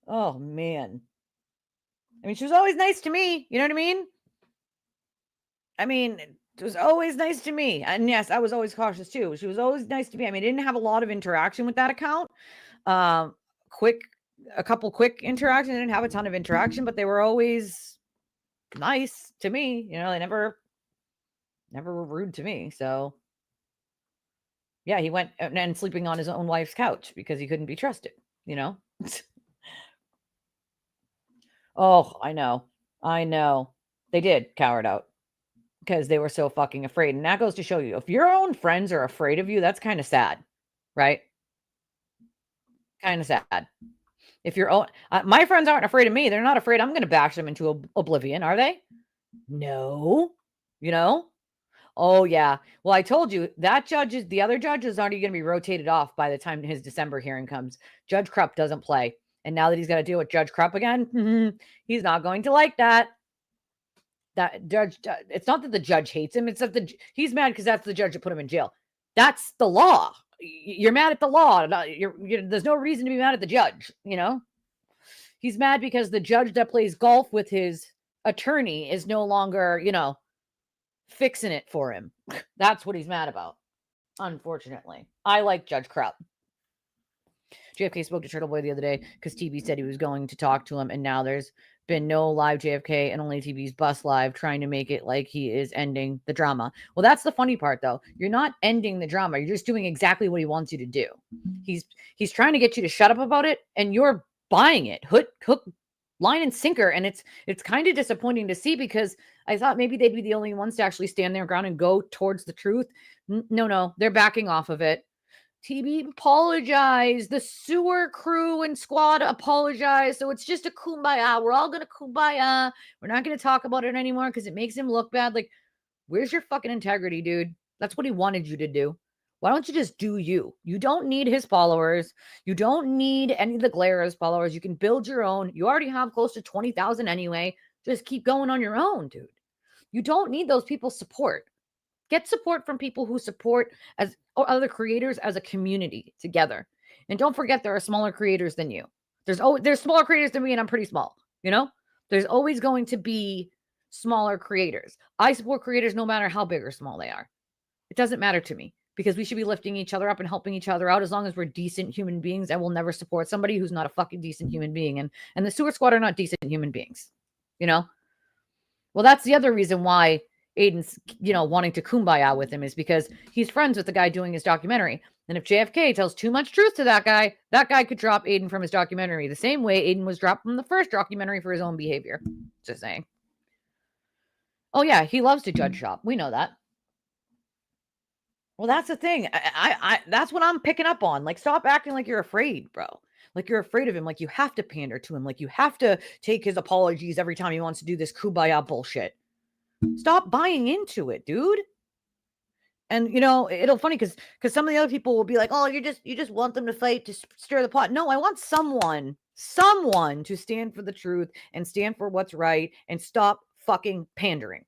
Oh, man. I mean, she was always nice to me. You know what I mean? I mean, it was always nice to me. And yes, I was always cautious too. She was always nice to me. I mean, I didn't have a lot of interaction with that account. A couple quick interactions. I didn't have a ton of interaction, but they were always nice to me. They never were rude to me. So yeah, he went and sleeping on his own wife's couch because he couldn't be trusted, Oh, I know. They did cower it out because they were so fucking afraid. And that goes to show you, if your own friends are afraid of you, that's kind of sad, right? Kind of sad. If your own, my friends aren't afraid of me. They're not afraid I'm going to bash them into oblivion, are they? No. Oh, yeah. Well, I told you that the other judges aren't going to be rotated off by the time his December hearing comes. Judge Krupp doesn't play. And now that he's got to deal with Judge Krupp again, he's not going to like that. That judge, it's not that the judge hates him. It's that he's mad because that's the judge that put him in jail. That's the law. You're mad at the law. There's no reason to be mad at the judge, He's mad because the judge that plays golf with his attorney is no longer, fixing it for him. That's what he's mad about, unfortunately. I like Judge Krupp. JFK spoke to Turtleboy the other day because TB said he was going to talk to him, and now there's been no live JFK and only TB's bus live trying to make it like he is ending the drama. Well, that's the funny part, though. You're not ending the drama. You're just doing exactly what he wants you to do. He's trying to get you to shut up about it, and you're buying it. Hook, line, and sinker. And it's kind of disappointing to see because I thought maybe they'd be the only ones to actually stand their ground and go towards the truth. No, they're backing off of it. TB apologized. The sewer crew and squad apologized. So it's just a kumbaya. We're all going to kumbaya. We're not going to talk about it anymore because it makes him look bad. Like, where's your fucking integrity, dude? That's what he wanted you to do. Why don't you just do you? You don't need his followers. You don't need any of the Glara's followers. You can build your own. You already have close to 20,000 anyway. Just keep going on your own, dude. You don't need those people's support. Get support from people who support as or other creators as a community together. And don't forget there are smaller creators than you. There's smaller creators than me, and I'm pretty small, you know? There's always going to be smaller creators. I support creators no matter how big or small they are. It doesn't matter to me because we should be lifting each other up and helping each other out as long as we're decent human beings. I will never support somebody who's not a fucking decent human being. And the sewer squad are not decent human beings, you know? Well, that's the other reason why Aidan's, wanting to kumbaya with him is because he's friends with the guy doing his documentary. And if JFK tells too much truth to that guy could drop Aidan from his documentary the same way Aidan was dropped from the first documentary for his own behavior. Just saying. Oh, yeah, he loves to judge shop. We know that. Well, that's the thing. I that's what I'm picking up on. Like, stop acting like you're afraid, bro. Like you're afraid of him. Like you have to pander to him. Like you have to take his apologies every time he wants to do this kumbaya bullshit. Stop buying into it, dude. And it'll funny because some of the other people will be like, "Oh, you just want them to fight to stir the pot." No, I want someone to stand for the truth and stand for what's right and stop fucking pandering.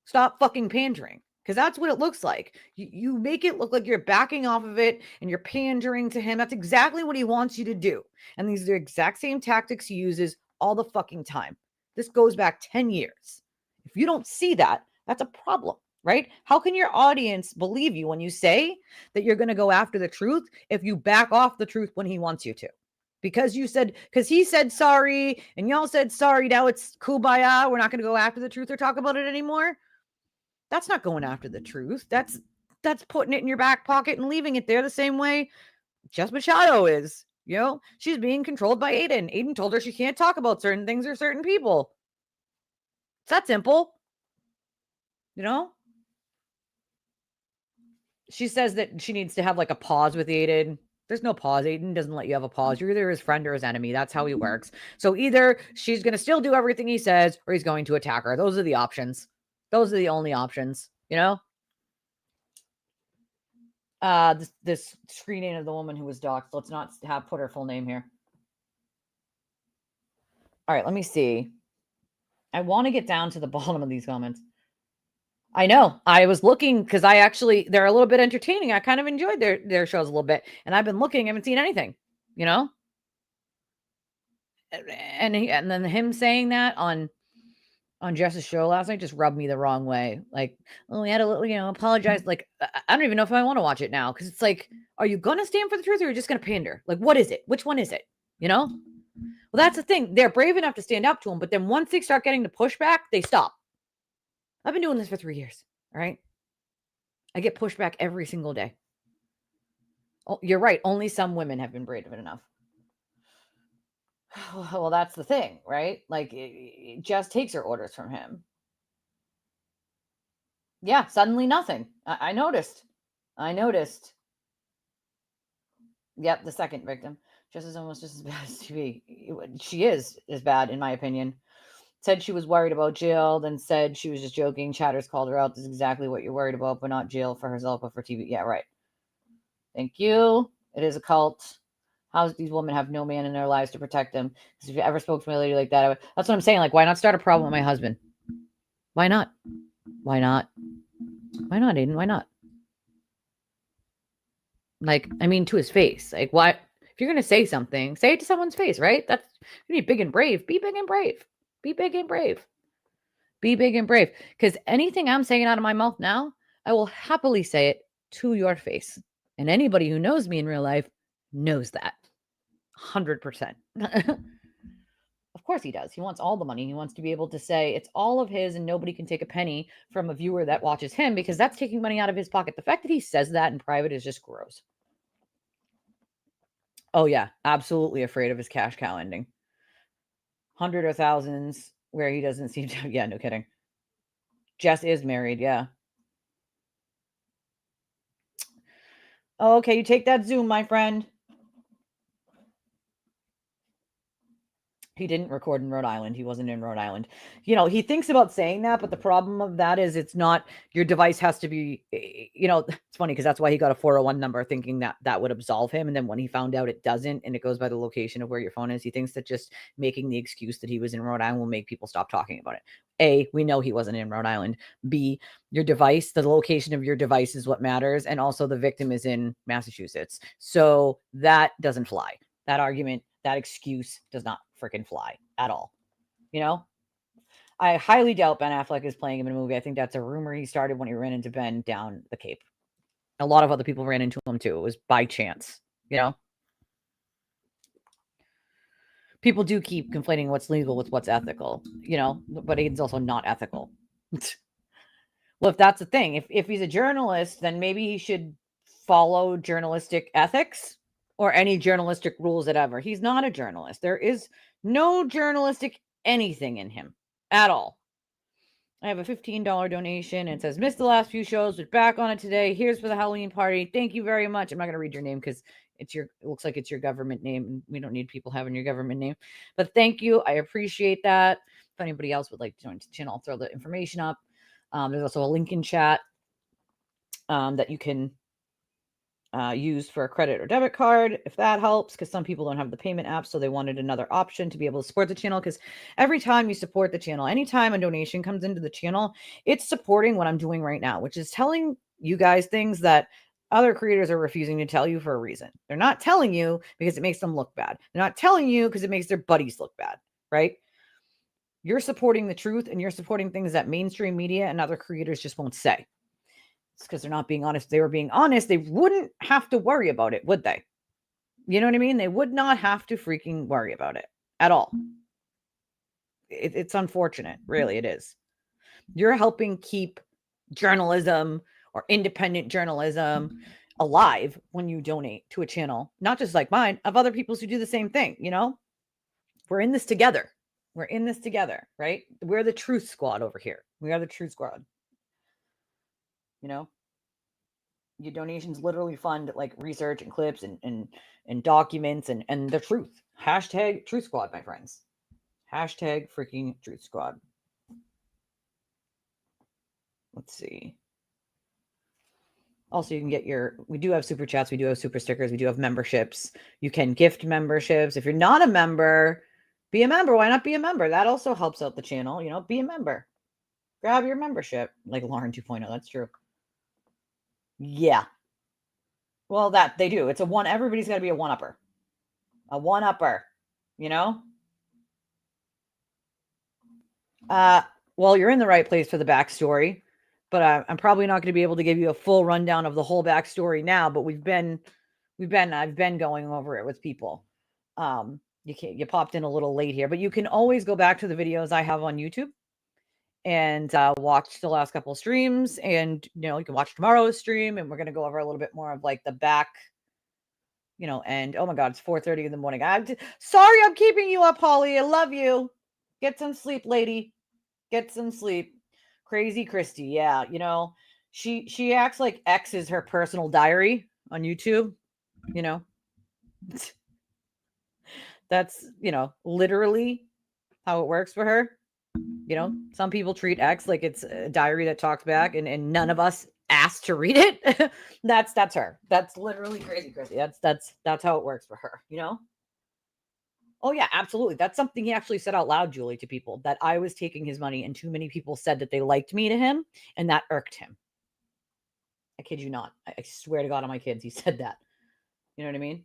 Stop fucking pandering. Because that's what it looks like. You make it look like you're backing off of it and you're pandering to him. That's exactly what he wants you to do. And these are the exact same tactics he uses all the fucking time. This goes back 10 years. If you don't see that, that's a problem, right? How can your audience believe you when you say that you're going to go after the truth if you back off the truth when he wants you to? Because he said sorry and y'all said sorry. Now it's kumbaya. We're not going to go after the truth or talk about it anymore. That's not going after the truth. That's putting it in your back pocket and leaving it there the same way Jess Machado is. She's being controlled by Aidan. Aidan told her she can't talk about certain things or certain people. It's that simple. She says that she needs to have like a pause with Aidan. There's no pause. Aidan doesn't let you have a pause. You're either his friend or his enemy. That's how he works. So either she's going to still do everything he says or he's going to attack her. Those are the options. Those are the only options, this screen name of the woman who was doxxed. Let's not put her full name here. All right, let me see. I want to get down to the bottom of these comments. I know. I was looking because they're a little bit entertaining. I kind of enjoyed their shows a little bit. And I've been looking, haven't seen anything, And then him saying that on Jess's show last night just rubbed me the wrong way. Like, oh, we had a apologize. Like, I don't even know if I want to watch it now. Cause it's like, are you going to stand for the truth or are you just going to pander? Like, what is it? Which one is it? Well, that's the thing. They're brave enough to stand up to him. But then once they start getting the pushback, they stop. I've been doing this for 3 years. All right. I get pushback every single day. Oh, you're right. Only some women have been brave enough. Well, that's the thing, right? Like, it just takes her orders from him. Yeah, suddenly nothing. I noticed. Yep, the second victim. Jess is almost just as bad as TV. She is as bad, in my opinion. Said she was worried about jail, then said she was just joking. Chatters called her out. This is exactly what you're worried about, but not jail for herself, but for TV. Yeah, right. Thank you. It is a cult. How does these women have no man in their lives to protect them? Because if you ever spoke to my lady like that, that's what I'm saying. Like, why not start a problem with my husband? Why not? Why not? Why not, Aidan? Why not? Like, I mean, to his face. Like, why? If you're going to say something, say it to someone's face, right? That's be big and brave. Be big and brave. Be big and brave. Be big and brave. Because anything I'm saying out of my mouth now, I will happily say it to your face. And anybody who knows me in real life knows that. 100%. Of course he does. He wants all the money. He wants to be able to say it's all of his and nobody can take a penny from a viewer that watches him because that's taking money out of his pocket. The fact that he says that in private is just gross. Oh, yeah. Absolutely afraid of his cash cow ending. 100 or thousands where he doesn't seem to. Yeah, no kidding. Jess is married. Yeah. Oh, okay, you take that Zoom, my friend. He didn't record in Rhode Island. He wasn't in Rhode Island. He thinks about saying that, but the problem of that is it's not your device has to be, it's funny because that's why he got a 401 number thinking that that would absolve him. And then when he found out it doesn't, and it goes by the location of where your phone is, he thinks that just making the excuse that he was in Rhode Island will make people stop talking about it. A, we know he wasn't in Rhode Island. B, your device, the location of your device is what matters. And also the victim is in Massachusetts. So that doesn't fly. That argument, that excuse does not freaking fly at all. I highly doubt Ben Affleck is playing him in a movie. I think that's a rumor he started when he ran into Ben down the Cape. A lot of other people ran into him too. It was by chance, People do keep conflating what's legal with what's ethical, but Aidan's also not ethical. Well, if that's the thing, if he's a journalist, then maybe he should follow journalistic ethics or any journalistic rules that ever. He's not a journalist. There is no journalistic anything in him at all. I have a $15 donation. And it says, missed the last few shows, but back on it today. Here's for the Halloween party. Thank you very much. I'm not going to read your name because it looks like it's your government name. We don't need people having your government name. But thank you. I appreciate that. If anybody else would like to join the channel, I'll throw the information up. There's also a link in chat that you can use for a credit or debit card, if that helps, because some people don't have the payment app, so they wanted another option to be able to support the channel, because every time you support the channel, anytime a donation comes into the channel, it's supporting what I'm doing right now, which is telling you guys things that other creators are refusing to tell you for a reason. They're not telling you because it makes them look bad. They're not telling you because it makes their buddies look bad, right? You're supporting the truth, and you're supporting things that mainstream media and other creators just won't say. It's because they're not being honest. If they were being honest, they wouldn't have to worry about it, would they? You know what I mean? They would not have to freaking worry about it at all. It's unfortunate. Really, it is. You're helping keep journalism or independent journalism alive when you donate to a channel, not just like mine, of other people who do the same thing, We're in this together. We're in this together, right? We're the truth squad over here. We are the truth squad. Your donations literally fund like research and clips and documents and the truth. Hashtag Truth Squad, my friends. Hashtag freaking Truth Squad. Let's see. Also, you can get we do have super chats. We do have super stickers. We do have memberships. You can gift memberships. If you're not a member, be a member. Why not be a member? That also helps out the channel. Be a member. Grab your membership. Like Lauren 2.0. That's true. Yeah. Well, that they do. It's everybody's got to be a one-upper. A one-upper, Well, you're in the right place for the backstory, but I'm probably not going to be able to give you a full rundown of the whole backstory now, but I've been going over it with people. You popped in a little late here, but you can always go back to the videos I have on YouTube and watch the last couple of streams, and you can watch tomorrow's stream, and we're going to go over a little bit more of like the back, and oh my god, it's 4:30 in the morning. Sorry I'm keeping you up, Holly. I love you. Get some sleep, lady. Get some sleep. Crazy Christy. Yeah, she acts like X is her personal diary on YouTube, That's, literally how it works for her. Some people treat X like it's a diary that talks back, and none of us asked to read it. That's her. That's literally Crazy Christy. That's how it works for her, Oh yeah, absolutely. That's something he actually said out loud, Julie, to people, that I was taking his money, and too many people said that they liked me to him, and that irked him. I kid you not. I swear to God on my kids, he said that. You know what I mean?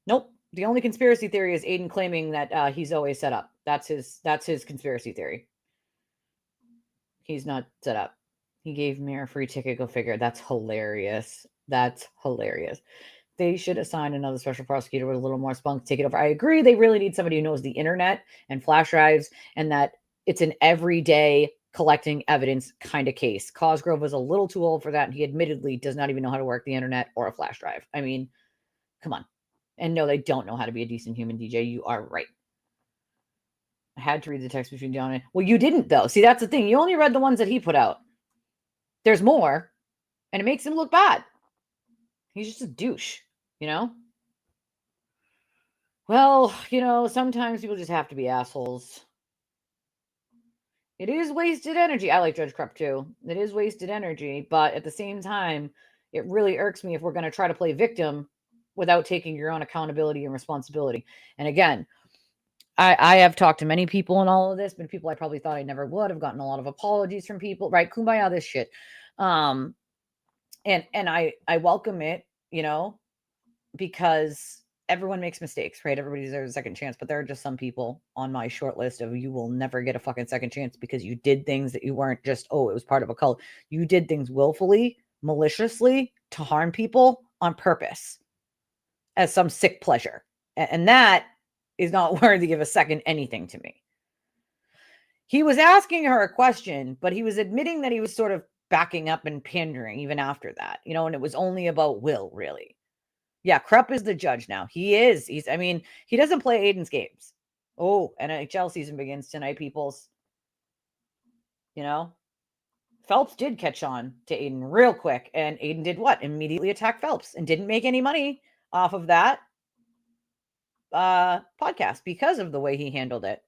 Nope. The only conspiracy theory is Aidan claiming that he's always set up. That's his conspiracy theory. He's not set up. He gave me a free ticket. Go figure. That's hilarious. That's hilarious. They should assign another special prosecutor with a little more spunk to take it over. I agree. They really need somebody who knows the internet and flash drives, and that it's an everyday collecting evidence kind of case. Cosgrove was a little too old for that, and he admittedly does not even know how to work the internet or a flash drive. I mean, come on. And no, they don't know how to be a decent human, DJ. You are right. I had to read the text between John and... Well, you didn't, though. See, that's the thing. You only read the ones that he put out. There's more, and it makes him look bad. He's just a douche, you know? Well, sometimes people just have to be assholes. It is wasted energy. I like Judge Krupp too. It is wasted energy, but at the same time, it really irks me if we're going to try to play victim without taking your own accountability and responsibility. And again, I have talked to many people in all of this, but people I probably thought I never would. I've gotten a lot of apologies from people, right? Kumbaya, this shit. And I welcome it, because everyone makes mistakes, right? Everybody deserves a second chance, but there are just some people on my short list of you will never get a fucking second chance because you did things that you weren't just, it was part of a cult. You did things willfully, maliciously to harm people on purpose as some sick pleasure. And that is not worthy of a second anything to me. He was asking her a question, but he was admitting that he was sort of backing up and pandering even after that, and it was only about Will, really. Yeah, Krupp is the judge now. He is. He doesn't play Aidan's games. Oh, NHL season begins tonight, peoples. Phelps did catch on to Aidan real quick, and Aidan did what? Immediately attack Phelps and didn't make any money off of that podcast because of the way he handled it,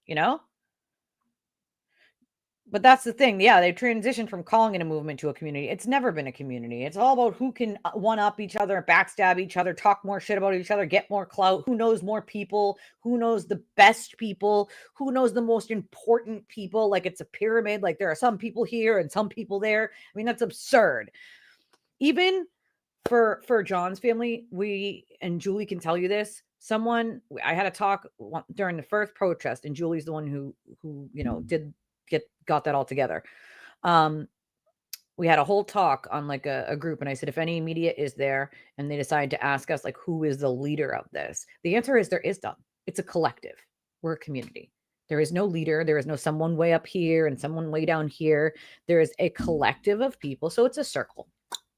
But that's the thing. Yeah, they've transitioned from calling it a movement to a community. It's never been a community. It's all about who can one-up each other, backstab each other, talk more shit about each other, get more clout, who knows more people, who knows the best people, who knows the most important people. Like it's a pyramid. Like there are some people here and some people there. I mean, that's absurd. Even for John's family, and Julie can tell you this, I had a talk during the first protest, and Julie's the one who got that all together. We had a whole talk on like a group, and I said, if any media is there and they decide to ask us like who is the leader of this, the answer is there is none. It's a collective. We're a community. There is no leader. There is no someone way up here and someone way down here. There is a collective of people. So it's a circle,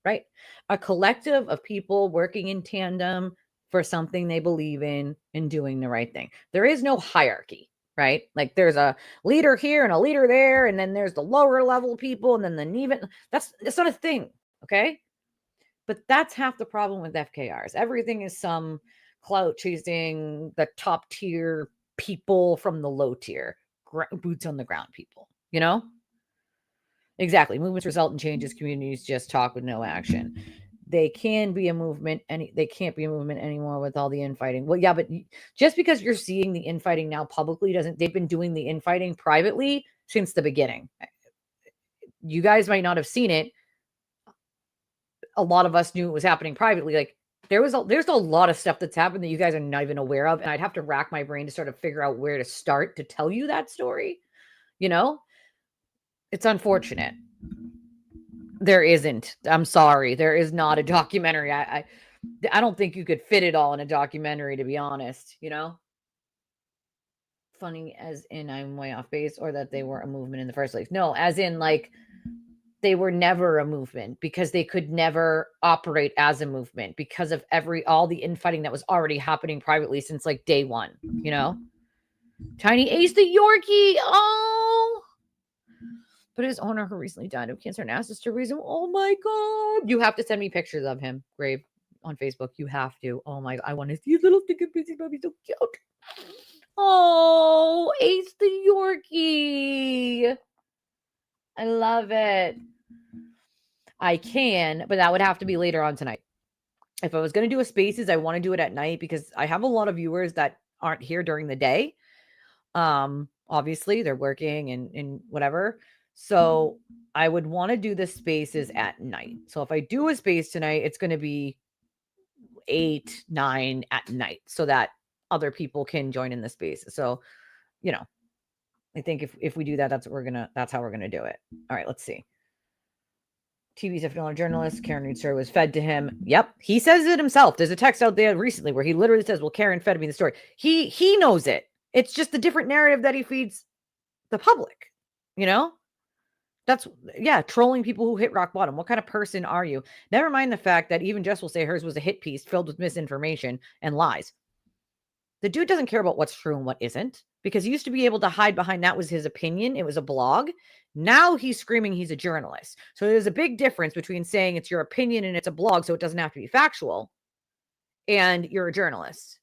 right? A collective of people working in tandem for something they believe in and doing the right thing. There is no hierarchy, right? Like there's a leader here and a leader there, and then there's the lower level people, and then that's not a thing, okay? But that's half the problem with FKRs. Everything is some clout chasing the top tier people from the low tier, boots on the ground people, Exactly. Movements result in changes. Communities just talk with no action. They can be a movement, and they can't be a movement anymore with all the infighting. Well, yeah, but just because you're seeing the infighting now publicly they've been doing the infighting privately since the beginning. You guys might not have seen it. A lot of us knew it was happening privately. Like there's a lot of stuff that's happened that you guys are not even aware of. And I'd have to rack my brain to sort of figure out where to start to tell you that story. It's unfortunate. There isn't. I'm sorry. There is not a documentary. I don't think you could fit it all in a documentary, to be honest, Funny as in I'm way off base, or that they were a movement in the first place. No, as in like they were never a movement because they could never operate as a movement because of all the infighting that was already happening privately since like day one, Tiny Ace the Yorkie. Oh, but his owner, who recently died of cancer and asked us to raise him. Oh my God. You have to send me pictures of him, Grave, on Facebook. You have to. Oh my God. I want to see his little sticker busy puppy. So cute. Oh, Ace the Yorkie. I love it. I can, but that would have to be later on tonight. If I was going to do a spaces, I want to do it at night because I have a lot of viewers that aren't here during the day. Obviously they're working and whatever. So I would want to do the spaces at night. So if I do a space tonight, it's going to be 8, 9 at night so that other people can join in the space. So, I think if we do that, that's how we're going to do it. All right, let's see. TV's a journalist. Karen story was fed to him. Yep. He says it himself. There's a text out there recently where he literally says, well, Karen fed me the story. He knows it. It's just a different narrative that he feeds the public, That's, trolling people who hit rock bottom. What kind of person are you? Never mind the fact that even Jess will say hers was a hit piece filled with misinformation and lies. The dude doesn't care about what's true and what isn't. because he used to be able to hide behind that was his opinion. It was a blog. Now he's screaming he's a journalist. So there's a big difference between saying it's your opinion and it's a blog, so it doesn't have to be factual, and you're a journalist.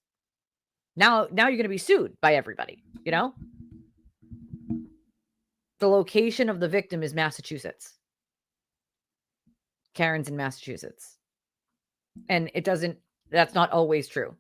Now you're going to be sued by everybody, you know? The location of the victim is Massachusetts. Karen's in Massachusetts. And that's not always true.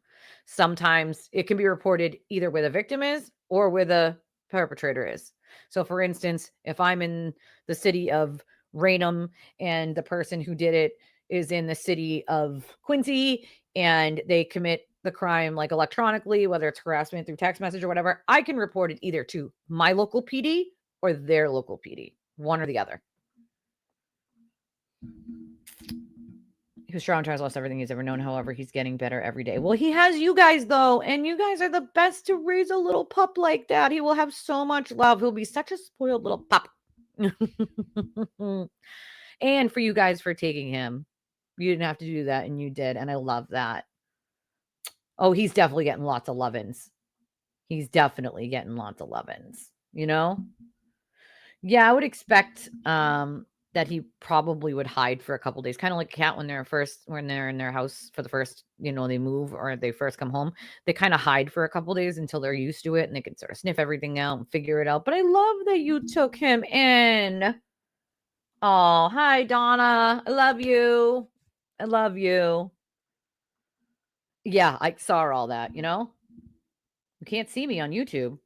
Sometimes it can be reported either where the victim is or where the perpetrator is. So for instance, if I'm in the city of Raynham and the person who did it is in the city of Quincy and they commit the crime like electronically, whether it's harassment through text message or whatever, I can report it either to my local PD or their local PD, one or the other. He was traumatized, lost everything he's ever known. However, he's getting better every day. Well, he has you guys, though, and you guys are the best to raise a little pup like that. He will have so much love. He'll be such a spoiled little pup. And for you guys for taking him. You didn't have to do that, and you did, and I love that. Oh, he's definitely getting lots of love-ins. He's definitely getting lots of love-ins, you know? Yeah, I would expect that he probably would hide for a couple days, kind of like a cat when they're in their house for the first, they move or they first come home. They kind of hide for a couple days until they're used to it and they can sort of sniff everything out and figure it out. But I love that you took him in. Oh, hi, Donna. I love you. I love you. Yeah, I saw all that, You can't see me on YouTube.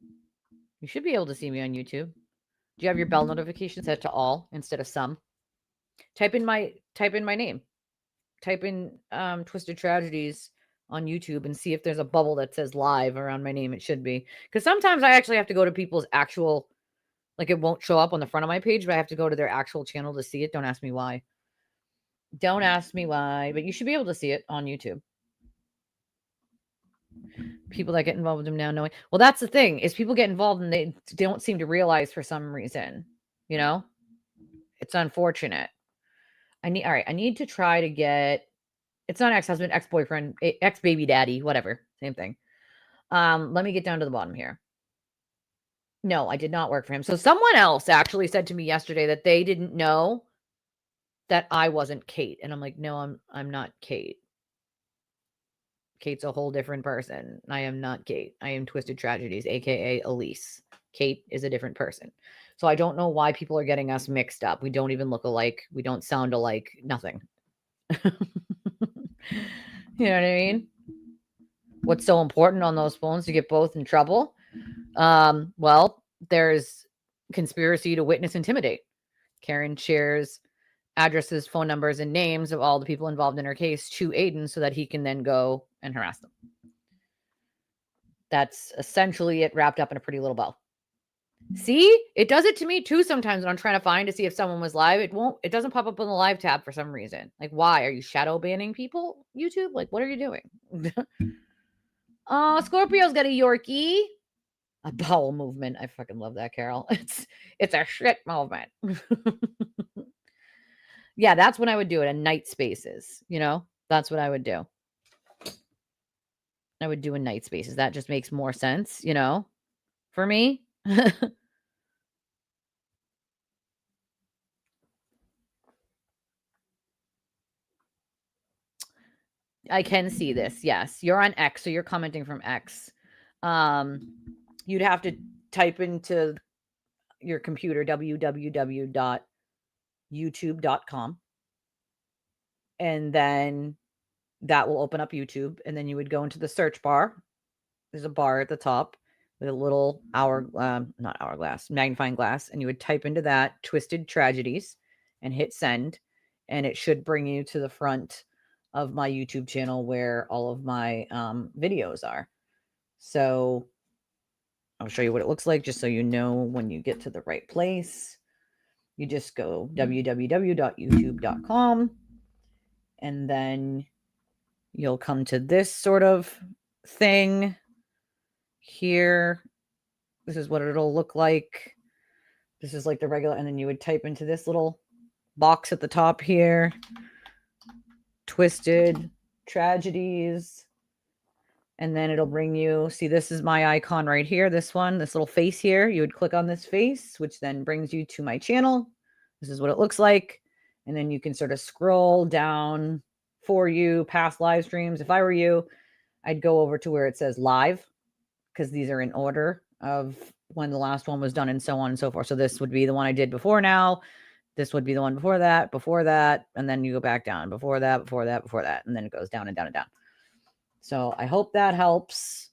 You should be able to see me on YouTube. Do you have your bell notification set to all instead of some? Type in my name. Type in Twisted Tragedies on YouTube and see if there's a bubble that says live around my name. It should be. Because sometimes I actually have to go to people's actual, like it won't show up on the front of my page, but I have to go to their actual channel to see it. Don't ask me why. Don't ask me why, but you should be able to see it on YouTube. People that get involved with them now knowing. Well, that's the thing, is people get involved and they don't seem to realize for some reason, It's unfortunate. I need to try to get, it's not ex-husband, ex-boyfriend, ex-baby daddy, whatever, same thing. Let me get down to the bottom here. No, I did not work for him. So someone else actually said to me yesterday that they didn't know that I wasn't Kate. And I'm like, no, I'm not Kate. Kate's a whole different person. I am not Kate. I am Twisted Tragedies, aka Elise. Kate is a different person. So I don't know why people are getting us mixed up. We don't even look alike. We don't sound alike. Nothing. You know what I mean? What's so important on those phones to get both in trouble? Well, there's conspiracy to witness intimidate. Karen shares addresses, phone numbers, and names of all the people involved in her case to Aidan so that he can then go and harass them. That's essentially it, wrapped up in a pretty little bow. See, it does it to me too sometimes when I'm trying to find to see if someone was live. It doesn't pop up on the live tab for some reason. Like, why? Are you shadow banning people, YouTube? Like, what are you doing? Oh, Scorpio's got a Yorkie. A bowel movement. I fucking love that, Carol. It's a shit movement. Yeah, that's when I would do it, in night spaces, That's what I would do. I would do in night spaces. That just makes more sense, for me. I can see this. Yes. You're on X, so you're commenting from X. You'd have to type into your computer www.youtube.com. And then that will open up YouTube. And then you would go into the search bar. There's a bar at the top with a little magnifying glass. And you would type into that Twisted Tragedies and hit send. And it should bring you to the front of my YouTube channel where all of my videos are. So I'll show you what it looks like just so you know when you get to the right place. You just go www.youtube.com and then you'll come to this sort of thing here. This is what it'll look like. This is like the regular, and then you would type into this little box at the top here. Twisted Tragedies. And then it'll bring you, see, this is my icon right here. This one, this little face here. You would click on this face, which then brings you to my channel. This is what it looks like. And then you can sort of scroll down for you past live streams. If I were you, I'd go over to where it says live, because these are in order of when the last one was done and so on and so forth. So this would be the one I did before now. This would be the one before that, and then you go back down before that, and then it goes down and down and down. So I hope that helps.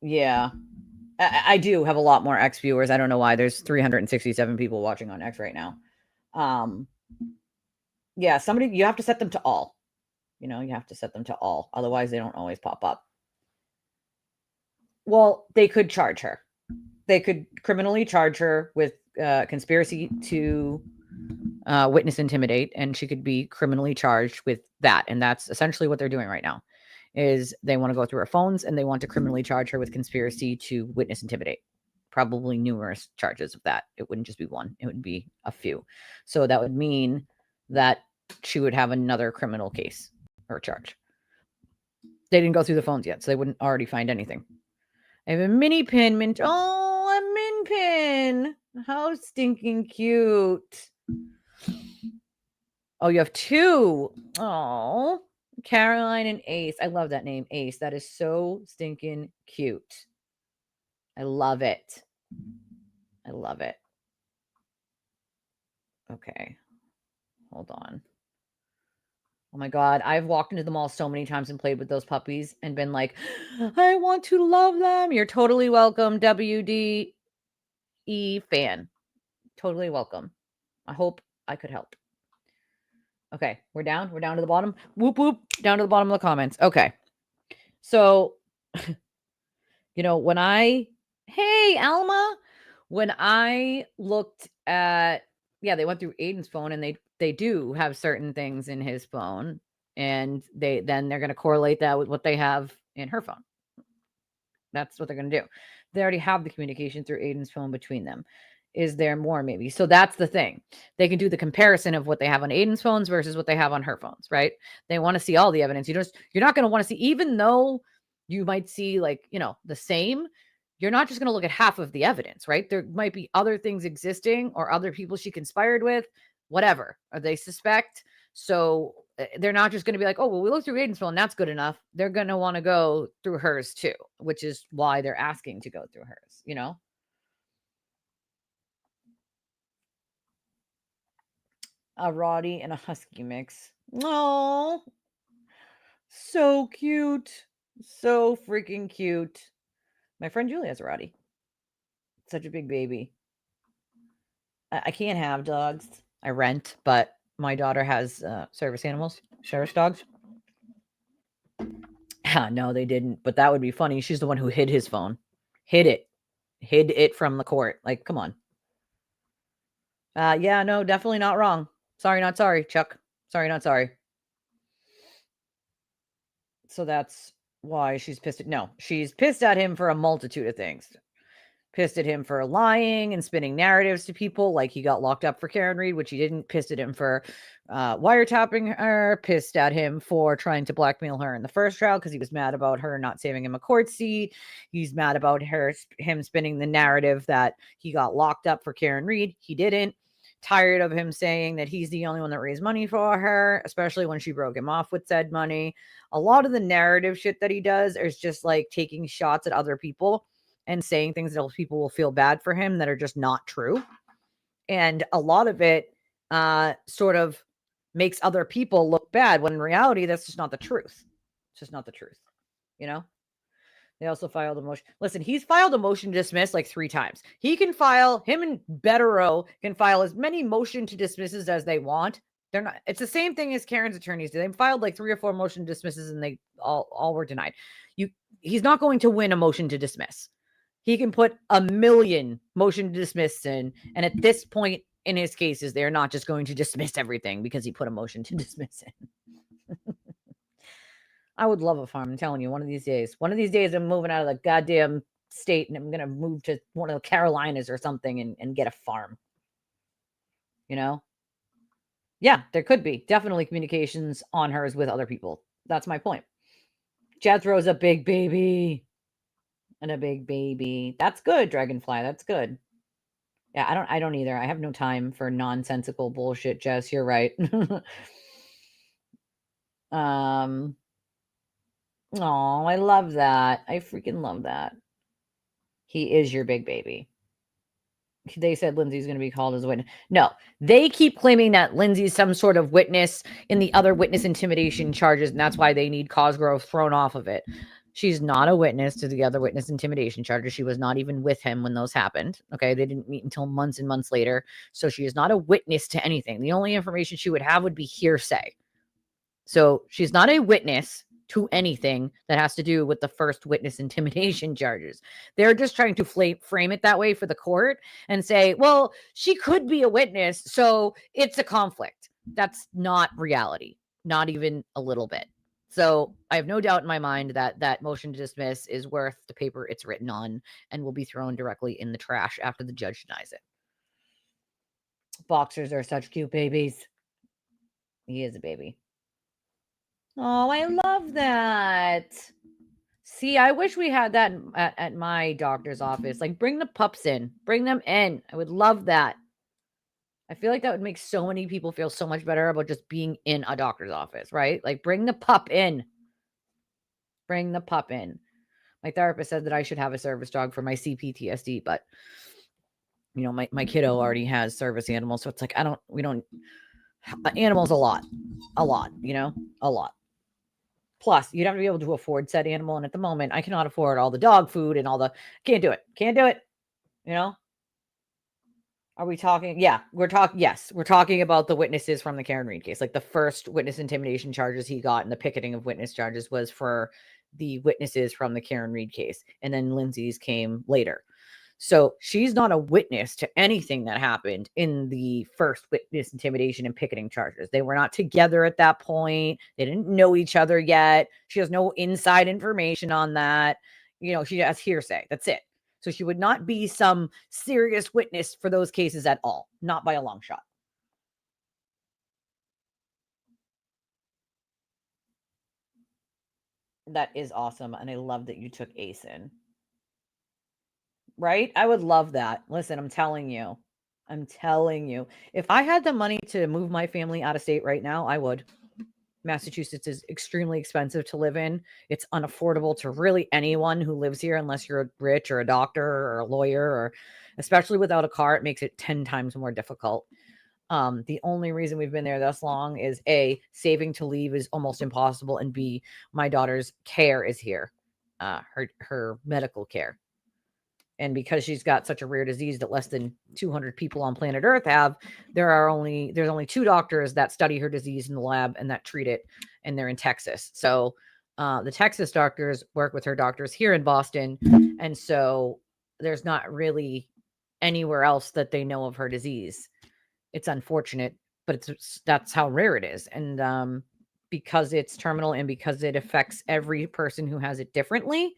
Yeah. I do have a lot more X viewers. I don't know why. There's 367 people watching on X right now. Yeah, you have to set them to all. You have to set them to all. Otherwise, they don't always pop up. Well, they could charge her. They could criminally charge her with conspiracy to witness intimidate, and she could be criminally charged with that. And that's essentially what they're doing right now, is they want to go through her phones and they want to criminally charge her with conspiracy to witness intimidate. Probably numerous charges of that. It wouldn't just be one. It would be a few. So that would mean that she would have another criminal case or charge. They didn't go through the phones yet, so they wouldn't already find anything. I have a mini pin, mint. Oh, a min pin. How stinking cute. Oh, you have two. Oh, Caroline and Ace. I love that name, Ace. That is so stinking cute. I love it. I love it. Okay. Hold on. Oh my God. I've walked into the mall so many times and played with those puppies and been like, I want to love them. You're totally welcome, WDE fan. Totally welcome. I hope I could help. Okay, we're down. We're down to the bottom. Whoop, whoop. Down to the bottom of the comments. Okay. So, hey, Alma, when I looked at, they went through Aidan's phone, and they do have certain things in his phone, and they're going to correlate that with what they have in her phone. That's what they're going to do. They already have the communication through Aidan's phone between them. Is there more? Maybe. So that's the thing. They can do the comparison of what they have on Aidan's phones versus what they have on her phones, right? They want to see all the evidence. You're not going to want to see, even though you might see the same, you're not just going to look at half of the evidence, right? There might be other things existing or other people she conspired with, whatever, or they suspect. So they're not just going to be like, oh, well, we looked through Aidan's phone. That's good enough. They're going to want to go through hers too, which is why they're asking to go through hers, A Roddy and a Husky mix. Oh, so cute. So freaking cute. My friend Julie has a Roddy. Such a big baby. I can't have dogs. I rent, but my daughter has service animals, sheriff's dogs. No, they didn't, but that would be funny. She's the one who hid his phone. Hid it from the court. Like, come on. Yeah, no, definitely not wrong. Sorry, not sorry, Chuck. Sorry, not sorry. So that's why she's pissed she's pissed at him for a multitude of things. Pissed at him for lying and spinning narratives to people, like he got locked up for Karen Reed, which he didn't. Pissed at him for wiretapping her. Pissed at him for trying to blackmail her in the first trial because he was mad about her not saving him a court seat. He's mad about him spinning the narrative that he got locked up for Karen Reed. He didn't. Tired of him saying that he's the only one that raised money for her, especially when she broke him off with said money. A lot of the narrative shit that he does is just like taking shots at other people and saying things that people will feel bad for him that are just not true. And a lot of it sort of makes other people look bad when in reality, that's just not the truth. It's just not the truth. They also filed a motion. Listen, he's filed a motion to dismiss like 3 times. Him and Betterow can file as many motion to dismisses as they want. They're not, it's the same thing as Karen's attorneys do. They filed like 3 or 4 motion to dismisses and they all were denied. He's not going to win a motion to dismiss. He can put a million motion to dismiss in, and at this point in his cases, they're not just going to dismiss everything because he put a motion to dismiss in. I would love a farm. I'm telling you, one of these days, I'm moving out of the goddamn state and I'm going to move to one of the Carolinas or something and get a farm. Yeah, there could be definitely communications on hers with other people. That's my point. Jethro's a big baby. And a big baby. That's good, Dragonfly. That's good. Yeah, I don't either. I have no time for nonsensical bullshit, Jess. You're right. um Oh, I love that. I freaking love that. He is your big baby. They said Lindsay's going to be called as a witness. No, they keep claiming that Lindsay's some sort of witness in the other witness intimidation charges, and that's why they need Cosgrove thrown off of it. She's not a witness to the other witness intimidation charges. She was not even with him when those happened. Okay, they didn't meet until months and months later. So she is not a witness to anything. The only information she would have would be hearsay. So she's not a witness to anything that has to do with the first witness intimidation charges. They're just trying to frame it that way for the court and say, well, she could be a witness, so it's a conflict. That's not reality, not even a little bit. So I have no doubt in my mind that that motion to dismiss is worth the paper it's written on and will be thrown directly in the trash after the judge denies it. Boxers are such cute babies. He is a baby. Oh, I love that. See, I wish we had that at my doctor's office. Like, bring the pups in. Bring them in. I would love that. I feel like that would make so many people feel so much better about just being in a doctor's office, right? Like, bring the pup in. Bring the pup in. My therapist said that I should have a service dog for my CPTSD, but you know, my kiddo already has service animals, so it's like we don't animals a lot, you know, a lot. Plus, you'd have to be able to afford said animal, and at the moment, I cannot afford all the dog food and all the can't do it. Can't do it. You know? Are we talking? Yeah, we're talking. Yes, we're talking about the witnesses from the Karen Reed case. Like the first witness intimidation charges he got and the picketing of witness charges was for the witnesses from the Karen Reed case. And then Lindsay's came later. So she's not a witness to anything that happened in the first witness intimidation and picketing charges. They were not together at that point. They didn't know each other yet. She has no inside information on that. You know, she has hearsay. That's it. So she would not be some serious witness for those cases at all, not by a long shot. That is awesome. And I love that you took Ace in. Right? I would love that. Listen, I'm telling you. If I had the money to move my family out of state right now, I would. Massachusetts is extremely expensive to live in. It's unaffordable to really anyone who lives here unless you're rich or a doctor or a lawyer, or especially without a car, it makes it 10 times more difficult. The only reason we've been there this long is A, saving to leave is almost impossible, and B, my daughter's care is here. Her medical care. And because she's got such a rare disease that less than 200 people on planet Earth have, there's only 2 doctors that study her disease in the lab and that treat it, and they're in Texas. So the Texas doctors work with her doctors here in Boston, and so there's not really anywhere else that they know of her disease. It's unfortunate, but that's how rare it is. And because it's terminal and because it affects every person who has it differently,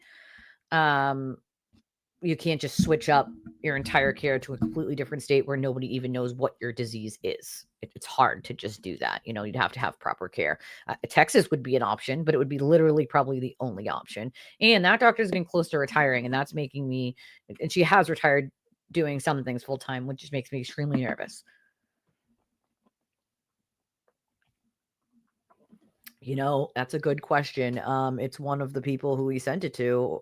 you can't just switch up your entire care to a completely different state where nobody even knows what your disease is. It's hard to just do that. You know, you'd have to have proper care. Texas would be an option, but it would be literally probably the only option. And that doctor's getting close to retiring, and that's making me, and she has retired doing some things full time, which just makes me extremely nervous. You know, that's a good question. It's one of the people who we sent it to,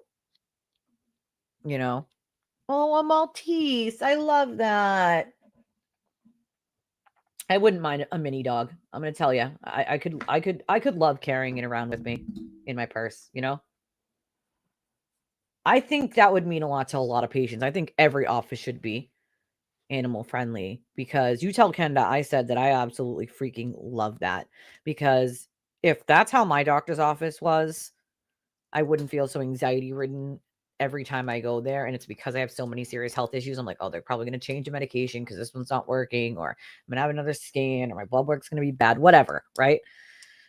you know. Oh, a Maltese. I love that. I wouldn't mind a mini dog. I'm gonna tell you, I could love carrying it around with me in my purse. You know, I think that would mean a lot to a lot of patients. I think every office should be animal friendly, because you tell Kenda I said that I absolutely freaking love that, because if that's how my doctor's office was, I wouldn't feel so anxiety ridden every time I go there. And it's because I have so many serious health issues. I'm like, oh, they're probably going to change the medication because this one's not working, or I'm going to have another scan, or my blood work's going to be bad, whatever. Right.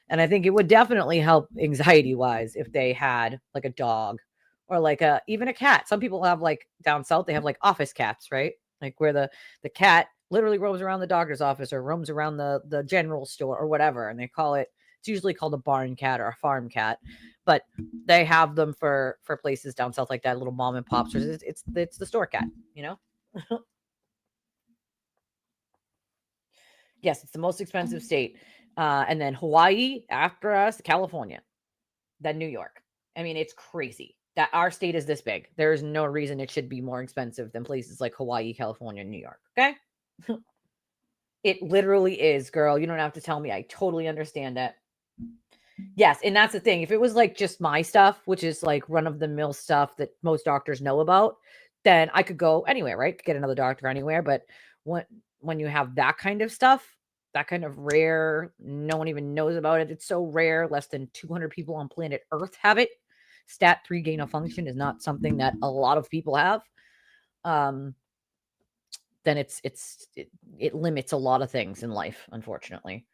And I think it would definitely help anxiety wise if they had like a dog or like even a cat. Some people have, like down south, they have like office cats, right? Like where the cat literally roams around the doctor's office or roams around the general store or whatever. And they call it It's usually called a barn cat or a farm cat, but they have them for places down south like that, little mom and pops. It's the store cat, you know? Yes, it's the most expensive state. And then Hawaii, after us, California, then New York. I mean, it's crazy that our state is this big. There is no reason it should be more expensive than places like Hawaii, California, and New York. Okay. It literally is, girl. You don't have to tell me. I totally understand it. Yes. And that's the thing. If it was like just my stuff, which is like run of the mill stuff that most doctors know about, then I could go anywhere, right? Get another doctor anywhere. But when you have that kind of stuff, that kind of rare, no one even knows about it. It's so rare. Less than 200 people on planet Earth have it. Stat 3 gain of function is not something that a lot of people have. Then it limits a lot of things in life, unfortunately.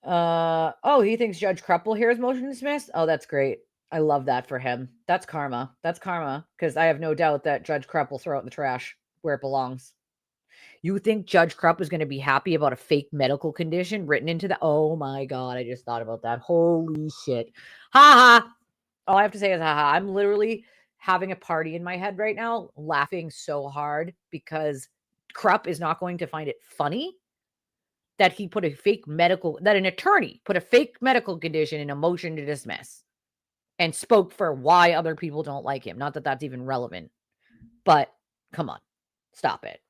Oh, he thinks Judge Krupp will hear his motion dismissed. Oh, that's great. I love that for him. That's karma. That's karma. Because I have no doubt that Judge Krupp will throw it in the trash where it belongs. You think Judge Krupp is going to be happy about a fake medical condition written into the... Oh my God, I just thought about that. Holy shit. Ha ha. All I have to say is ha ha. I'm literally having a party in my head right now, laughing so hard because Krupp is not going to find it funny that he put a fake medical... That an attorney put a fake medical condition in a motion to dismiss and spoke for why other people don't like him. Not that that's even relevant, but come on. Stop it.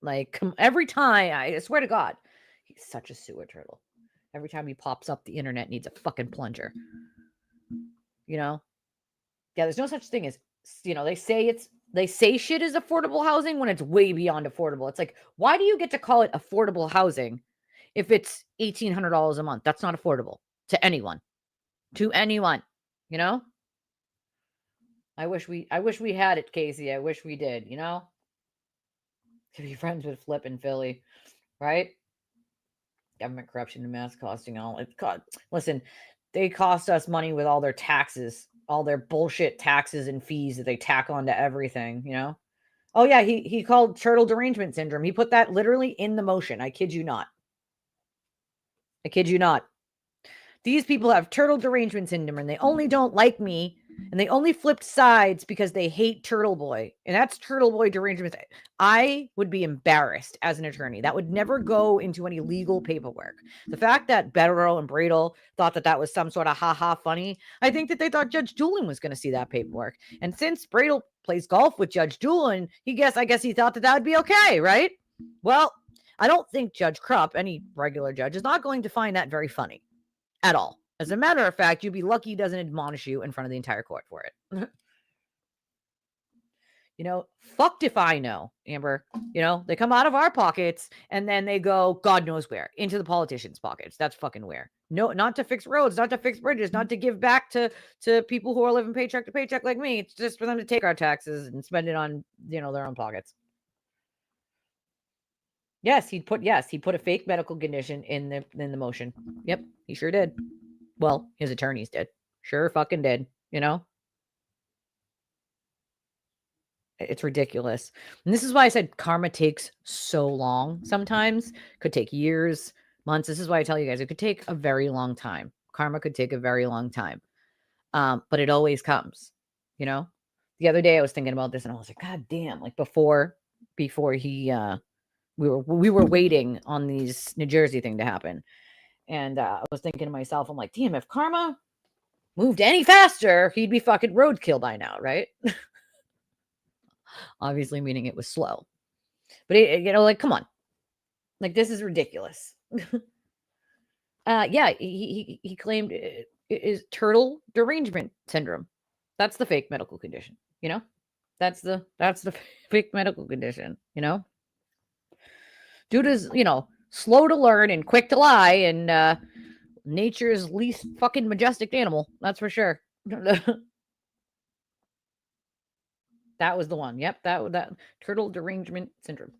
Like, every time, I swear to God, he's such a sewer turtle. Every time he pops up, the internet needs a fucking plunger. You know? Yeah, there's no such thing as, you know, they say shit is affordable housing when it's way beyond affordable. It's like, why do you get to call it affordable housing if it's $1,800 a month? That's not affordable to anyone. To anyone, you know? I wish we had it, Casey. I wish we did, you know? To be friends with Flip in Philly, right? Government corruption and mass costing all. Listen, they cost us money with all their taxes, all their bullshit taxes and fees that they tack onto everything, you know? Oh yeah, he called turtle derangement syndrome. He put that literally in the motion. I kid you not. I kid you not. These people have turtle derangement syndrome and they only don't like me and they only flipped sides because they hate Turtleboy. And that's Turtleboy derangement. I would be embarrassed as an attorney. That would never go into any legal paperwork. The fact that Betterow and Bradel thought that was some sort of ha-ha funny, I think that they thought Judge Doolin was going to see that paperwork. And since Bradel plays golf with Judge Doolin, I guess he thought that would be okay, right? Well, I don't think Judge Krupp, any regular judge, is not going to find that very funny. At all. As a matter of fact, you'd be lucky he doesn't admonish you in front of the entire court for it. You know, fucked if I know, Amber. You know, they come out of our pockets and then they go God knows where, into the politicians' pockets. That's fucking where. No, not to fix roads, not to fix bridges, not to give back to people who are living paycheck to paycheck like me. It's just for them to take our taxes and spend it on, you know, their own pockets. Yes, he put a fake medical condition in the motion. Yep, he sure did. Well, his attorneys did. Sure fucking did, you know? It's ridiculous. And this is why I said karma takes so long sometimes. Could take years, months. This is why I tell you guys it could take a very long time. Karma could take a very long time. But it always comes, you know? The other day I was thinking about this and I was like, God damn, like before he we were waiting on these New Jersey thing to happen. And I was thinking to myself, I'm like, damn, if karma moved any faster, he'd be fucking roadkill by now, right? Obviously meaning it was slow. But, you know, like, come on. Like, this is ridiculous. Yeah, he claimed it is turtle derangement syndrome. That's the fake medical condition, you know? That's the fake medical condition, you know? Dude is, you know, slow to learn and quick to lie and nature's least fucking majestic animal. That's for sure. That was the one. Yep, that turtle derangement syndrome.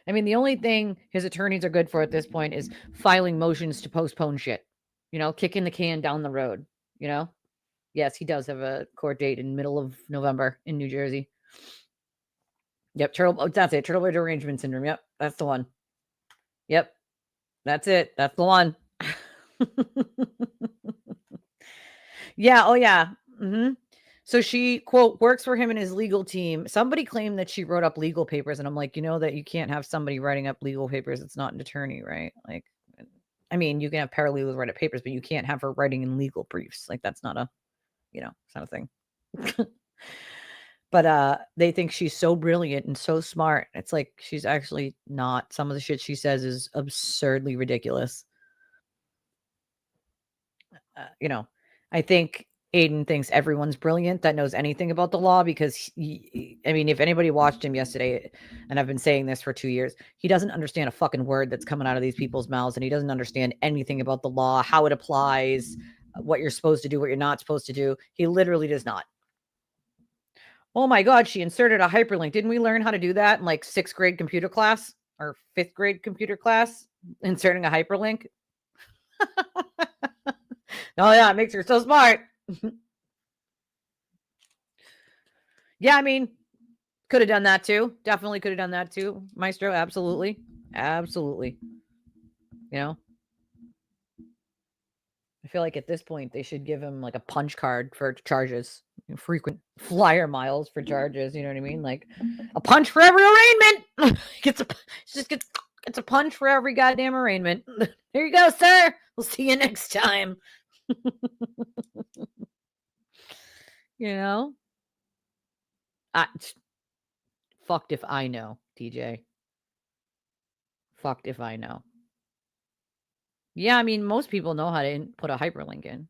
I mean, the only thing his attorneys are good for at this point is filing motions to postpone shit. You know, kicking the can down the road, you know? Yes, he does have a court date in middle of November in New Jersey. Yep, that's it. Turtle derangement syndrome. Yep, that's the one. Yep. That's it. That's the one. Yeah. Oh, yeah. So she, quote, works for him and his legal team. Somebody claimed that she wrote up legal papers. And I'm like, you know that you can't have somebody writing up legal papers. It's not an attorney, right? Like, I mean, you can have paralegals write up papers, but you can't have her writing in legal briefs. Like, that's not a, it's not a thing. But they think she's so brilliant and so smart. It's like she's actually not. Some of the shit she says is absurdly ridiculous. I think Aidan thinks everyone's brilliant that knows anything about the law because I mean, if anybody watched him yesterday, and I've been saying this for 2 years, he doesn't understand a fucking word that's coming out of these people's mouths, and he doesn't understand anything about the law, how it applies, what you're supposed to do, what you're not supposed to do. He literally does not. Oh my God, she inserted a hyperlink. Didn't we learn how to do that in like 6th grade computer class or 5th grade computer class? Inserting a hyperlink? Oh yeah, it makes her so smart. Yeah, I mean, could have done that too. Definitely could have done that too, Maestro. Absolutely. Absolutely. I feel like at this point they should give him like a punch card for charges, frequent flyer miles for charges. You know what I mean? Like a punch for every arraignment. gets a punch for every goddamn arraignment. Here you go, sir. We'll see you next time. Fucked if I know, TJ. Fucked if I know. Yeah, I mean, most people know how to put a hyperlink in,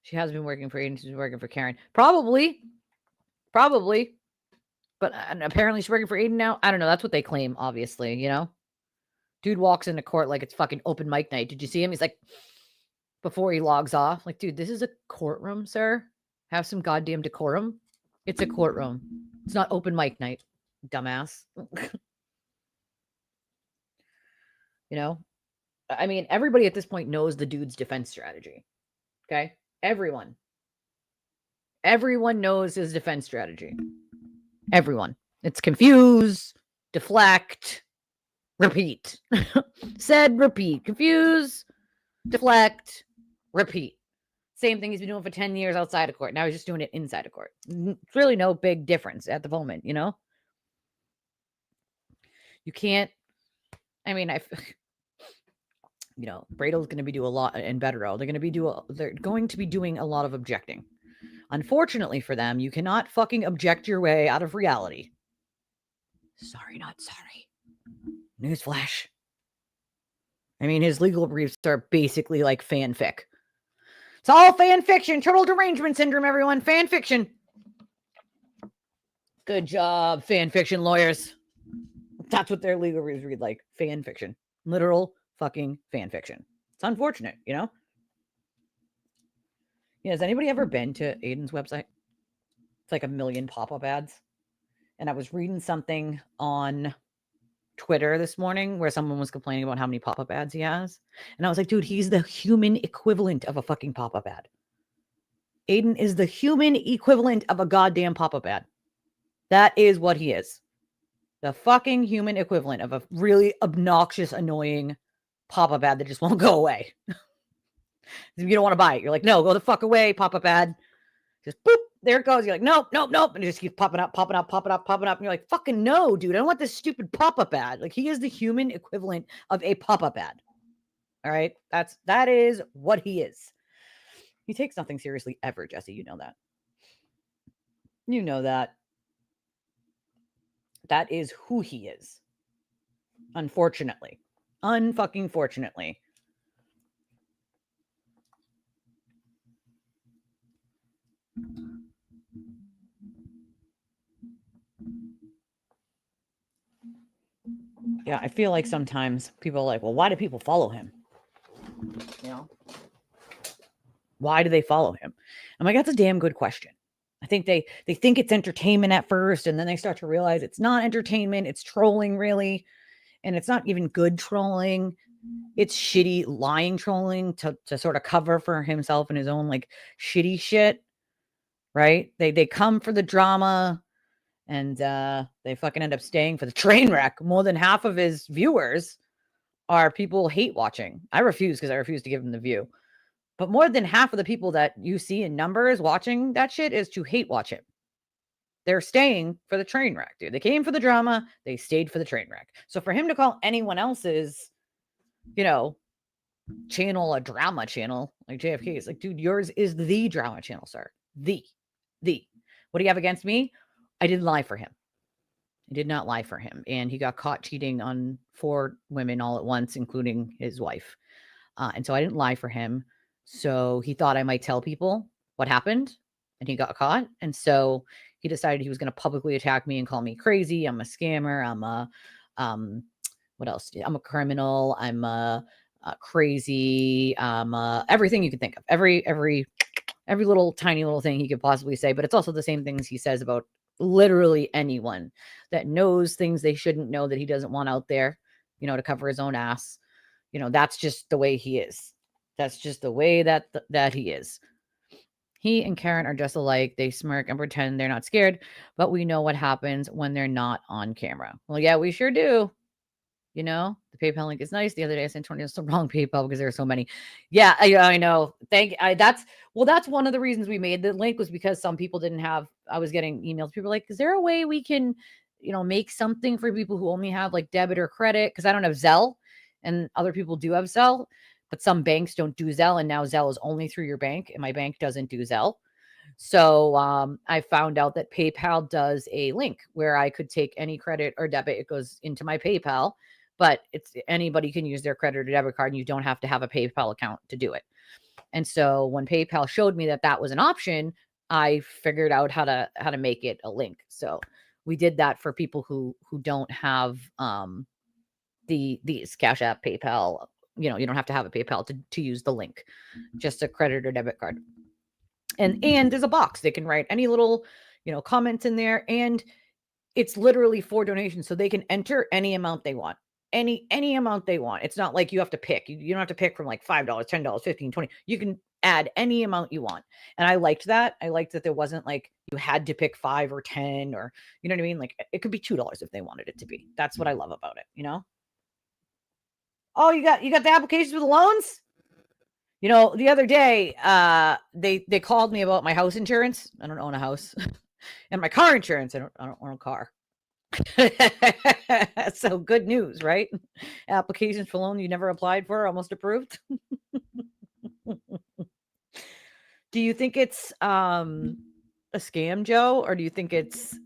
She has been working for Aidan. She's been working for Karen. Probably. But apparently she's working for Aidan now. I don't know. That's what they claim, obviously, Dude walks into court like it's fucking open mic night. Did you see him? He's like, before he logs off, like, dude, this is a courtroom, sir. Have some goddamn decorum. It's a courtroom. It's not open mic night, dumbass. I mean, everybody at this point knows the dude's defense strategy. Okay? Everyone knows his defense strategy. Everyone. It's confuse, deflect, repeat. Said, repeat. Confuse, deflect, repeat. Same thing he's been doing for 10 years outside of court. Now he's just doing it inside of court. It's really no big difference at the moment, You can't, I mean, Brado's going to be doing a lot, and Betterow, they're going to be doing a lot of objecting. Unfortunately for them, you cannot fucking object your way out of reality. Sorry, not sorry. Newsflash. I mean, his legal briefs are basically like fanfic. It's all fan fiction. Total derangement syndrome, everyone. Fan fiction. Good job, fan fiction lawyers. That's what their legal briefs read like. Fan fiction. Literal fucking fan fiction. It's unfortunate, Has anybody ever been to Aidan's website? It's like 1 million pop-up ads. And I was reading something on Twitter this morning where someone was complaining about how many pop-up ads he has. And I was like, dude, he's the human equivalent of a fucking pop-up ad. Aidan is the human equivalent of a goddamn pop-up ad. That is what he is. The fucking human equivalent of a really obnoxious, annoying pop-up ad that just won't go away. You don't want to buy it. You're like, no, go the fuck away, pop-up ad. Just boop, there it goes. You're like, nope. And it just keeps popping up. And you're like, fucking no, dude. I don't want this stupid pop-up ad. Like, he is the human equivalent of a pop-up ad. All right? That is what he is. He takes nothing seriously ever, Jesse. You know that. You know that. That is who he is. Unfortunately. Unfucking fortunately. Yeah, I feel like sometimes people are like, well, why do people follow him? Why do they follow him? I'm like, that's a damn good question. I think they think it's entertainment at first, and then they start to realize it's not entertainment. It's trolling, really. And it's not even good trolling. It's shitty lying trolling to sort of cover for himself and his own like shitty shit. Right? They come for the drama, and they fucking end up staying for the train wreck. More than half of his viewers are people hate watching. I refuse because I refuse to give them the view. But more than half of the people that you see in numbers watching that shit is to hate watch it. They're staying for the train wreck, dude. They came for the drama, they stayed for the train wreck. So for him to call anyone else's, you know, channel a drama channel like JFK is like, dude, yours is the drama channel, sir. The. What do you have against me? I didn't lie for him. I did not lie for him. And he got caught cheating on 4 women all at once, including his wife. And so I didn't lie for him. So he thought I might tell people what happened and he got caught. And so he decided he was going to publicly attack me and call me crazy. I'm a scammer. I'm a, what else? I'm a criminal. I'm a crazy. Everything you could think of. Every little tiny little thing he could possibly say. But it's also the same things he says about literally anyone that knows things they shouldn't know that he doesn't want out there, to cover his own ass. That's just the way he is. That's just the way that he is. He and Karen are just alike. They smirk and pretend they're not scared, but we know what happens when they're not on camera. Well, yeah, we sure do. The PayPal link is nice. The other day I sent 20 the wrong PayPal because there are so many. Yeah, I know. That's one of the reasons we made the link was because some people didn't have, I was getting emails. People were like, is there a way we can, make something for people who only have like debit or credit? Because I don't have Zelle and other people do have Zelle, but some banks don't do Zelle. And now Zelle is only through your bank and my bank doesn't do Zelle. So I found out that PayPal does a link where I could take any credit or debit. It goes into my PayPal, but it's anybody can use their credit or debit card and you don't have to have a PayPal account to do it. And so when PayPal showed me that that was an option, I figured out how to make it a link. So we did that for people who don't have these Cash App, PayPal. You don't have to have a PayPal to use the link, just a credit or debit card. And there's a box they can write any little comments in there, and it's literally for donations, so they can enter any amount they want, any amount they want. It's not like you have to pick. You don't have to pick from like $5, $10, 15, 20. You can add any amount you want. And I liked that. I liked that there wasn't like you had to pick 5 or 10, or you know what I mean? Like it could be $2 if they wanted it to be. That's what I love about it. Oh, you got the applications for the loans? The other day, they called me about my house insurance. I don't own a house. And my car insurance. I don't own a car. So good news, right? Applications for loan you never applied for, almost approved. Do you think it's a scam, Joe, or do you think it's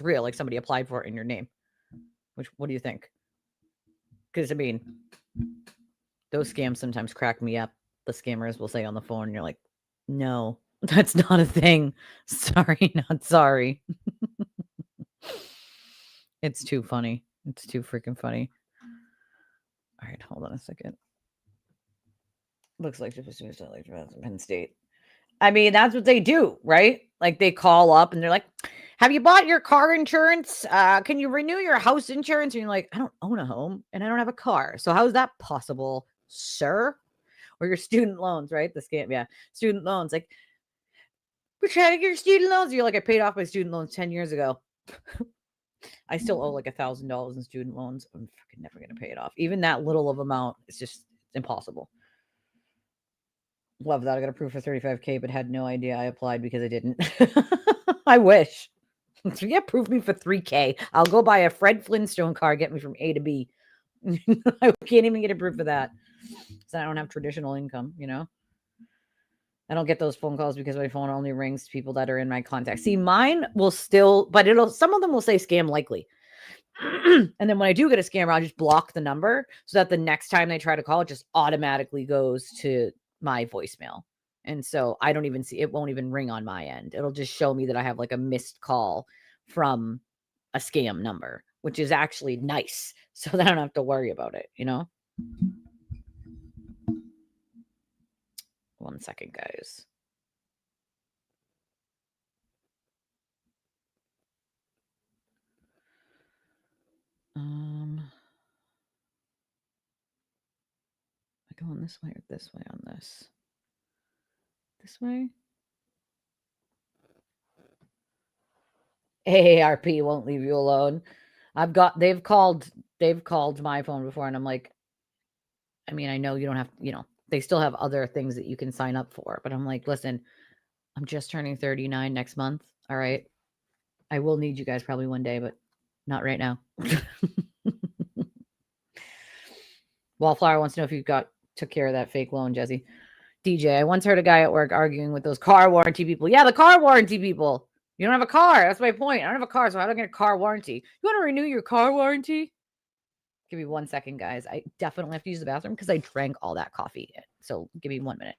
real, like somebody applied for it in your name? What do you think? Because I mean, those scams sometimes crack me up. The scammers will say on the phone, and you're like, no, that's not a thing. Sorry, not sorry. It's too funny. It's too freaking funny. All right, hold on a second. Looks like Penn State. I mean, that's what they do, right? Like they call up and they're like, have you bought your car insurance? Can you renew your house insurance? And you're like, I don't own a home and I don't have a car. So how is that possible, sir? Or your student loans, right? The scam, yeah. Student loans. Like, we're trying to get your student loans. You're like, I paid off my student loans 10 years ago. I still owe like $1,000 in student loans. I'm fucking never going to pay it off. Even that little of amount, it's just impossible. Love that. I got approved for $35K, but had no idea I applied because I didn't. I wish. So yeah, prove me for $3K. I'll go buy a Fred Flintstone car, get me from A to B. I can't even get approved for that. So I don't have traditional income, I don't get those phone calls because my phone only rings to people that are in my contacts. See, mine will still, but some of them will say scam likely. And then when I do get a scammer, I'll just block the number so that the next time they try to call, it just automatically goes to my voicemail. And so I don't even see, it won't even ring on my end. It'll just show me that I have like a missed call from a scam number, which is actually nice. So that I don't have to worry about it, 1 second, guys. Am I going this way or this way on this? This way? AARP won't leave you alone. They've called they've called my phone before, and I'm like, I mean, I know you don't have, they still have other things that you can sign up for, but I'm like, listen, I'm just turning 39 next month. All right. I will need you guys probably one day, but not right now. Wallflower wants to know if you took care of that fake loan, Jesse. DJ, I once heard a guy at work arguing with those car warranty people. Yeah, the car warranty people. You don't have a car. That's my point. I don't have a car, so how do I get a car warranty? You want to renew your car warranty? Give me 1 second, guys. I definitely have to use the bathroom because I drank all that coffee. So give me 1 minute.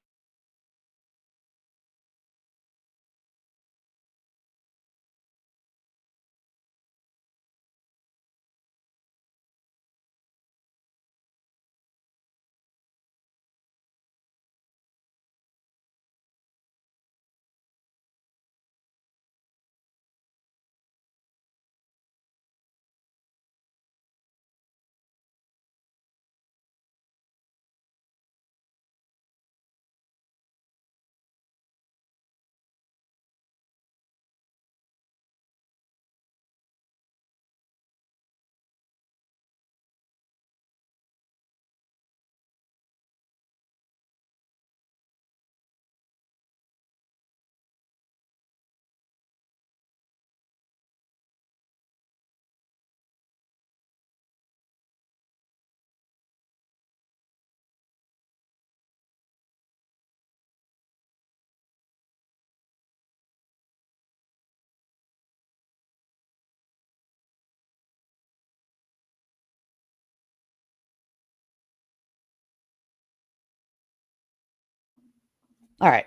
All right.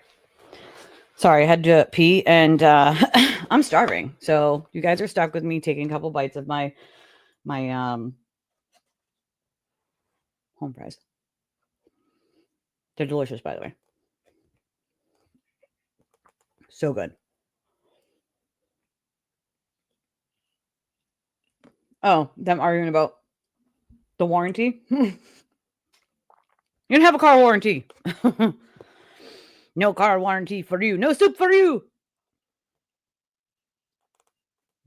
Sorry, I had to pee, and I'm starving. So you guys are stuck with me taking a couple bites of my home fries. They're delicious, by the way. So good. Oh, them arguing about the warranty? You didn't have a car warranty. No car warranty for you. No soup for you.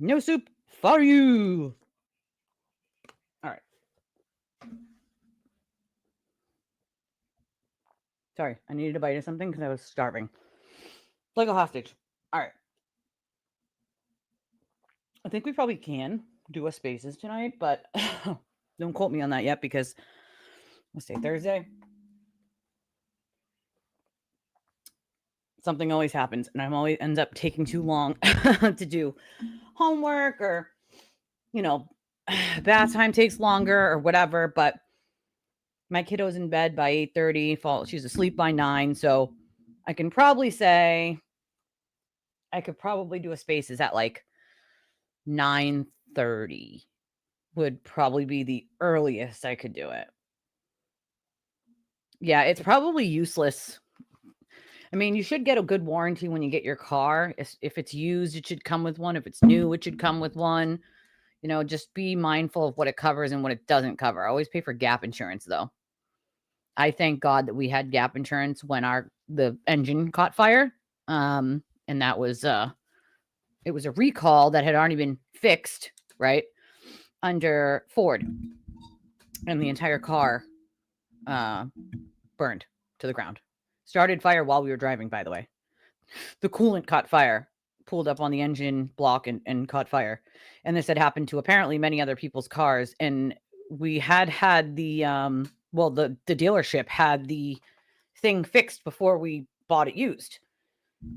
No soup for you. All right. Sorry, I needed a bite of something because I was starving. Like a hostage. All right. I think we probably can do a spaces tonight, but don't quote me on that yet because let's say Thursday. Something always happens, and I'm always ends up taking too long to do homework, or bath time takes longer or whatever. But my kiddo's in bed by 8:30. She's asleep by 9, so I can probably say I could probably do a spaces at like 9:30 would probably be the earliest I could do it. Yeah, it's probably useless. I mean, you should get a good warranty when you get your car. If it's used, it should come with one. If it's new, it should come with one. Just be mindful of what it covers and what it doesn't cover. I always pay for gap insurance, though. I thank God that we had gap insurance when the engine caught fire. And that was it was a recall that had already been fixed, right, under Ford. And the entire car burned to the ground. Started fire while we were driving, by the way. The coolant caught fire, pulled up on the engine block and caught fire. And this had happened to apparently many other people's cars. And we had the the dealership had the thing fixed before we bought it used.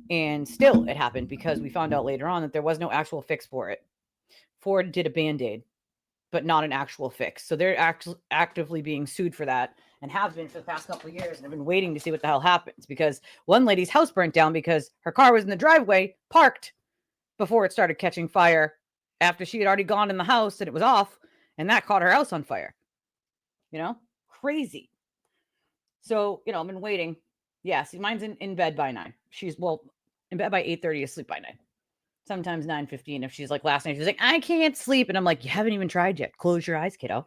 And still it happened because we found out later on that there was no actual fix for it. Ford did a Band-Aid, but not an actual fix. So they're actively being sued for that, and have been for the past couple of years, and have been waiting to see what the hell happens, because one lady's house burnt down because her car was in the driveway parked before it started catching fire, after she had already gone in the house and it was off, and that caught her house on fire. Crazy. So, I've been waiting. Yeah, see, mine's in bed by 9. She's, in bed by 8:30, asleep by 9. Sometimes 9:15 if she's like, last night, she's like, I can't sleep. And I'm like, you haven't even tried yet. Close your eyes, kiddo.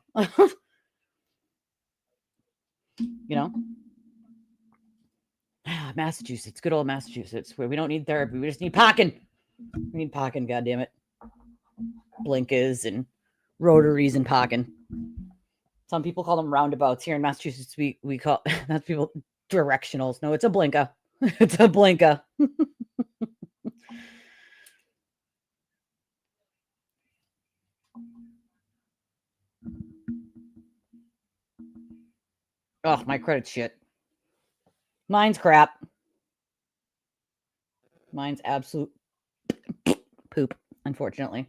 Massachusetts, good old Massachusetts, where we don't need therapy. We just need parking. We need parking, goddammit. Blinkers and rotaries and parking. Some people call them roundabouts. Here in Massachusetts, we call that's people directionals. No, it's a blinka. It's a blinka. Oh, my credit's shit. Mine's crap. Mine's absolute poop, unfortunately.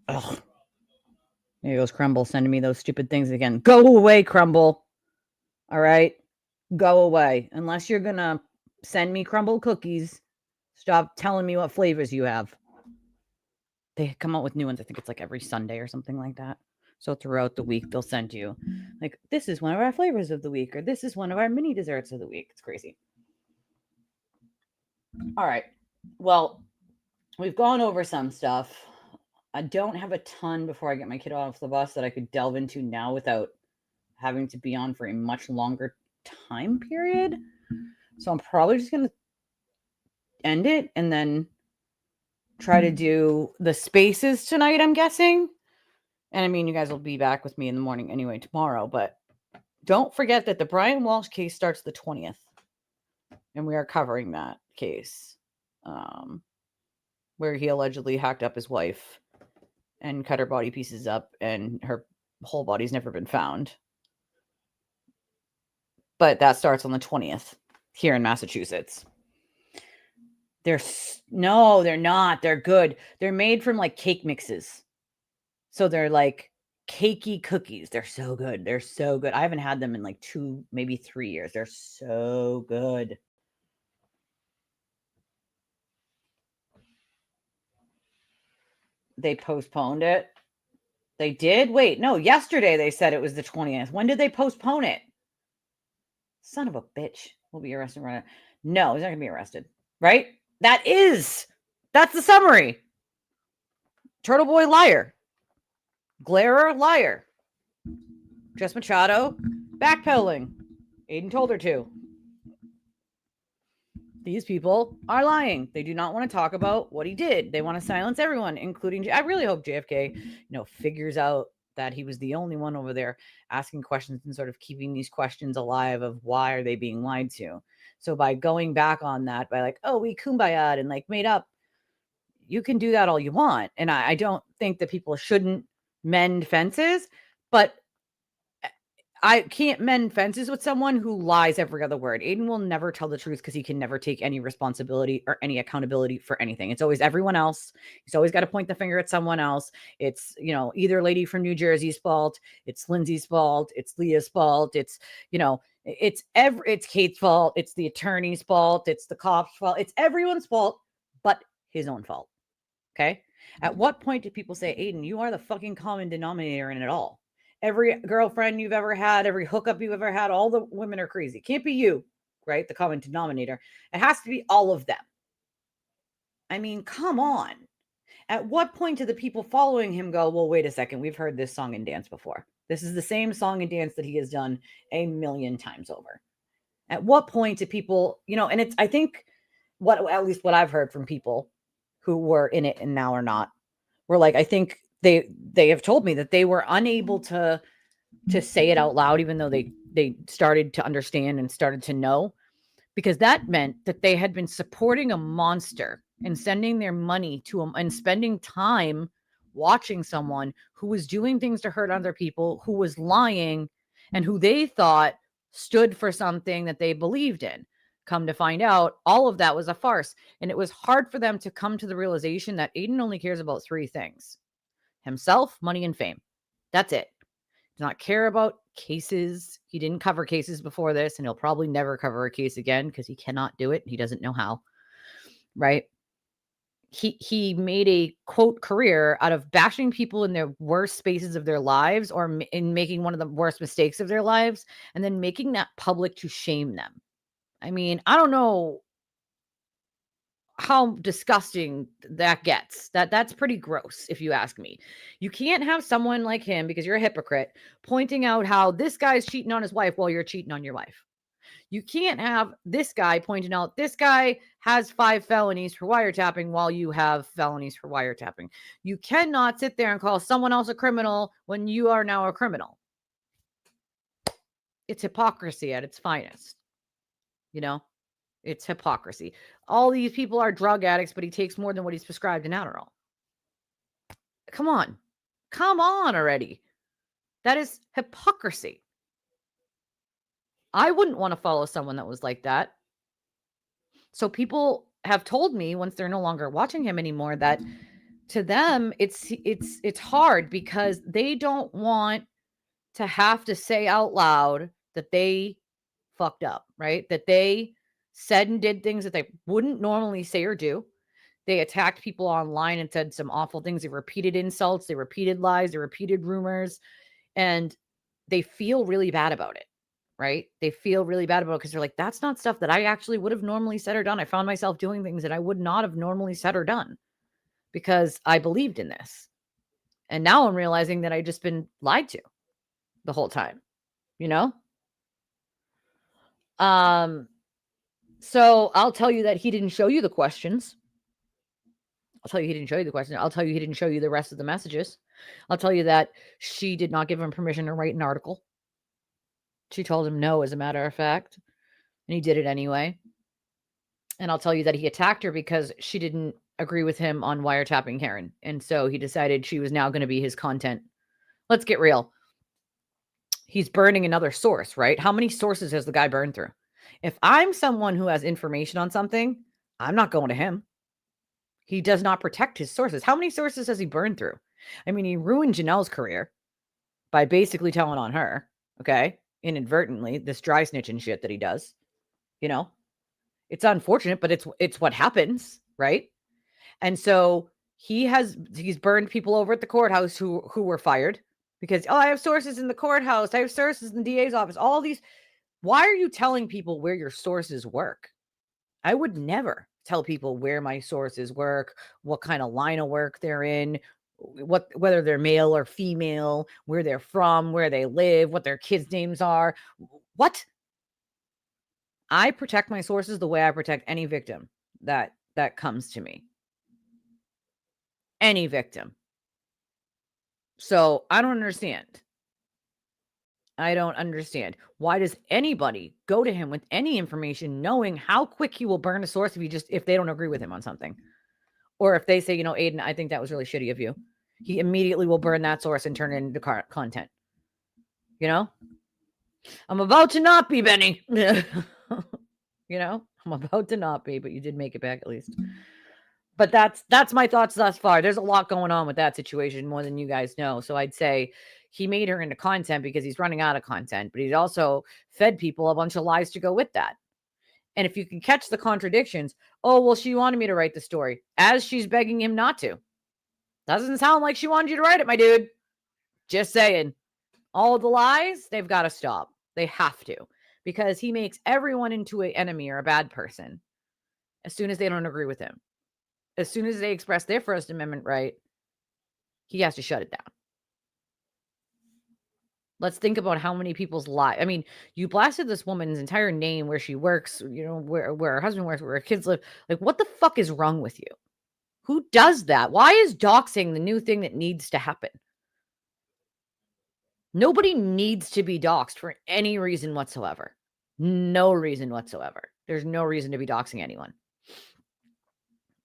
Ugh. There goes Crumble sending me those stupid things again. Go away, Crumble. All right? Go away. Unless you're going to send me Crumble cookies, stop telling me what flavors you have. They come out with new ones. I think it's like every Sunday or something like that. So throughout the week, they'll send you like, this is one of our flavors of the week, or this is one of our mini desserts of the week. It's crazy. All right. Well, we've gone over some stuff. I don't have a ton before I get my kid off the bus that I could delve into now without having to be on for a much longer time period. So I'm probably just going to end it and then try to do the spaces tonight, I'm guessing. And I mean, you guys will be back with me in the morning anyway tomorrow, but don't forget that the Brian Walsh case starts the 20th. And we are covering that case where he allegedly hacked up his wife and cut her body pieces up, and her whole body's never been found. But that starts on the 20th here in Massachusetts. They're not. They're good. They're made from like cake mixes. So they're like cakey cookies. They're so good. They're so good. I haven't had them in like 2, maybe 3 years. They're so good. They postponed it. They did? Wait, no, yesterday they said it was the 20th. When did they postpone it? Son of a bitch. We'll be arrested. No, he's not going to be arrested. Right? That's the summary. Turtleboy, liar. Glairer, liar. Jess Machado, backpedaling. Aidan told her to. These people are lying. They do not want to talk about what he did. They want to silence everyone, including. I really hope JFK, figures out that he was the only one over there asking questions and sort of keeping these questions alive of why are they being lied to. So by going back on that, by like, oh, we kumbaya'd and like made up, you can do that all you want. And I don't think that people shouldn't mend fences, but I can't mend fences with someone who lies every other word. Aidan will never tell the truth because he can never take any responsibility or any accountability for anything. It's always everyone else. He's always got to point the finger at someone else. It's, either lady from New Jersey's fault. It's Lindsay's fault. It's Leah's fault. It's, it's Kate's fault. It's the attorney's fault. It's the cop's fault. It's everyone's fault, but his own fault. Okay. At what point do people say, Aidan, you are the fucking common denominator in it all? Every girlfriend you've ever had, every hookup you've ever had, all the women are crazy. Can't be you, right? The common denominator. It has to be all of them. I mean, come on. At what point do the people following him go, well, wait a second, we've heard this song and dance before. This is the same song and dance that he has done a million times over. At what point do people, and it's, I think, at least what I've heard from people who were in it and now are not, were like, I think they have told me that they were unable to say it out loud, even though they started to understand and started to know, because that meant that they had been supporting a monster and sending their money to him and spending time watching someone who was doing things to hurt other people, who was lying, and who they thought stood for something that they believed in. Come to find out, all of that was a farce. And it was hard for them to come to the realization that Aidan only cares about 3 things: himself, money, and fame. That's it. Does not care about cases. He didn't cover cases before this, and he'll probably never cover a case again because he cannot do it. He doesn't know how, right? He made a, quote, career out of bashing people in their worst spaces of their lives, or in making one of the worst mistakes of their lives, and then making that public to shame them. I mean, I don't know how disgusting that gets. That's pretty gross, if you ask me. You can't have someone like him, because you're a hypocrite, pointing out how this guy's cheating on his wife while you're cheating on your wife. You can't have this guy pointing out this guy has 5 felonies for wiretapping while you have felonies for wiretapping. You cannot sit there and call someone else a criminal when you are now a criminal. It's hypocrisy at its finest. You know, it's hypocrisy. All these people are drug addicts, but he takes more than what he's prescribed in Adderall. Come on. Come on already. That is hypocrisy. I wouldn't want to follow someone that was like that. So people have told me once they're no longer watching him anymore that to them it's hard because they don't want to have to say out loud that they fucked up, right? That they said and did things that they wouldn't normally say or do. They attacked people online and said some awful things. They repeated insults, they repeated lies, they repeated rumors, and they feel really bad about it, right? They feel really bad about it because they're like, that's not stuff that I actually would have normally said or done. I found myself doing things that I would not have normally said or done because I believed in this. And now I'm realizing that I just been lied to the whole time, you know? So I'll tell you that he didn't show you the questions. I'll tell you he didn't show you the question. I'll tell you he didn't show you the rest of the messages. I'll tell you that she did not give him permission to write an article. She told him no, as a matter of fact, and he did it anyway. And I'll tell you that he attacked her because she didn't agree with him on wiretapping Karen. And so he decided she was now going to be his content. Let's get real. He's burning another source, right? How many sources has the guy burned through? If I'm someone who has information on something, I'm not going to him. He does not protect his sources. How many sources has he burned through? I mean, he ruined Janelle's career by basically telling on her, okay? Inadvertently, this dry snitching shit that he does. You know? It's unfortunate, but it's what happens, right? And so he's burned people over at the courthouse who were fired because, oh, I have sources in the courthouse. I have sources in the DA's office. All these. Why are you telling people where your sources work? I would never tell people where my sources work, what kind of line of work they're in, whether they're male or female, where they're from, where they live, what their kids' names are. What? I protect my sources the way I protect any victim that comes to me. Any victim. So I don't understand. I don't understand. Why does anybody go to him with any information knowing how quick he will burn a source if they don't agree with him on something? Or if they say, you know, Aidan, I think that was really shitty of you. He immediately will burn that source and turn it into content. You know? I'm about to not be, Benny. You know? I'm about to not be, but you did make it back at least. But that's my thoughts thus far. There's a lot going on with that situation, more than you guys know. So I'd say he made her into content because he's running out of content, but he's also fed people a bunch of lies to go with that. And if you can catch the contradictions, oh, well, she wanted me to write the story as she's begging him not to. Doesn't sound like she wanted you to write it, my dude. Just saying. All the lies, they've got to stop. They have to, because he makes everyone into an enemy or a bad person as soon as they don't agree with him. As soon as they express their First Amendment right, he has to shut it down. Let's think about how many people's lives. I mean, you blasted this woman's entire name, where she works, you know, where her husband works, where her kids live. Like, what the fuck is wrong with you? Who does that? Why is doxing the new thing that needs to happen? Nobody needs to be doxed for any reason whatsoever. No reason whatsoever. There's no reason to be doxing anyone.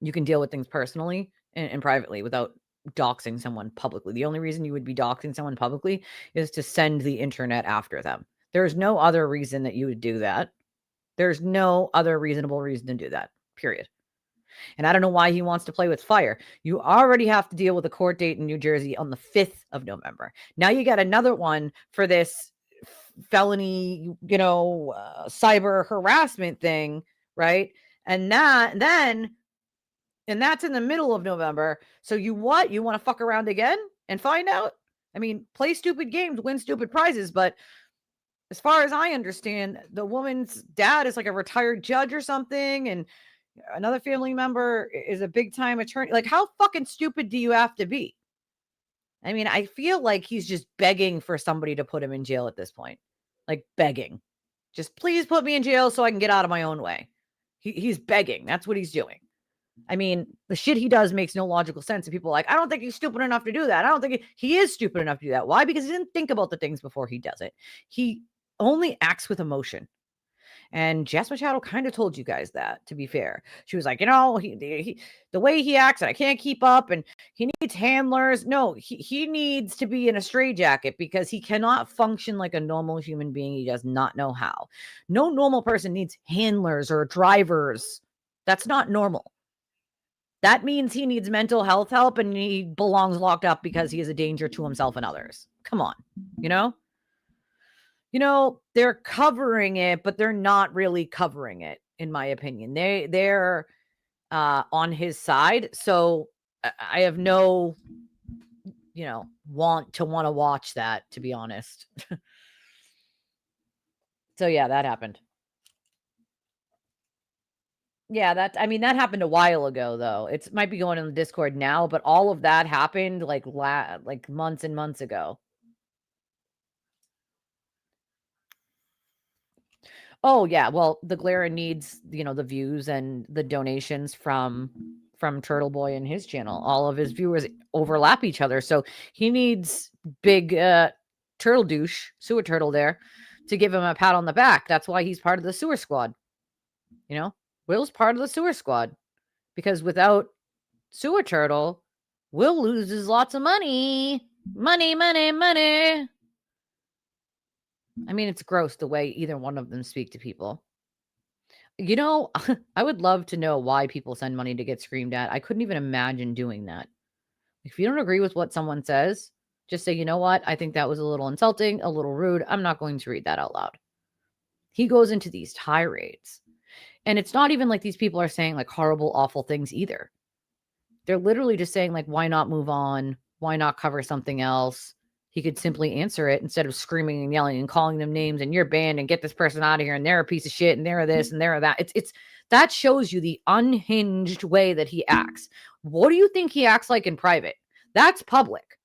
You can deal with things personally and privately without doxing someone publicly. The only reason you would be doxing someone publicly is to send the internet after them. There's no other reason that you would do that. There's no other reasonable reason to do that, period. And I don't know why he wants to play with fire. You already have to deal with a court date in New Jersey on the 5th of November. Now you got another one for this felony, you know, cyber harassment thing, right? And that's in the middle of November. So you want to fuck around again and find out? I mean, play stupid games, win stupid prizes. But as far as I understand, the woman's dad is like a retired judge or something. And another family member is a big time attorney. Like, how fucking stupid do you have to be? I mean, I feel like he's just begging for somebody to put him in jail at this point. Like, begging. Just please put me in jail so I can get out of my own way. He's begging. That's what he's doing. I mean, the shit he does makes no logical sense. And people are like, I don't think he's stupid enough to do that. I don't think he is stupid enough to do that. Why? Because he didn't think about the things before he does it. He only acts with emotion. And Jess Machado kind of told you guys that, to be fair. She was like, he the way he acts, I can't keep up, and he needs handlers. No, he needs to be in a straitjacket because he cannot function like a normal human being. He does not know how. No normal person needs handlers or drivers. That's not normal. That means he needs mental health help and he belongs locked up because he is a danger to himself and others. Come on, they're covering it, but they're not really covering it, in my opinion. They're on his side. So I have no, want to watch that, to be honest. So yeah, that happened. Yeah, that happened a while ago, though. It might be going on the Discord now, but all of that happened like months and months ago. Oh yeah, well, the Glera needs, the views and the donations from Turtleboy and his channel. All of his viewers overlap each other, so he needs big turtle douche, sewer turtle there to give him a pat on the back. That's why he's part of the sewer squad. Will's part of the sewer squad because without sewer turtle, Will loses lots of money. Money. I mean, it's gross the way either one of them speak to people. I would love to know why people send money to get screamed at. I couldn't even imagine doing that. If you don't agree with what someone says, just say, you know what? I think that was a little insulting, a little rude. I'm not going to read that out loud. He goes into these tirades. And it's not even like these people are saying like horrible, awful things either. They're literally just saying like, why not move on? Why not cover something else? He could simply answer it instead of screaming and yelling and calling them names and you're banned and get this person out of here and they're a piece of shit and they're this and they're that. It's that shows you the unhinged way that he acts. What do you think he acts like in private? That's public.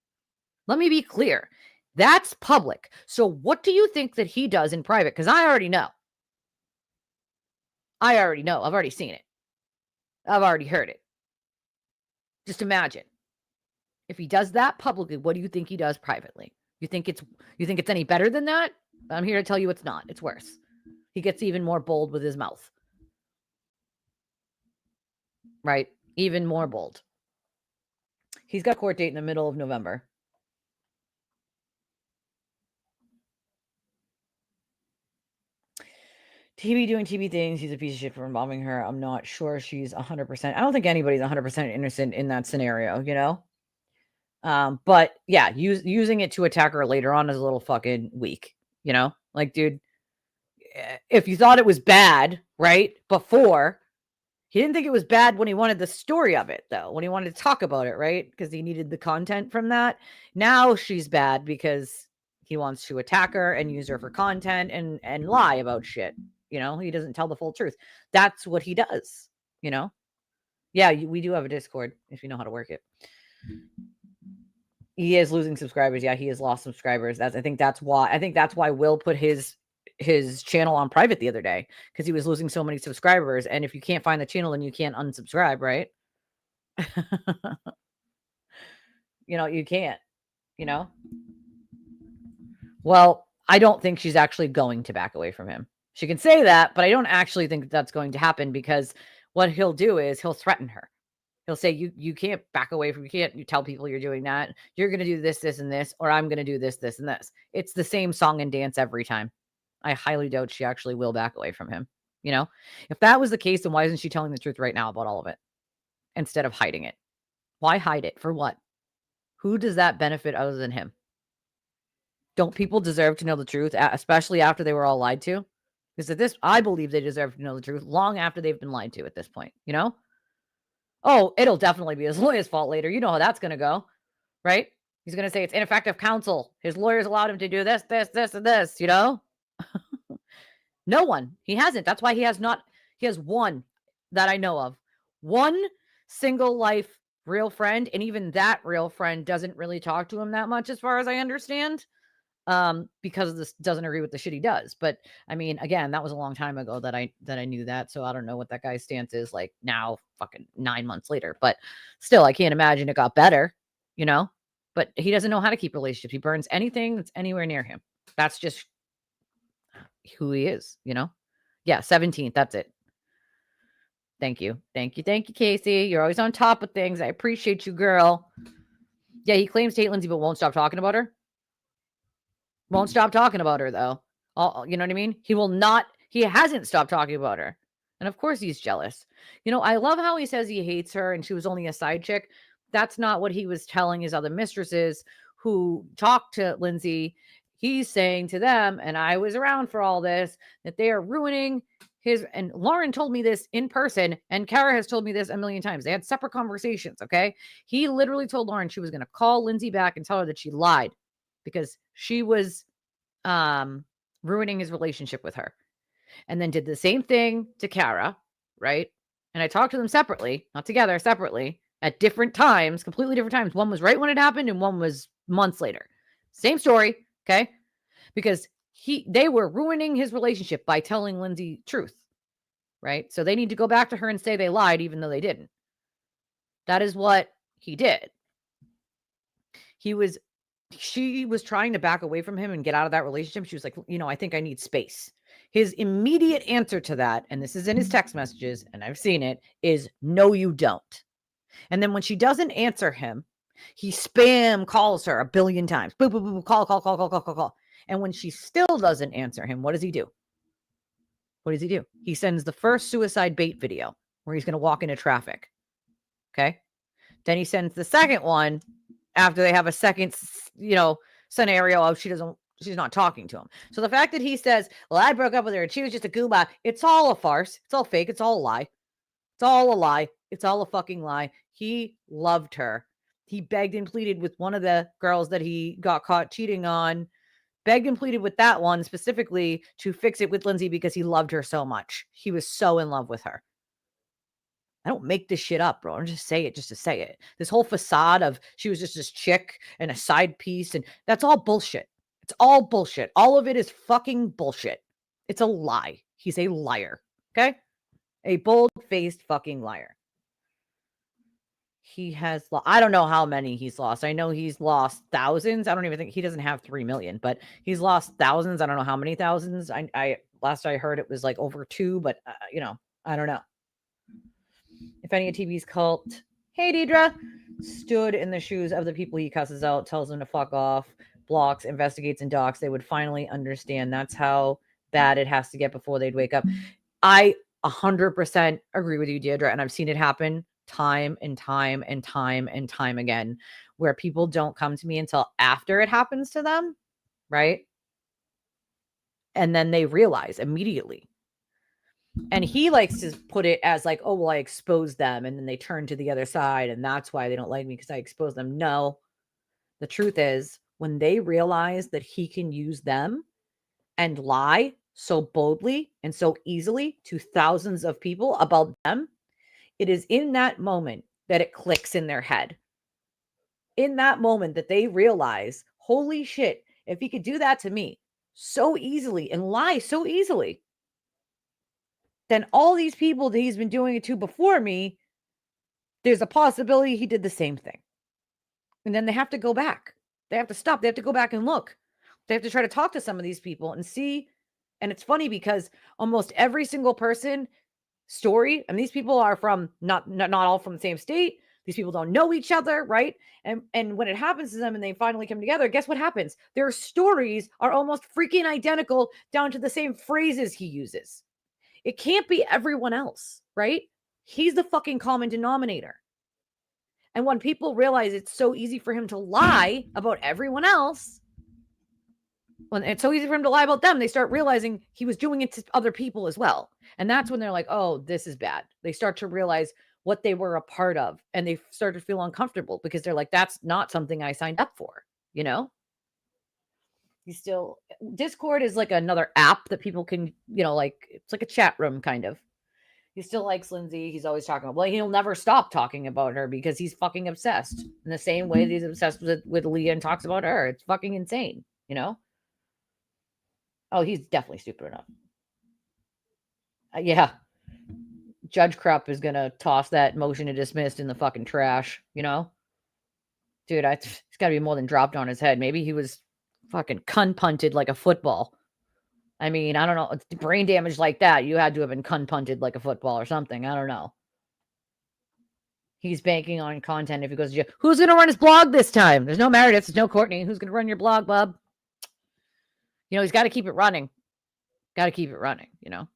Let me be clear. That's public. So what do you think that he does in private? Because I already know. I've already seen it. I've already heard it. Just imagine. If he does that publicly, what do you think he does privately? You think it's any better than that? I'm here to tell you it's not. It's worse. He gets even more bold with his mouth. Right? Even more bold. He's got a court date in the middle of November. TV doing TV things. He's a piece of shit for involving her. I'm not sure she's 100%. I don't think anybody's 100% innocent in that scenario, But yeah, using it to attack her later on is a little fucking weak, Like, dude, if you thought it was bad, right, before, he didn't think it was bad when he wanted the story of it, though, when he wanted to talk about it, right? Because he needed the content from that. Now she's bad because he wants to attack her and use her for content and lie about shit. He doesn't tell the full truth. That's what he does, Yeah, we do have a Discord if you know how to work it. He is losing subscribers. Yeah, he has lost subscribers. I think that's why Will put his channel on private the other day, because he was losing so many subscribers. And if you can't find the channel, then you can't unsubscribe, right? You can't, Well, I don't think she's actually going to back away from him. She can say that, but I don't actually think that's going to happen, because what he'll do is he'll threaten her. He'll say, you can't back away from, you tell people you're doing that. You're going to do this, this, and this, or I'm going to do this, this, and this. It's the same song and dance every time. I highly doubt she actually will back away from him. If that was the case, then why isn't she telling the truth right now about all of it instead of hiding it? Why hide it? For what? Who does that benefit other than him? Don't people deserve to know the truth, especially after they were all lied to? Because I believe they deserve to know the truth long after they've been lied to at this point, Oh, it'll definitely be his lawyer's fault later. You know how that's going to go, right? He's going to say it's ineffective counsel. His lawyers allowed him to do this, this, this, and this, No one. He hasn't. That's why he has one that I know of. One single life real friend, and even that real friend doesn't really talk to him that much as far as I understand. because this doesn't agree with the shit he does. But I mean, again, that was a long time ago that I knew that. So I don't know what that guy's stance is like now, fucking 9 months later. But still, I can't imagine it got better, you know? But he doesn't know how to keep relationships. He burns anything that's anywhere near him. That's just who he is, you know? Yeah, 17th. That's it. Thank you. Thank you. Thank you, Casey. You're always on top of things. I appreciate you, girl. Yeah, he claims to hate Lindsay, but won't stop talking about her. Won't stop talking about her, though. You know what I mean? He hasn't stopped talking about her. And of course he's jealous. You know, I love how he says he hates her and she was only a side chick. That's not what he was telling his other mistresses who talked to Lindsay. He's saying to them, and I was around for all this, that they are ruining his. And Lauren told me this in person, and Kara has told me this a million times. They had separate conversations, okay? He literally told Lauren she was going to call Lindsay back and tell her that she lied because she was ruining his relationship with her. And then did the same thing to Kara, right? And I talked to them separately, not together, separately, at different times, completely different times. One was right when it happened and one was months later. Same story, okay? Because they were ruining his relationship by telling Lindsay truth, right? So they need to go back to her and say they lied even though they didn't. That is what he did. She was trying to back away from him and get out of that relationship. She was like, you know, I think I need space. His immediate answer to that, and this is in his text messages, and I've seen it, is no, you don't. And then when she doesn't answer him, he spam calls her a billion times. Boop, boop, boop, call. And when she still doesn't answer him, what does he do? What does he do? He sends the first suicide bait video where he's going to walk into traffic. Okay. Then he sends the second one after they have a second, you know, scenario of she's not talking to him. So the fact that he says, well, I broke up with her and she was just a gooba, it's all a farce. It's all fake. It's all a lie. It's all a lie. It's all a fucking lie. He loved her. He begged and pleaded with one of the girls that he got caught cheating on, begged and pleaded with that one specifically to fix it with Lindsay because he loved her so much. He was so in love with her. I don't make this shit up, bro. I don't just say it just to say it. This whole facade of she was just this chick and a side piece, and that's all bullshit. It's all bullshit. All of it is fucking bullshit. It's a lie. He's a liar. Okay? A bold-faced fucking liar. He has I don't know how many he's lost. I know he's lost thousands. I don't even think he doesn't have 3 million, but he's lost thousands. I don't know how many thousands. I last I heard it was like over 2, but you know, I don't know. If any of TV's cult, hey Deidre, stood in the shoes of the people he cusses out, tells them to fuck off, blocks, investigates, and docks, they would finally understand that's how bad it has to get before they'd wake up. I 100% agree with you, Deirdre, and I've seen it happen time and time and time and time again, where people don't come to me until after it happens to them, right? And then they realize immediately. And he likes to put it as like, oh, well, I exposed them. And then they turn to the other side. And that's why they don't like me because I exposed them. No, the truth is when they realize that he can use them and lie so boldly and so easily to thousands of people about them, it is in that moment that it clicks in their head. In that moment that they realize, holy shit, if he could do that to me so easily and lie so easily, then all these people that he's been doing it to before me, there's a possibility he did the same thing. And then they have to go back. They have to stop. They have to go back and look. They have to try to talk to some of these people and see. And it's funny because almost every single person story, and these people are from not all from the same state. These people don't know each other, right? And when it happens to them and they finally come together, guess what happens? Their stories are almost freaking identical down to the same phrases he uses. It can't be everyone else, right? He's the fucking common denominator. And when people realize it's so easy for him to lie about everyone else, when it's so easy for him to lie about them, they start realizing he was doing it to other people as well. And that's when they're like, oh, this is bad. They start to realize what they were a part of, and they start to feel uncomfortable because they're like, that's not something I signed up for, you know? Discord is like another app that people can, you know, like it's like a chat room kind of. He still likes Lindsay. He's always talking about, well, he'll never stop talking about her because he's fucking obsessed in the same way that he's obsessed with Leah and talks about her. It's fucking insane, you know? Oh, he's definitely stupid enough. Yeah. Judge Krupp is going to toss that motion to dismiss in the fucking trash, you know? Dude, it's got to be more than dropped on his head. Maybe he was fucking cun punted like a football. I mean, I don't know. Brain damage like that, you had to have been cun punted like a football or something. I don't know. He's banking on content if he goes to jail. Who's going to run his blog this time? There's no Meredith. There's no Courtney. Who's going to run your blog, bub? You know, he's got to keep it running. Got to keep it running, you know?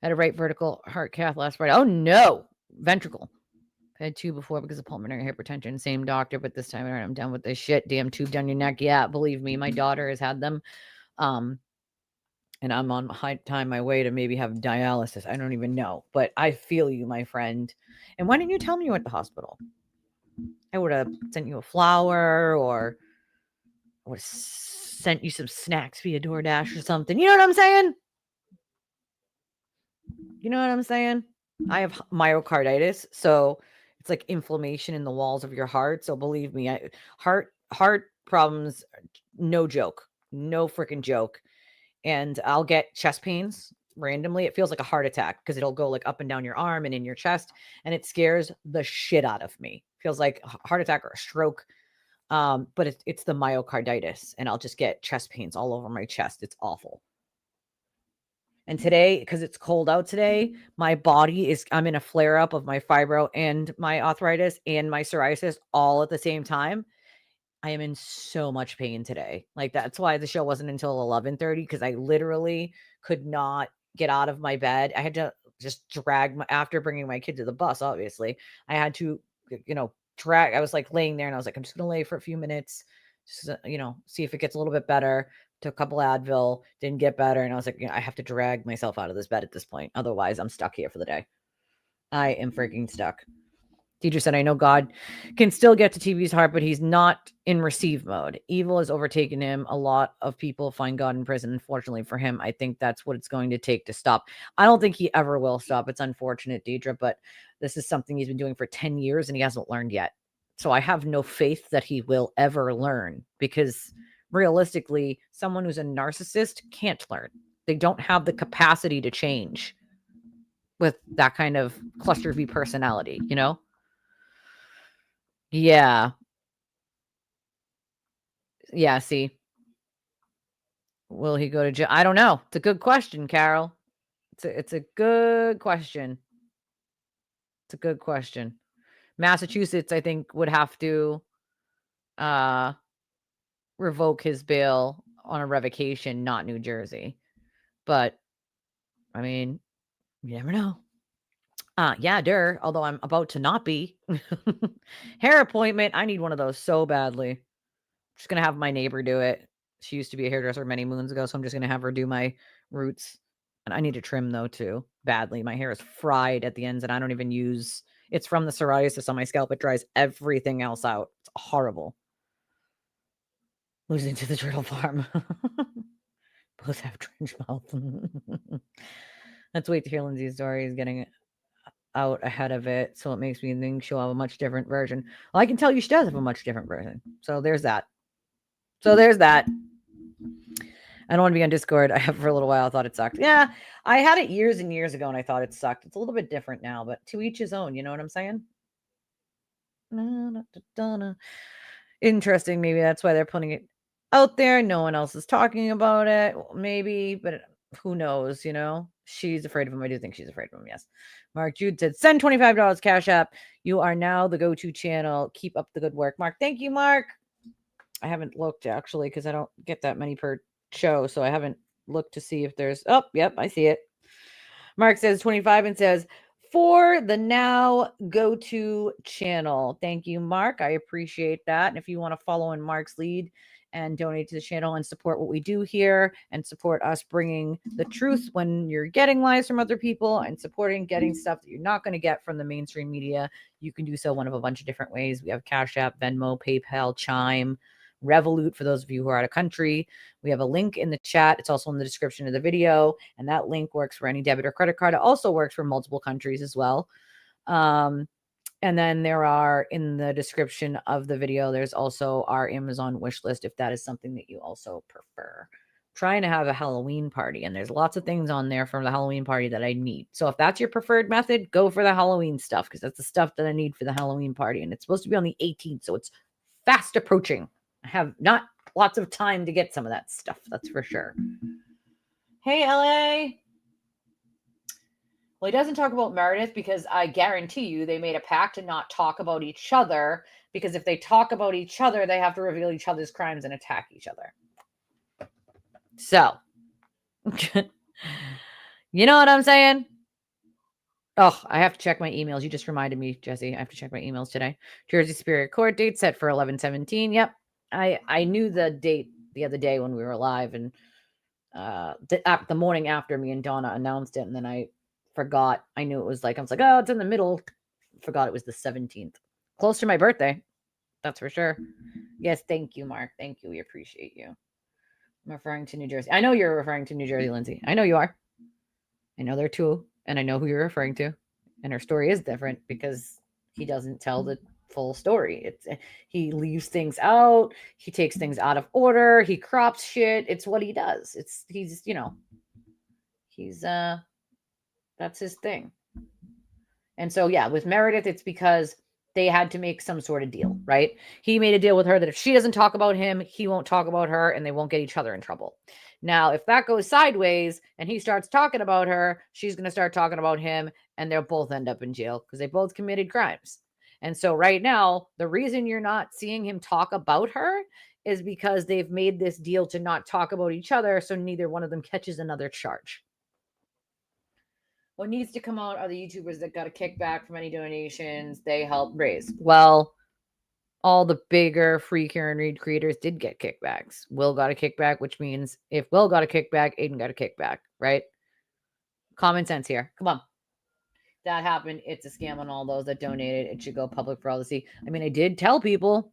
Had a right vertical heart cath last Friday. Oh, no. Ventricle. I had 2 before because of pulmonary hypertension. Same doctor, but this time around, I'm done with this shit. Damn tube down your neck. Yeah, believe me, my daughter has had them. And I'm on my way to maybe have dialysis. I don't even know, but I feel you, my friend. And why didn't you tell me you were at the hospital? I would have sent you a flower, or I would have sent you some snacks via DoorDash or something. You know what I'm saying? You know what I'm saying? I have myocarditis, so it's like inflammation in the walls of your heart. So believe me, heart problems, no joke, no freaking joke. And I'll get chest pains randomly. It feels like a heart attack because it'll go like up and down your arm and in your chest, and it scares the shit out of me. Feels like a heart attack or a stroke. But it's the myocarditis, and I'll just get chest pains all over my chest. It's awful. And today, because it's cold out today, my body I'm in a flare up of my fibro and my arthritis and my psoriasis all at the same time. I am in so much pain today. Like, that's why the show wasn't until 11:30, because I literally could not get out of my bed. I had to just after bringing my kid to the bus, obviously, I had to, drag. I was like laying there and I was like, I'm just going to lay for a few minutes, just, see if it gets a little bit better. Took a couple Advil, didn't get better. And I was like, I have to drag myself out of this bed at this point. Otherwise, I'm stuck here for the day. I am freaking stuck. Teacher said, I know God can still get to TV's heart, but he's not in receive mode. Evil has overtaken him. A lot of people find God in prison. Unfortunately for him, I think that's what it's going to take to stop. I don't think he ever will stop. It's unfortunate, Deidre, but this is something he's been doing for 10 years and he hasn't learned yet. So I have no faith that he will ever learn, because realistically, someone who's a narcissist can't learn. They don't have the capacity to change with that kind of cluster V personality, you know? Yeah. Yeah, see. Will he go to jail? I don't know. It's a good question, Carol. It's a good question. It's a good question. Massachusetts, I think, would have to revoke his bail on a revocation, not New Jersey. But I mean, you never know. Yeah, although I'm about to not be. Hair appointment. I need one of those so badly. Just gonna have my neighbor do it. She used to be a hairdresser many moons ago, so I'm just gonna have her do my roots. And I need to trim though too, badly. My hair is fried at the ends, and I don't even use. It's from the psoriasis on my scalp. It dries everything else out. It's horrible. Losing to the turtle farm. Both have trench mouth. Let's wait to hear Lindsay's story. He's getting out ahead of it, so it makes me think she'll have a much different version. Well, I can tell you she does have a much different version. So there's that. I don't want to be on Discord. I have for a little while. I thought it sucked. Yeah, I had it years and years ago, and I thought it sucked. It's a little bit different now, but to each his own. You know what I'm saying? Interesting. Maybe that's why they're putting it out there. No one else is talking about it. Maybe, but who knows? You know, she's afraid of him. I do think she's afraid of him. Yes. Mark Jude said, "Send $25 Cash App. You are now the go-to channel. Keep up the good work, Mark." Thank you, Mark. I haven't looked actually because I don't get that many per show, so I haven't looked to see if there's. Oh, yep, I see it. Mark says 25 and says, "For the now go-to channel." Thank you, Mark. I appreciate that. And if you want to follow in Mark's lead and donate to the channel and support what we do here and support us bringing the truth when you're getting lies from other people and supporting getting stuff that you're not going to get from the mainstream media, you can do so one of a bunch of different ways. We have Cash App, Venmo, PayPal, Chime, Revolut for those of you who are out of country. We have a link in the chat. It's also in the description of the video, and that link works for any debit or credit card. It also works for multiple countries as well. And then there are, in the description of the video, there's also our Amazon wish list if that is something that you also prefer. trying to have a Halloween party, and there's lots of things on there from the Halloween party that I need. So if that's your preferred method, go for the Halloween stuff, because that's the stuff that I need for the Halloween party. And it's supposed to be on the 18th, so it's fast approaching. I have not lots of time to get some of that stuff, that's for sure. Hey, LA. Well, he doesn't talk about Meredith because I guarantee you they made a pact to not talk about each other, because if they talk about each other, they have to reveal each other's crimes and attack each other. So, you know what I'm saying? Oh, I have to check my emails. You just reminded me, Jesse. I have to check my emails today. Jersey Superior Court date set for 11/17. Yep. I knew the date the other day when we were live, and the morning after me and Donna announced it, and then I forgot. I knew it was like, I was like, oh, it's in the middle. Forgot it was the 17th. Close to my birthday. That's for sure. Yes, thank you, Mark. Thank you. We appreciate you. I'm referring to New Jersey. I know you're referring to New Jersey, Lindsay. I know you are. I know there are two, and I know who you're referring to. And her story is different because he doesn't tell the full story. He leaves things out. He takes things out of order. He crops shit. It's what he does. He's that's his thing. And so yeah, with Meredith, it's because they had to make some sort of deal, right? He made a deal with her that if she doesn't talk about him, he won't talk about her, and they won't get each other in trouble. Now, if that goes sideways and he starts talking about her, she's going to start talking about him, and they'll both end up in jail because they both committed crimes. And so right now, the reason you're not seeing him talk about her is because they've made this deal to not talk about each other, so neither one of them catches another charge. What needs to come out are the YouTubers that got a kickback from any donations they helped raise. Well, all the bigger free Kearney creators did get kickbacks. Will got a kickback, which means if Will got a kickback, Aidan got a kickback, right? Common sense here. Come on. That happened. It's a scam on all those that donated. It should go public for all to see. I mean, I did tell people,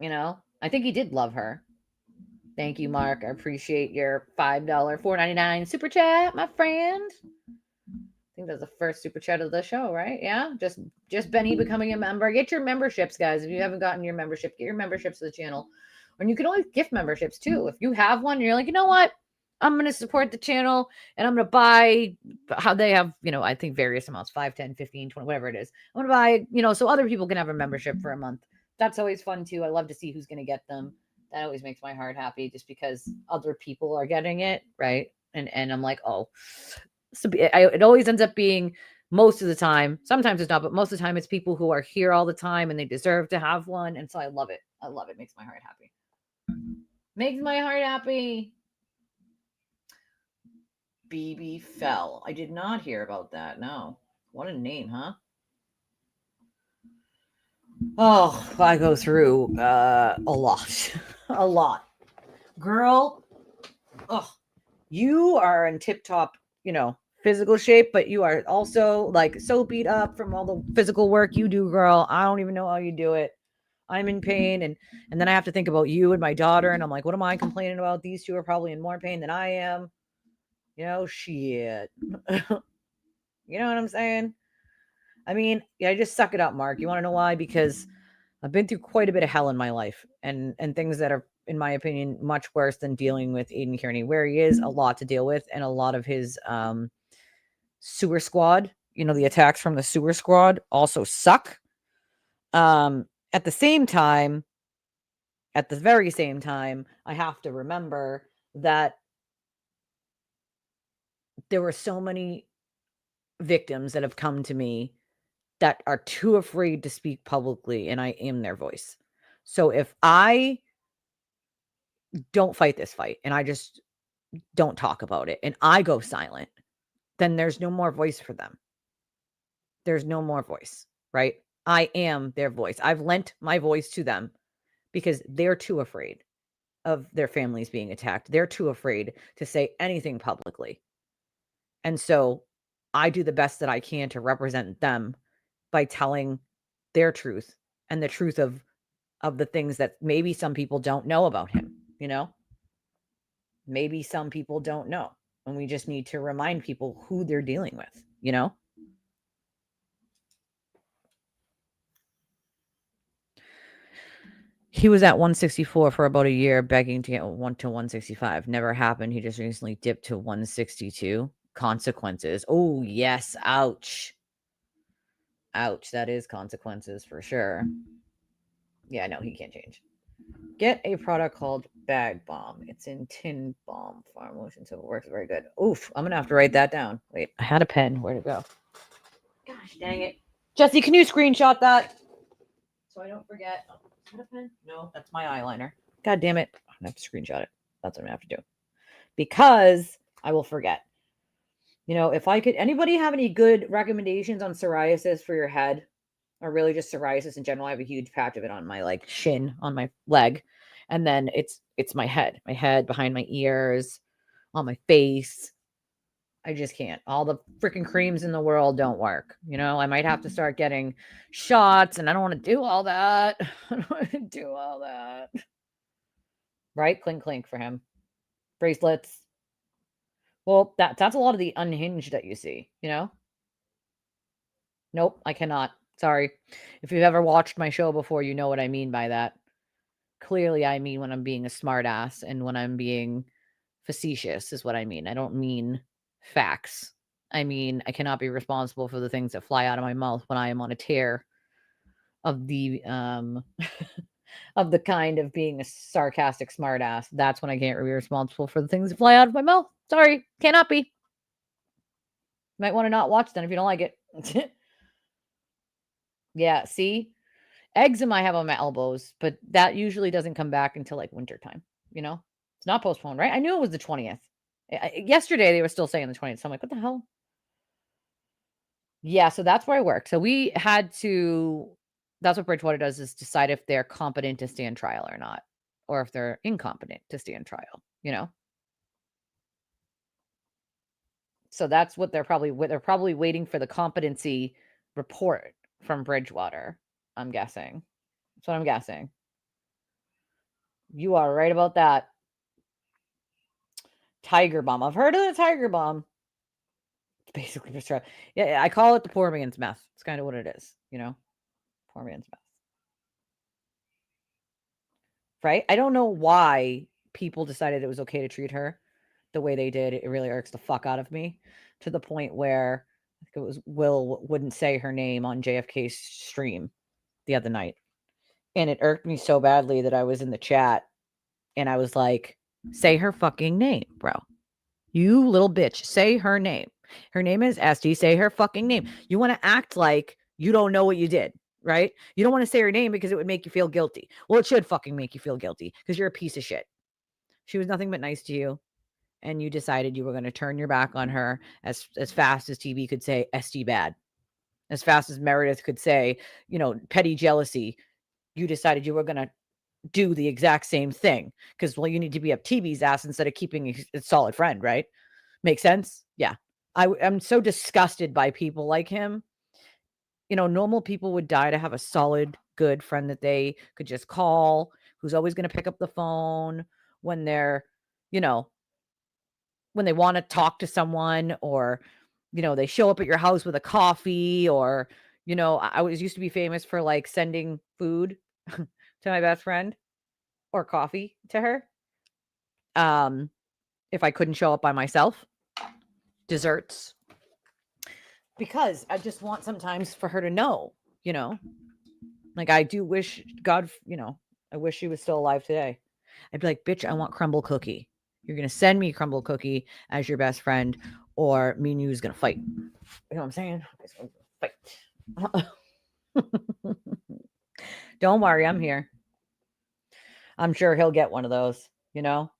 I think he did love her. Thank you, Mark. I appreciate your $5, $4.99 super chat, my friend. I think that's the first super chat of the show, right? Yeah, just Benny becoming a member. Get your memberships, guys. If you haven't gotten your membership, get your memberships to the channel. And you can always gift memberships too. If you have one, you're like, you know what? I'm going to support the channel, and I'm going to buy how they have, I think various amounts, 5, 10, 15, 20, whatever it is. I'm going to buy, so other people can have a membership for a month. That's always fun too. I love to see who's going to get them. That always makes my heart happy, just because other people are getting it, right? And I'm like, oh. So it always ends up being, most of the time, sometimes it's not, but most of the time it's people who are here all the time and they deserve to have one. And so I love it. I love it. Makes my heart happy. Makes my heart happy. BB Fell. I did not hear about that. No. What a name, huh? Oh, I go through a lot. A lot. Girl, you are in tip-top, physical shape, but you are also like so beat up from all the physical work you do, girl. I don't even know how you do it. I'm in pain, and then I have to think about you and my daughter, and I'm like, what am I complaining about? These two are probably in more pain than I am. Shit. You know what I'm saying? I mean, I just suck it up, Mark. You want to know why? Because I've been through quite a bit of hell in my life, and things that are, in my opinion, much worse than dealing with Aidan Kearney, where he is a lot to deal with, and a lot of his sewer squad, the attacks from the sewer squad also suck. At the very same time, I have to remember that there were so many victims that have come to me that are too afraid to speak publicly, and I am their voice. So if I don't fight this fight and I just don't talk about it and I go silent, then there's no more voice for them. There's no more voice, right? I am their voice. I've lent my voice to them because they're too afraid of their families being attacked. They're too afraid to say anything publicly. And so I do the best that I can to represent them by telling their truth and the truth of the things that maybe some people don't know about him, Maybe some people don't know. And we just need to remind people who they're dealing with, He was at 164 for about a year, begging to get one to 165. Never happened. He just recently dipped to 162. Consequences. Oh, yes. Ouch. Ouch. That is consequences for sure. Yeah, no, he can't change. Get a product called Bag Bomb. It's in tin bomb formulation, so it works very good. Oof, I'm gonna have to write that down. Wait, I had a pen. Where'd it go? Gosh dang it. Jesse, can you screenshot that? So I don't forget. Oh, is that a pen? No, that's my eyeliner. God damn it. I'm gonna have to screenshot it. That's what I'm gonna have to do. Because I will forget. You know, if I could, anybody have any good recommendations on psoriasis for your head? Or really just psoriasis in general. I have a huge patch of it on my like shin on my leg. And then it's my head behind my ears, on my face. I just can't. All the freaking creams in the world don't work. You know, I might have to start getting shots, and I don't want to do all that. I don't want to do all that. Right? Clink clink for him. Bracelets. Well, that's a lot of the unhinged that you see, you know? Nope, I cannot. Sorry. If you've ever watched my show before, you know what I mean by that. Clearly, I mean when I'm being a smartass and when I'm being facetious is what I mean. I don't mean facts. I mean, I cannot be responsible for the things that fly out of my mouth when I am on a tear of the of the kind of being a sarcastic smartass. That's when I can't be responsible for the things that fly out of my mouth. Sorry, cannot be. Might want to not watch then if you don't like it. Yeah, see? Eczema I have on my elbows, but that usually doesn't come back until like wintertime, you know? It's not postponed, right? I knew it was the 20th. Yesterday they were still saying the 20th. So I'm like, what the hell? Yeah, so that's where I work. So we had to that's what Bridgewater does is decide if they're competent to stand trial or not, or if they're incompetent to stand trial, you know? So that's what they're probably waiting for the competency report from Bridgewater, I'm guessing. That's what I'm guessing. You are right about that. Tiger Bomb. I've heard of the Tiger Bomb. It's basically just yeah, I call it the poor man's meth. It's kind of what it is, you know? Poor man's meth. Right? I don't know why people decided it was okay to treat her the way they did. It really irks the fuck out of me to the point where I think it was Will wouldn't say her name on JFK's stream the other night. And it irked me so badly that I was in the chat and I was like, say her fucking name, bro. You little bitch, say her name. Her name is Esty. Say her fucking name. You want to act like you don't know what you did, right? You don't want to say her name because it would make you feel guilty. Well, it should fucking make you feel guilty because you're a piece of shit. She was nothing but nice to you, and you decided you were going to turn your back on her as fast as TV could say Esty bad, as fast as Meredith could say, you know, petty jealousy. You decided you were going to do the exact same thing because, well, you need to be up TV's ass instead of keeping a solid friend, right? Make sense? Yeah. I'm so disgusted by people like him. You know, normal people would die to have a solid, good friend that they could just call, who's always going to pick up the phone when they're, you know, when they want to talk to someone or, you know, they show up at your house with a coffee or, you know, I was used to be famous for like sending food to my best friend or coffee to her. If I couldn't show up by myself, desserts, because I just want sometimes for her to know, you know, like I do wish God, you know, I wish she was still alive today. I'd be like, bitch, I want crumble cookie. You're going to send me crumble cookie as your best friend, or me and you is going to fight. You know what I'm saying? Fight. Don't worry, I'm here. I'm sure he'll get one of those, you know?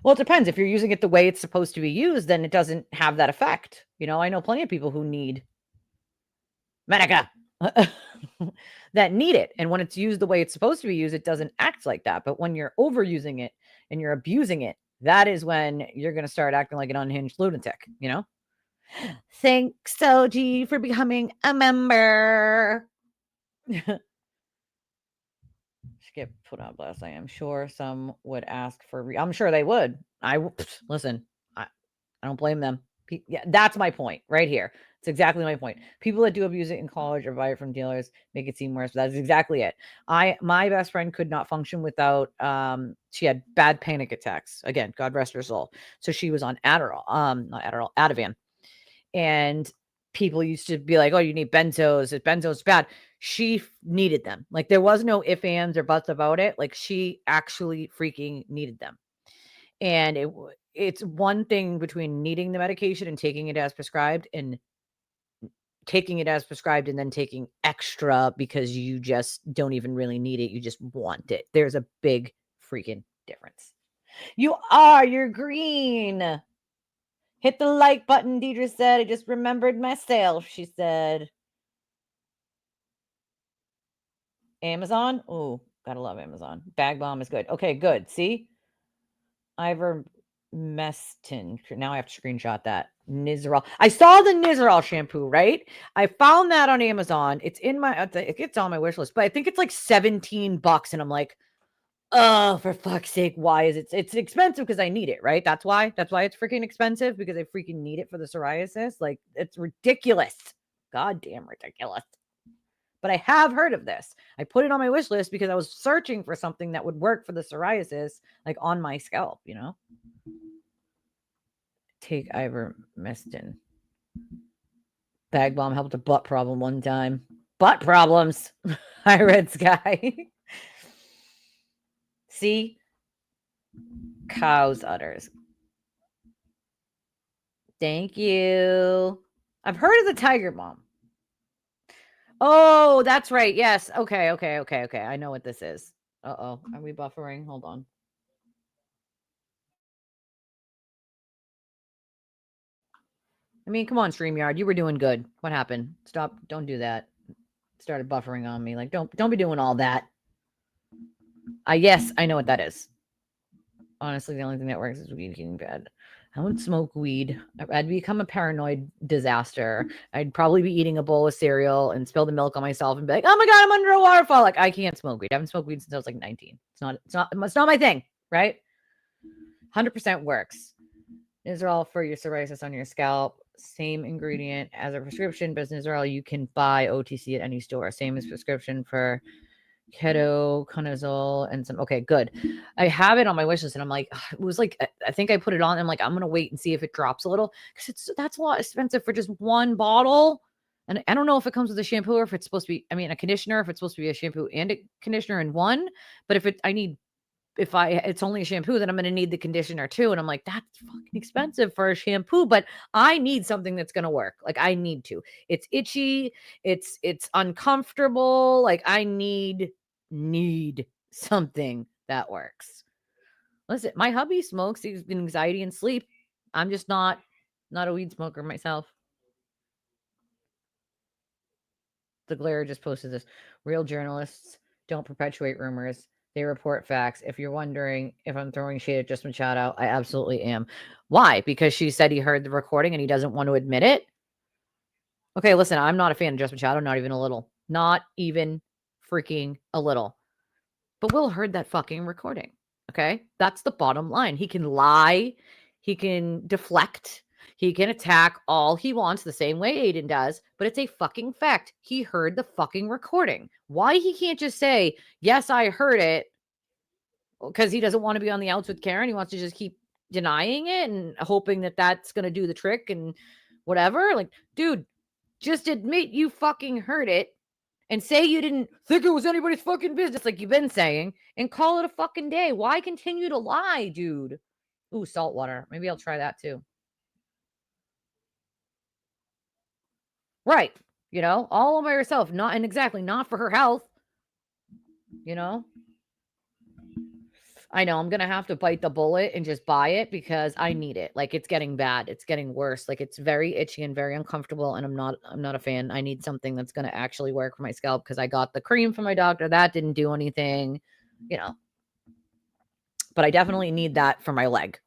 Well, it depends. If you're using it the way it's supposed to be used, then it doesn't have that effect. You know, I know plenty of people who need Manica that need it. And when it's used the way it's supposed to be used, it doesn't act like that. But when you're overusing it and you're abusing it, that is when you're going to start acting like an unhinged lunatic, you know? Thanks, OG, for becoming a member. Skip put on blast. I am sure some would ask for. I'm sure they would. Listen. I don't blame them. Yeah, that's my point right here. It's exactly my point. People that do abuse it in college or buy it from dealers make it seem worse. But that's exactly it. My best friend could not function without she had bad panic attacks. Again, God rest her soul. So she was on Adderall, not Adderall, Ativan. And people used to be like, "Oh, you need benzos. If benzos bad." She needed them. Like there was no ifs, ands, or buts about it. Like she actually freaking needed them. And it's one thing between needing the medication and taking it as prescribed, and taking it as prescribed and then taking extra because you just don't even really need it. You just want it. There's a big freaking difference. You're green. Hit the like button, Deidre said. I just remembered myself, she said. Amazon? Oh, gotta love Amazon. Bag Bomb is good. Okay, good. See? Ivermectin. Now I have to screenshot that. Nizoral. I saw the Nizoral shampoo, right? I found that on Amazon. It's in my, it's on my wish list, but I think it's like $17. And I'm like, oh, for fuck's sake, why is it's expensive because I need it, right? That's why it's freaking expensive, because I freaking need it for the psoriasis. Like, it's ridiculous. Goddamn ridiculous. But I have heard of this. I put it on my wish list because I was searching for something that would work for the psoriasis, like on my scalp, you know? Take ivermectin. Bag Bomb helped a butt problem one time. Butt problems. Hi, Red Sky. See? Cow's udders. Thank you. I've heard of the Tiger Bomb. Oh, that's right. Yes. Okay. I know what this is. Uh-oh. Are we buffering? Hold on. I mean, come on, StreamYard. You were doing good. What happened? Stop. Don't do that. Started buffering on me. Like, don't be doing all that. Yes, I know what that is. Honestly, the only thing that works is weed getting bad. I wouldn't smoke weed. I'd become a paranoid disaster. I'd probably be eating a bowl of cereal and spill the milk on myself and be like, "Oh my god, I'm under a waterfall!" Like, I can't smoke weed. I haven't smoked weed since I was like 19. It's not my thing, right? 100% works. Nizoral for your psoriasis on your scalp. Same ingredient as a prescription, but Nizoral you can buy OTC at any store. Same as prescription for ketoconazole and some. Okay, good. I have it on my wish list, and I'm like, it was like, I think I put it on. I'm like, I'm gonna wait and see if it drops a little, because that's a lot expensive for just one bottle. And I don't know if it comes with a shampoo or if it's supposed to be, I mean, a conditioner, if it's supposed to be a shampoo and a conditioner in one. But if it's only a shampoo, then I'm going to need the conditioner too. And I'm like, that's fucking expensive for a shampoo, but I need something that's going to work. Like, I need to. It's itchy. It's uncomfortable. Like, I need something that works. Listen, my hubby smokes. He's been anxiety and sleep. I'm just not a weed smoker myself. The Glare just posted this. Real journalists don't perpetuate rumors. They report facts. If you're wondering if I'm throwing shade at Just Machado, I absolutely am. Why? Because she said he heard the recording and he doesn't want to admit it? Okay, listen, I'm not a fan of Just Machado, not even a little. Not even freaking a little. But Will heard that fucking recording. Okay? That's the bottom line. He can lie, he can deflect, he can attack all he wants the same way Aidan does, but it's a fucking fact. He heard the fucking recording. Why he can't just say, "Yes, I heard it," because he doesn't want to be on the outs with Karen. He wants to just keep denying it and hoping that that's going to do the trick and whatever. Like, dude, just admit you fucking heard it and say you didn't think it was anybody's fucking business, like you've been saying, and call it a fucking day. Why continue to lie, dude? Ooh, salt water. Maybe I'll try that too. Right. You know, all by herself. Not for her health. You know? I know I'm gonna have to bite the bullet and just buy it because I need it. Like, it's getting bad. It's getting worse. Like, it's very itchy and very uncomfortable, and I'm not a fan. I need something that's gonna actually work for my scalp because I got the cream from my doctor. That didn't do anything, you know. But I definitely need that for my leg.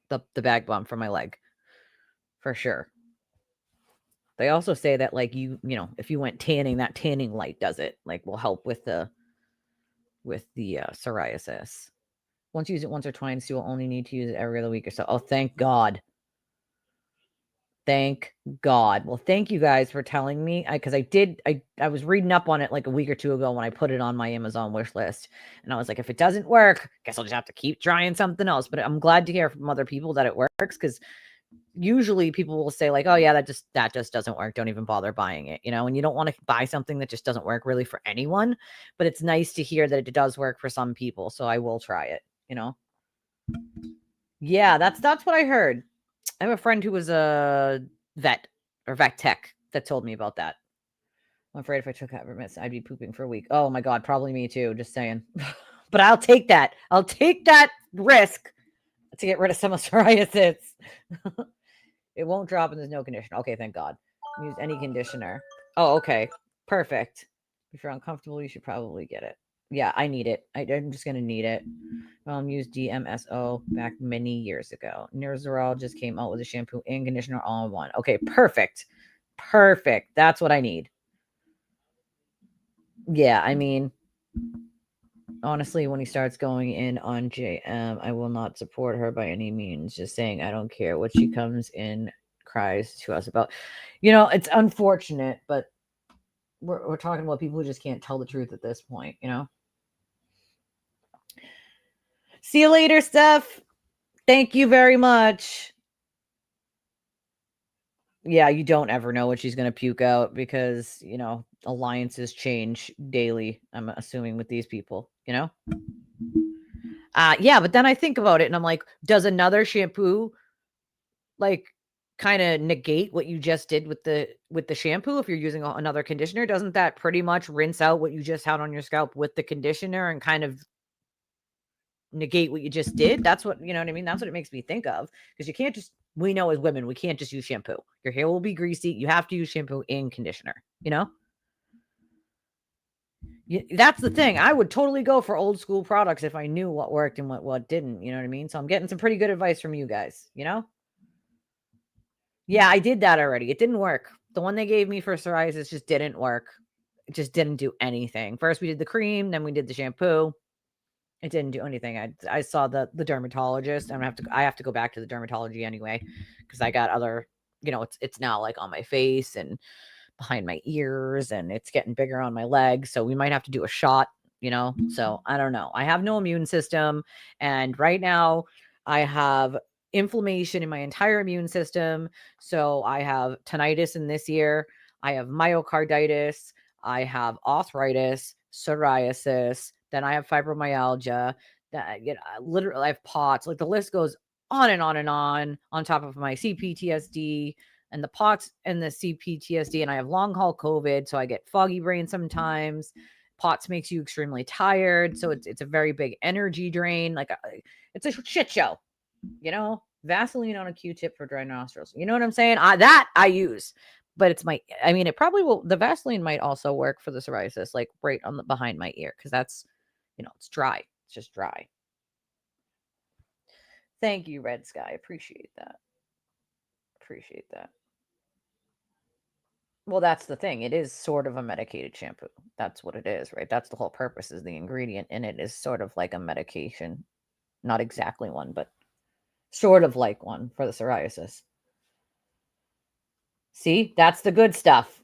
The bag bomb for my leg. For sure. They also say that, like, you know, if you went tanning, that tanning light does it. Like, will help with the psoriasis. Once you use it once or twice, you will only need to use it every other week or so. Oh, thank God. Thank God. Well, thank you guys for telling me, because I was reading up on it like a week or two ago when I put it on my Amazon wish list, and I was like, if it doesn't work, guess I'll just have to keep trying something else. But I'm glad to hear from other people that it works, because usually people will say like, oh yeah, that just doesn't work. Don't even bother buying it, and you don't want to buy something that just doesn't work really for anyone. But it's nice to hear that it does work for some people, so I will try it. Yeah, that's what I heard. I have a friend who was a vet or vet tech that told me about that. I'm afraid if I took Havermitz, I'd be pooping for a week. Oh my God, probably me too. Just saying. But I'll take that. I'll take that risk to get rid of some psoriasis. It won't drop and there's no conditioner. Okay, thank God. Use any conditioner. Oh, okay. Perfect. If you're uncomfortable, you should probably get it. Yeah, I need it. I'm just gonna need it. Used DMSO back many years ago. Neurozoral just came out with a shampoo and conditioner all in one. Okay, perfect. Perfect. That's what I need. Yeah, I mean, honestly, when he starts going in on JM, I will not support her by any means. Just saying, I don't care what she comes in, cries to us about. It's unfortunate, but we're talking about people who just can't tell the truth at this point. See you later, Steph. Thank you very much. Yeah, you don't ever know what she's gonna puke out because, alliances change daily, I'm assuming, with these people? Yeah, but then I think about it and I'm like, does another shampoo, like, kinda negate what you just did with the shampoo if you're using another conditioner? Doesn't that pretty much rinse out what you just had on your scalp with the conditioner and kind of negate what you just did? That's what you know what I mean? That's what it makes me think of, because you can't just we know as women, we can't just use shampoo. Your hair will be greasy. You have to use shampoo and conditioner? That's the thing. I would totally go for old school products if I knew what worked and what didn't, you know what I mean? So I'm getting some pretty good advice from you guys? Yeah, I did that already. It didn't work. The one they gave me for psoriasis just didn't work. It just didn't do anything. First we did the cream, then we did the shampoo. It didn't do anything. I saw the dermatologist. I have to go back to the dermatology anyway, because I got other, it's now like on my face and behind my ears, and it's getting bigger on my legs. So we might have to do a shot. So I don't know. I have no immune system. And right now I have inflammation in my entire immune system. So I have tinnitus in this ear. I have myocarditis. I have arthritis, psoriasis. Then I have fibromyalgia. That literally I have POTS. Like the list goes on and on and on top of my CPTSD and the POTS and the CPTSD, and I have long haul COVID, so I get foggy brain sometimes. POTS makes you extremely tired, so it's a very big energy drain. Like it's a shit show. Vaseline on a Q-tip for dry nostrils. You know what I'm saying? That I use, but it probably will. The Vaseline might also work for the psoriasis, like right on the behind my ear, because that's, it's dry. It's just dry. Thank you, Red Sky. Appreciate that. Appreciate that. Well, that's the thing. It is sort of a medicated shampoo. That's what it is, right? That's the whole purpose, is the ingredient in it is sort of like a medication. Not exactly one, but sort of like one for the psoriasis. See? That's the good stuff.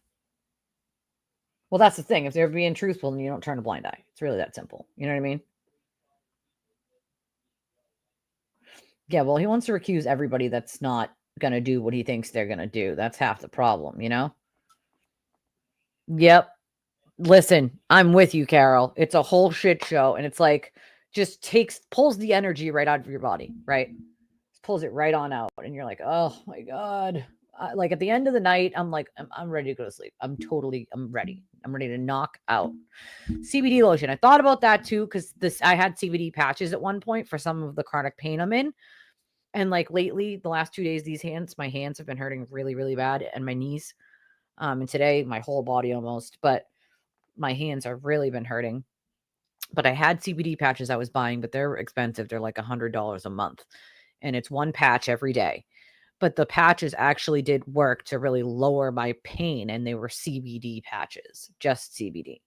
Well, that's the thing. If they're being truthful, then you don't turn a blind eye. It's really that simple. You know what I mean? Yeah, well, he wants to accuse everybody that's not going to do what he thinks they're going to do. That's half the problem? Yep. Listen, I'm with you, Carol. It's a whole shit show, and it's like just pulls the energy right out of your body, right? Just pulls it right on out, and you're like, oh my God. Like at the end of the night, I'm like, I'm ready to go to sleep. I'm ready. I'm ready to knock out. CBD lotion. I thought about that too, because I had CBD patches at one point for some of the chronic pain I'm in. And like lately, the last 2 days, my hands have been hurting really, really bad, and my knees. And today, my whole body almost. But my hands have really been hurting. But I had CBD patches I was buying, but they're expensive. They're like $100 a month. And it's one patch every day. But the patches actually did work to really lower my pain. And they were CBD patches, just CBD.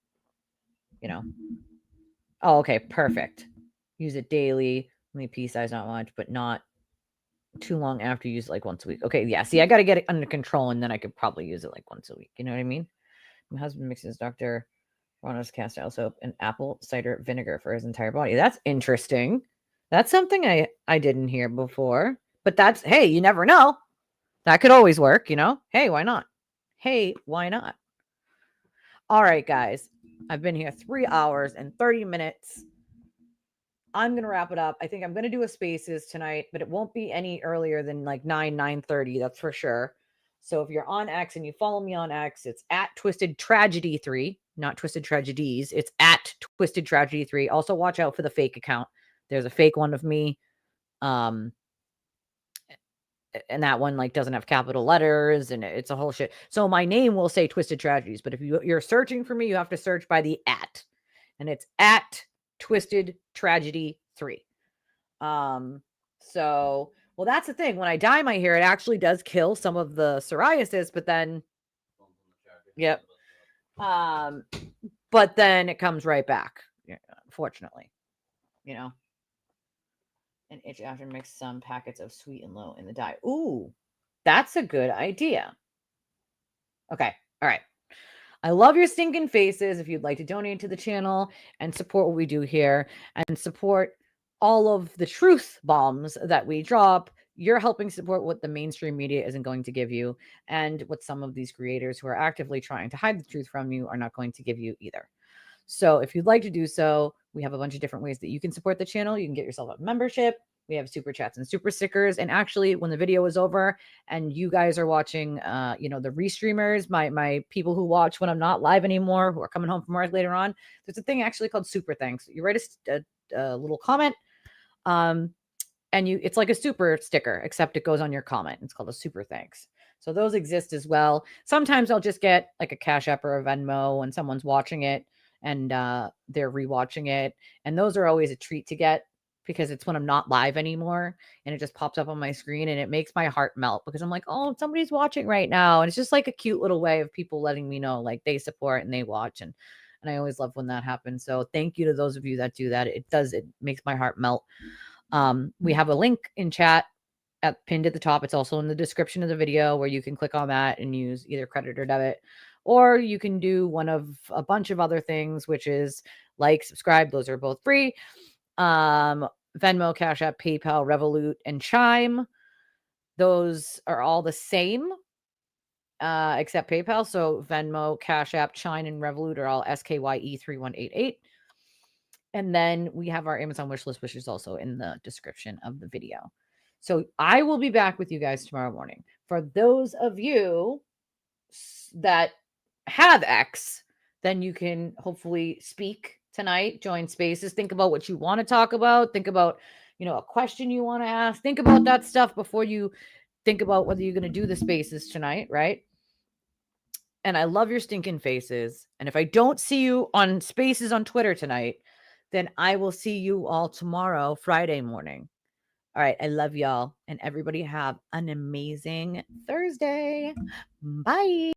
Oh, okay. Perfect. Use it daily. Only pea size, not much, but not too long after you use it like once a week. Okay, yeah. See, I got to get it under control, and then I could probably use it like once a week. You know what I mean? My husband mixes Dr. Ronna's cast iron soap and apple cider vinegar for his entire body. That's interesting. That's something I didn't hear before. But that's, hey, you never know. That could always work, you know? Hey, why not? Hey, why not? All right, guys. I've been here 3 hours and 30 minutes. I'm going to wrap it up. I think I'm going to do a spaces tonight, but it won't be any earlier than like 9:30. That's for sure. So if you're on X and you follow me on X, it's at Twisted Tragedy 3, not Twisted Tragedies. It's at Twisted Tragedy 3. Also watch out for the fake account. There's a fake one of me. And that one like doesn't have capital letters and it's a whole shit. So my name will say Twisted Tragedies, but if you're searching for me, you have to search by the at. And it's at Twisted Tragedy 3. So, well, that's the thing. When I dye my hair, it actually does kill some of the psoriasis, but then, yep. But then it comes right back, unfortunately, you know. An itch after mix some packets of sweet and low in the dye. Ooh, that's a good idea. Okay. All right. I love your stinking faces. If you'd like to donate to the channel and support what we do here and support all of the truth bombs that we drop, you're helping support what the mainstream media isn't going to give you and what some of these creators who are actively trying to hide the truth from you are not going to give you either. So if you'd like to do so, we have a bunch of different ways that you can support the channel. You can get yourself a membership. We have super chats and super stickers. And actually, when the video is over and you guys are watching, the restreamers, my people who watch when I'm not live anymore, who are coming home from work later on, there's a thing actually called super thanks. You write a little comment, and it's like a super sticker, except it goes on your comment. It's called a super thanks. So those exist as well. Sometimes I'll just get like a Cash App or a Venmo when someone's watching it and they're rewatching it. And those are always a treat to get because it's when I'm not live anymore and it just pops up on my screen and it makes my heart melt because I'm like, oh, somebody's watching right now. And it's just like a cute little way of people letting me know like they support and they watch. And I always love when that happens. So thank you to those of you that do that. It makes my heart melt. We have a link in chat pinned at the top. It's also in the description of the video where you can click on that and use either credit or debit. Or you can do one of a bunch of other things, which is like, subscribe. Those are both free. Venmo, Cash App, PayPal, Revolut, and Chime. Those are all the same, except PayPal. So Venmo, Cash App, Chime, and Revolut are all SKYE3188. And then we have our Amazon wish list, which is also in the description of the video. So I will be back with you guys tomorrow morning. For those of you that have X, then you can hopefully speak tonight, join spaces, think about what you want to talk about, think about, a question you want to ask, think about that stuff before you think about whether you're going to do the spaces tonight, right? And I love your stinking faces. And if I don't see you on spaces on Twitter tonight, then I will see you all tomorrow, Friday morning. All right. I love y'all. And everybody have an amazing Thursday. Bye.